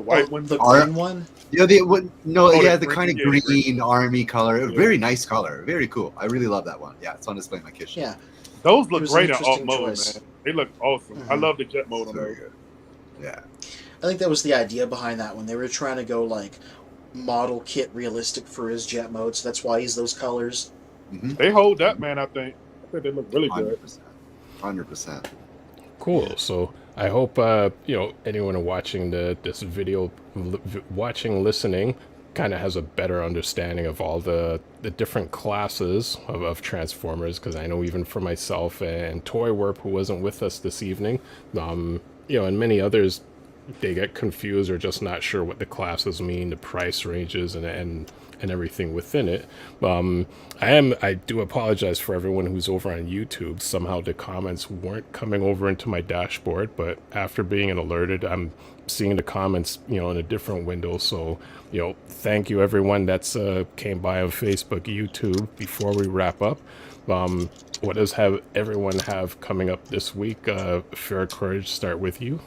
white one, the green one. Yeah, the kind of green army color. Yeah. Very nice color. Very cool. I really love that one. Yeah, it's on display in my kitchen. Yeah, those look great in alt mode, man. They look awesome. I love the jet mode on those. Yeah, I think that was the idea behind that one. They were trying to go like model kit realistic for his jet mode, so that's why he's those colors. They hold up, man. I think they look really 100%. Good. 100%. Cool. So I hope anyone watching this video, listening, kind of has a better understanding of all the different classes of Transformers. Because I know even for myself and Toy Warp, who wasn't with us this evening, and many others, they get confused or just not sure what the classes mean, the price ranges, and everything within it. I do apologize for everyone who's over on YouTube. Somehow the comments weren't coming over into my dashboard, but after being alerted, I'm seeing the comments, in a different window. So, thank you everyone that's came by on Facebook, YouTube. Before we wrap up, what does everyone have coming up this week? Fair Courage, start with you.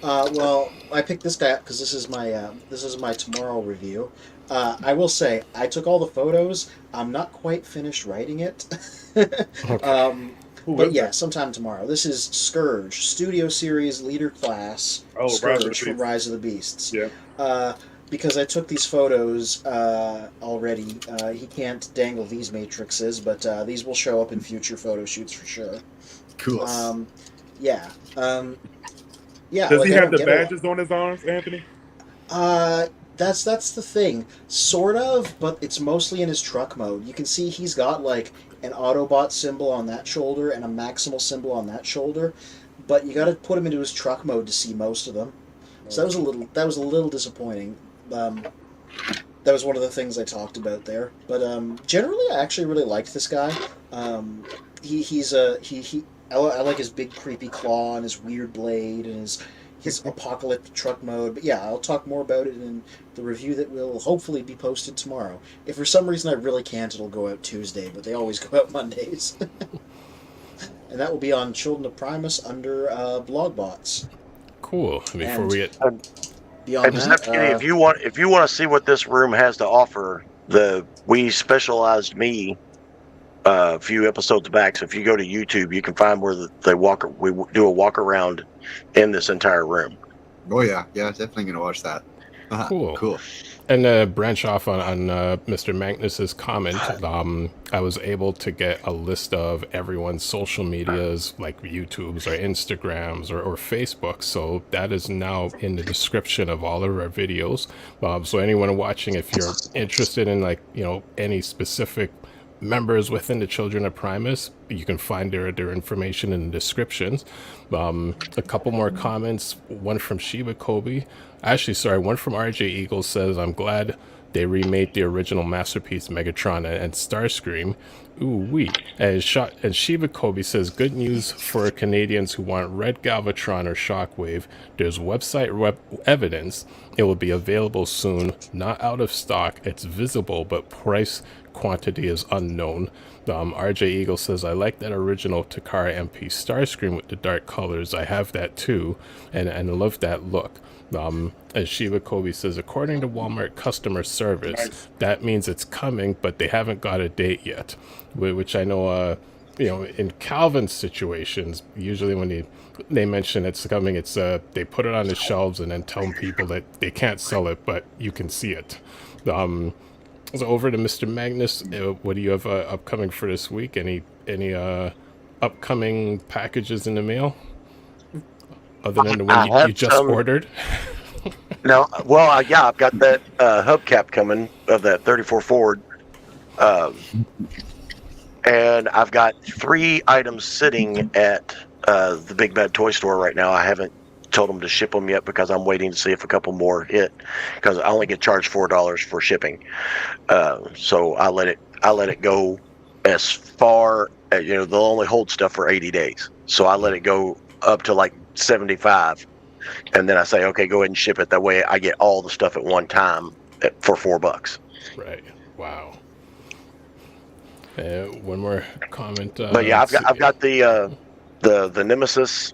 Well, I picked this guy up because this is my tomorrow review. I will say I took all the photos. I'm not quite finished writing it, but yeah, sometime tomorrow. This is Scourge, Studio Series Leader Class. Scourge from Rise of the Beasts. Yeah. Because I took these photos already. He can't dangle these matrices, but these will show up in future photo shoots for sure. Cool. Yeah. Yeah. Does he have the badges on his arms, Anthony? That's the thing, sort of, but it's mostly in his truck mode. You can see he's got like an Autobot symbol on that shoulder and a Maximal symbol on that shoulder, but you got to put him into his truck mode to see most of them. So that was a little disappointing. That was one of the things I talked about there. But generally, I actually really liked this guy. I like his big creepy claw and his weird blade and his apocalyptic truck mode. But yeah, I'll talk more about it in the review that will hopefully be posted tomorrow. If for some reason I really can't, it'll go out Tuesday, but they always go out Mondays. And that will be on Children of Primus under blogbots. Cool. Before we get beyond that, if you want to see what this room has to offer, we specialized me a few episodes back. So if you go to YouTube, you can find where we do a walk around in this entire room. Oh yeah, definitely gonna watch that. Cool. And branch off on Mr. Magnus's comment. I was able to get a list of everyone's social medias, like YouTube's or Instagrams or Facebook. So that is now in the description of all of our videos. So anyone watching, if you're interested in any specific members within the Children of Primus, you can find their information in the descriptions. A couple more comments. One from Shiba Kobe. One from RJ Eagle says, I'm glad they remade the original Masterpiece Megatron and Starscream. Ooh-wee. And Shiba Kobe says, good news for Canadians who want Red Galvatron or Shockwave. There's website evidence. It will be available soon. Not out of stock. It's visible, but price quantity is unknown. RJ Eagle says, I like that original Takara MP Starscream with the dark colors. I have that too, and I love that look. As Shiva Kobe says, according to Walmart customer service, that means it's coming, but they haven't got a date yet. Which I know, in Calvin's situations, usually when they mention it's coming, it's they put it on the shelves and then tell people that they can't sell it, but you can see it. So over to Mr. Magnus, what do you have upcoming for this week? Any upcoming packages in the mail? Other than the one you just ordered? No, well, I've got that hubcap coming of that 34 Ford. And I've got 3 items sitting at the Big Bad Toy Store right now. I haven't told them to ship them yet because I'm waiting to see if a couple more hit, because I only get charged $4 for shipping. So I let it go as far as, they'll only hold stuff for 80 days. So I let it go up to like 75 and then I say, okay, go ahead and ship it. That way, I get all the stuff at one time for $4. Right. Wow. One more comment. But yeah, I've got the Nemesis,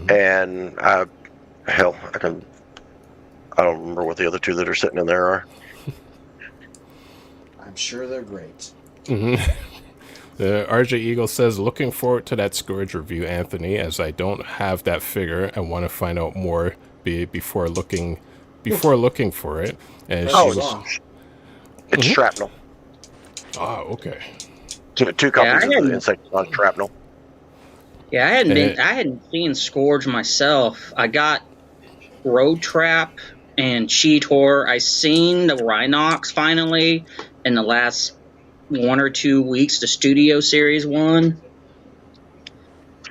and I don't remember what the other two that are sitting in there are. I'm sure they're great. RJ Eagle says, looking forward to that Scourge review, Anthony, as I don't have that figure and want to find out more before looking for it. And it's shrapnel. Oh, okay. Two copies of the Insecticon shrapnel. Yeah, I hadn't seen Scourge myself. I got Road Trap and Cheetor. I seen the Rhinox finally in the last 1 or 2 weeks, the Studio Series one.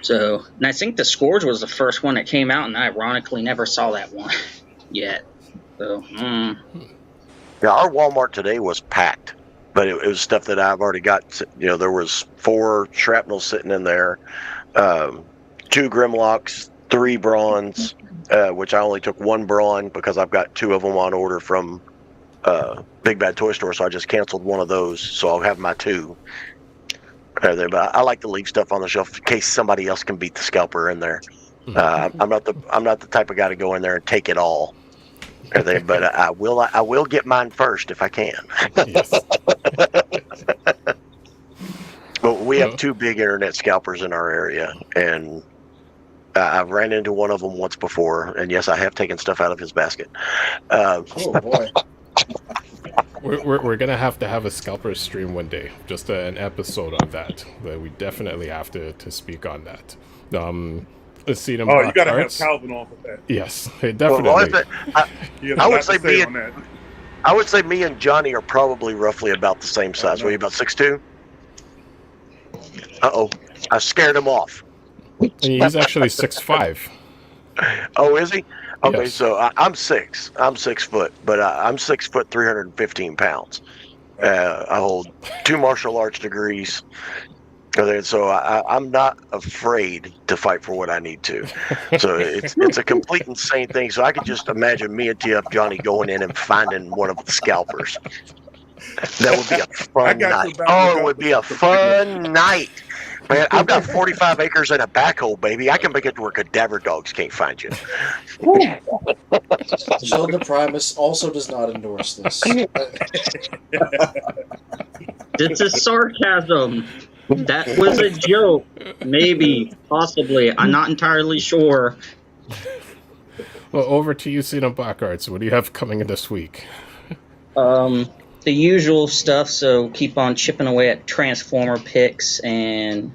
So, and I think the Scourge was the first one that came out, and I ironically never saw that one yet. So, yeah, our Walmart today was packed, but it was stuff that I've already got. You know, there was 4 shrapnels sitting in there, 2 Grimlocks, 3 Brawns, which I only took 1 Brawn because I've got 2 of them on order from Big Bad Toy Store, so I just canceled one of those, so I'll have my 2. But I like to leave stuff on the shelf in case somebody else can beat the scalper in there. I'm not the type of guy to go in there and take it all. But I will get mine first if I can. But we have 2 big internet scalpers in our area, and I've ran into one of them once before, and yes, I have taken stuff out of his basket. Oh boy. We're gonna have to have a scalper stream one day, just an episode on that. But we definitely have to speak on that. Let's see them. Oh, you gotta have Calvin on for that. Yes, definitely. I would say me and Johnny are probably roughly about the same size. Were you about 6'2"? I scared him off. He's actually 6'5". Oh, is he? Okay, Yes. so I'm 6. I'm 6 foot, but I'm 6 foot, 315 pounds. I hold 2 martial arts degrees. So I'm not afraid to fight for what I need to. So it's a complete insane thing. So I could just imagine me and TFJOHNNY going in and finding one of the scalpers. That would be a fun night. Oh, it would be a fun night. Man, I've got 45 acres and a backhoe, baby. I can make it to where cadaver dogs can't find you. Children of Primus also does not endorse this. this is sarcasm. That was a joke. Maybe, possibly. I'm not entirely sure. Well, over to you, Cena Black Arts. What do you have coming in this week? The usual stuff, so keep on chipping away at Transformer picks and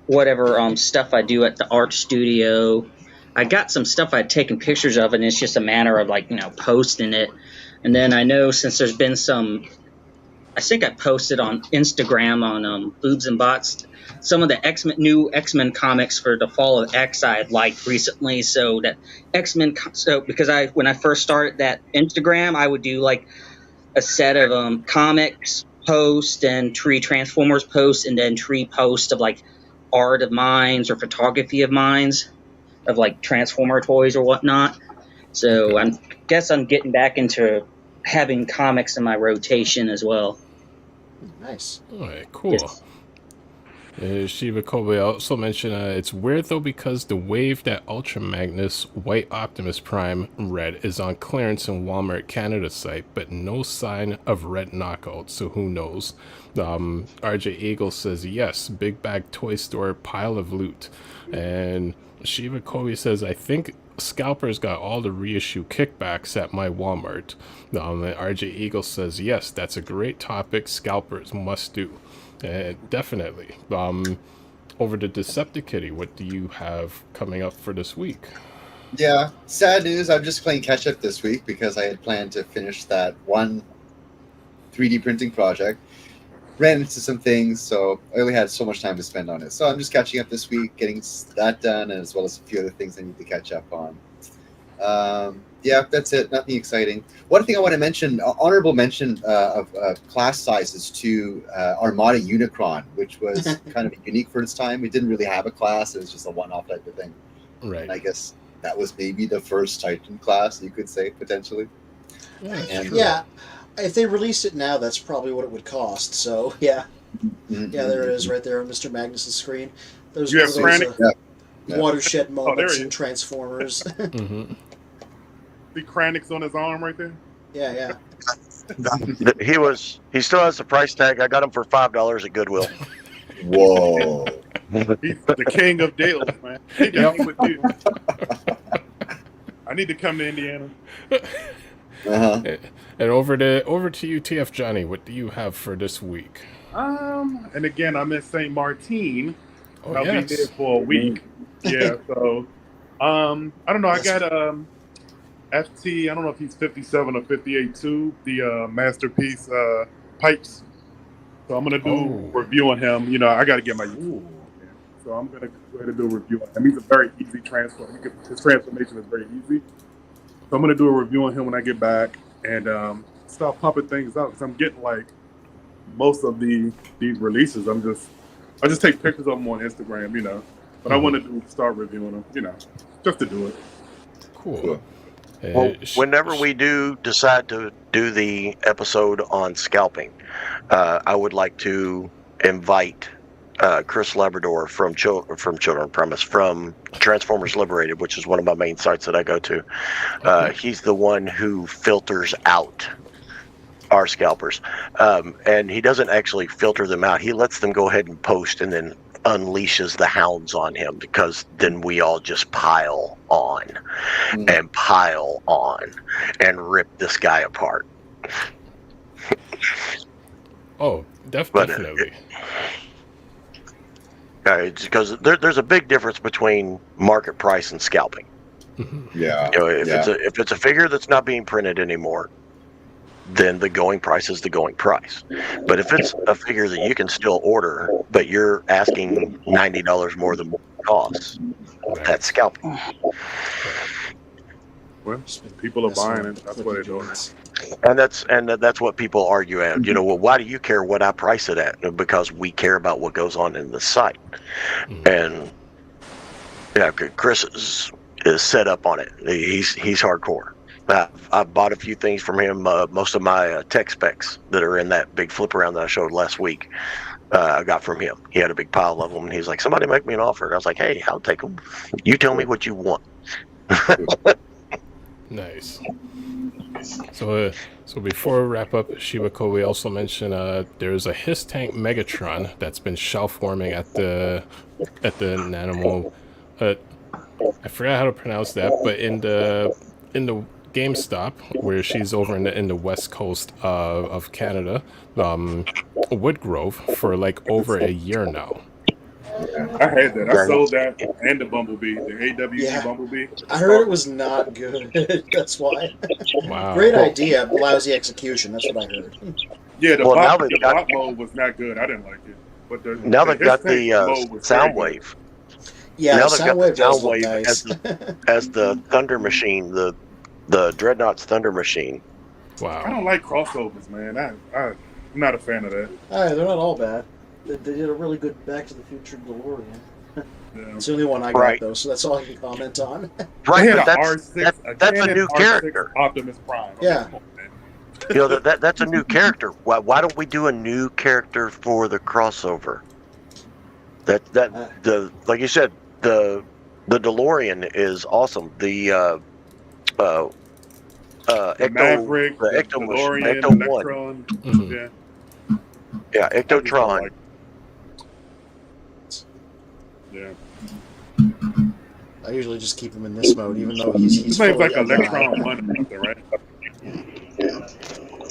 whatever stuff I do at the art studio. I got some stuff I'd taken pictures of, and it's just a matter of, posting it. And then I know since there's been some, I think I posted on Instagram on Boobs and Bots, some of the new X-Men comics for the Fall of X I had liked recently. So that X-Men, because when I first started that Instagram, I would do a set of comics post and tree Transformers posts, and then tree post of art of mines or photography of mines of Transformer toys or whatnot. So I guess I'm getting back into having comics in my rotation as well. Nice. All right, cool. Yes. Shiva Kobe also mentioned it's weird though because the wave that Ultra Magnus White Optimus Prime Red is on clearance in Walmart Canada site, but no sign of red knockout, so who knows. RJ Eagle says yes, big bag toy store pile of loot. And Shiva Kobe says I think Scalpers got all the reissue kickbacks at my Walmart. RJ Eagle says yes, that's a great topic, Scalpers must do. Definitely. Over to Deceptikitty, what do you have coming up for this week? Yeah, sad news. I'm just playing catch up this week because I had planned to finish that one 3D printing project. Ran into some things, so I only had so much time to spend on it. So I'm just catching up this week, getting that done, as well as a few other things I need to catch up on. Yeah, that's it. Nothing exciting. One thing I want to mention, honorable mention of class sizes to Armada Unicron, which was kind of unique for its time. We didn't really have a class. It was just a one-off type of thing. Right. And I guess that was maybe the first Titan class, you could say, potentially. Yeah, if they released it now, that's probably what it would cost. So, yeah. Yeah, there it is right there on Mr. Magnus' screen. Those You have Kranich? watershed moments in Transformers. The Kranich's on his arm right there? Yeah. He still has the price tag. I got him for $5 at Goodwill. Whoa. He's the king of deals, man. He got me with you. I need to come to Indiana. And over to you, TF Johnny. What do you have for this week? And again, I'm in St. Martin. Oh, I'll be there for a week. Yeah, so I don't know. I got FT. I don't know if he's 57 or 58 too. The masterpiece pipes. So I'm gonna do review on him. You know, I got to get my. So I'm gonna go ahead and do a review on him. He's a very easy transform. His transformation is very easy. So I'm gonna do a review on him when I get back and start pumping things out because I'm getting like most of these releases. I just take pictures of them on Instagram, you know. But I want to start reviewing them, you know, just to do it. Cool. Well, whenever we do decide to do the episode on scalping, I would like to invite Chris Labrador from Children of Primus, from Transformers Liberated, which is one of my main sites that I go to. He's the one who filters out our scalpers, and he doesn't actually filter them out. He lets them go ahead and post, and then unleashes the hounds on him, because then we all just pile on and pile on and rip this guy apart. Oh, definitely. Because there's a big difference between market price and scalping. Yeah. You know, if it's a figure that's not being printed anymore, then the going price is the going price. But if it's a figure that you can still order, but you're asking $90 more than what it costs, that's scalping. Well, people are buying it. That's what they're doing. And that's what people argue at. You know, well, why do you care what I price it at? Because we care about what goes on in the site. And yeah, Chris is set up on it. He's hardcore. I've bought a few things from him. Most of my tech specs that are in that big flip around that I showed last week, I got from him. He had a big pile of them, and he's like, "Somebody make me an offer." And I was like, "Hey, I'll take them. You tell me what you want." Nice. So before we wrap up, Shibako, we also mentioned there's a Hasgtag Megatron that's been shelf warming at the Nanomo. I forgot how to pronounce that, but in the GameStop, where she's over in the west coast of Canada, Woodgrove, for like over a year now. I had that. I sold that and the Bumblebee, the AWC Bumblebee. I heard it was not good. That's why. Wow. Great idea, lousy execution. That's what I heard. Yeah, the bot mode was not good. I didn't like it. But now they've got the Soundwave. Yeah, now the Soundwave does look nice. as the Thunder Machine, the Dreadnought's Thunder Machine. Wow. I don't like crossovers, man. I'm not a fan of that. They're not all bad. They did a really good Back to the Future DeLorean. Yeah. It's the only one I got, though, so that's all I can comment on. Right, but that's a new character. Optimus Prime. Yeah. You know, that's a new character. Why don't we do a new character for the crossover? Like you said, the DeLorean is awesome. The Maverick, the DeLorean, Ecto Electron. One. Yeah, Ectotron. Yeah. I usually just keep him in this mode, even though he's his name's like Electron 1, right?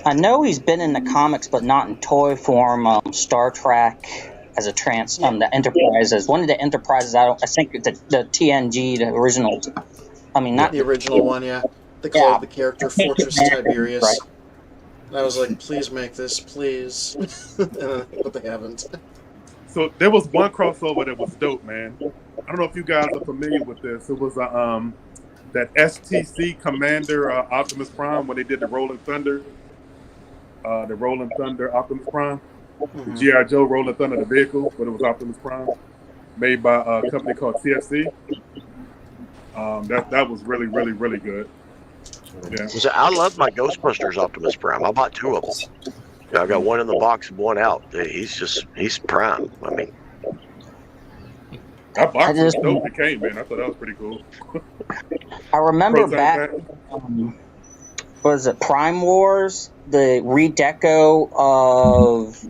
I know he's been in the comics, but not in toy form. Star Trek as a the Enterprise, as one of the Enterprises. I think the TNG, the original. I mean, not the original one. Yeah, they called the character Fortress Tiberius. Right. And I was like, please make this, please. But they haven't. So there was one crossover that was dope, man. I don't know if you guys are familiar with this. It was that STC Commander Optimus Prime when they did the Rolling Thunder. The Rolling Thunder Optimus Prime. G.I. Joe Rolling Thunder, the vehicle, but it was Optimus Prime. Made by a company called TFC. That was really, really, really good. Yeah. So I love my Ghostbusters Optimus Prime. I bought 2 of them. I got one in the box and one out. He's prime. I mean, that box was dope. It came, man. I thought that was pretty cool. I remember back, was it Prime Wars? The redeco of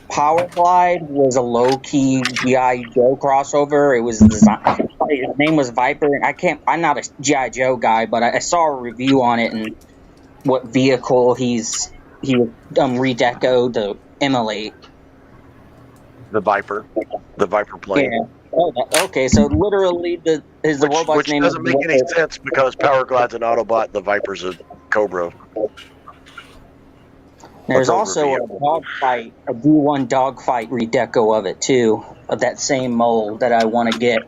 Power Glide was a low-key G.I. Joe crossover. It was designed. His name was Viper. I'm not a G.I. Joe guy, but I saw a review on it and what vehicle he redecoed to emulate. The Viper plane. Yeah. Oh, okay, so literally the robot's which name doesn't make any sense because Power Glide's an Autobot, the Viper's a Cobra. There's also a dogfight, a D1 dogfight redeco of it too, of that same mold that I want to get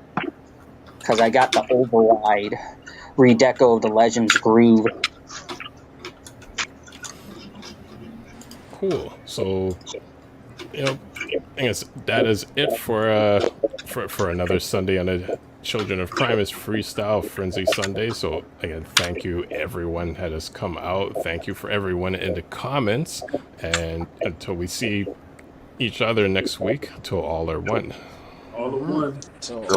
because I got the override redeco of the Legends Groove. Cool. So, I guess that is it for another Sunday on the Children of Primus Freestyle Frenzy Sunday. So again, thank you everyone that has come out. Thank you for everyone in the comments. And until we see each other next week, till all are one. All are one.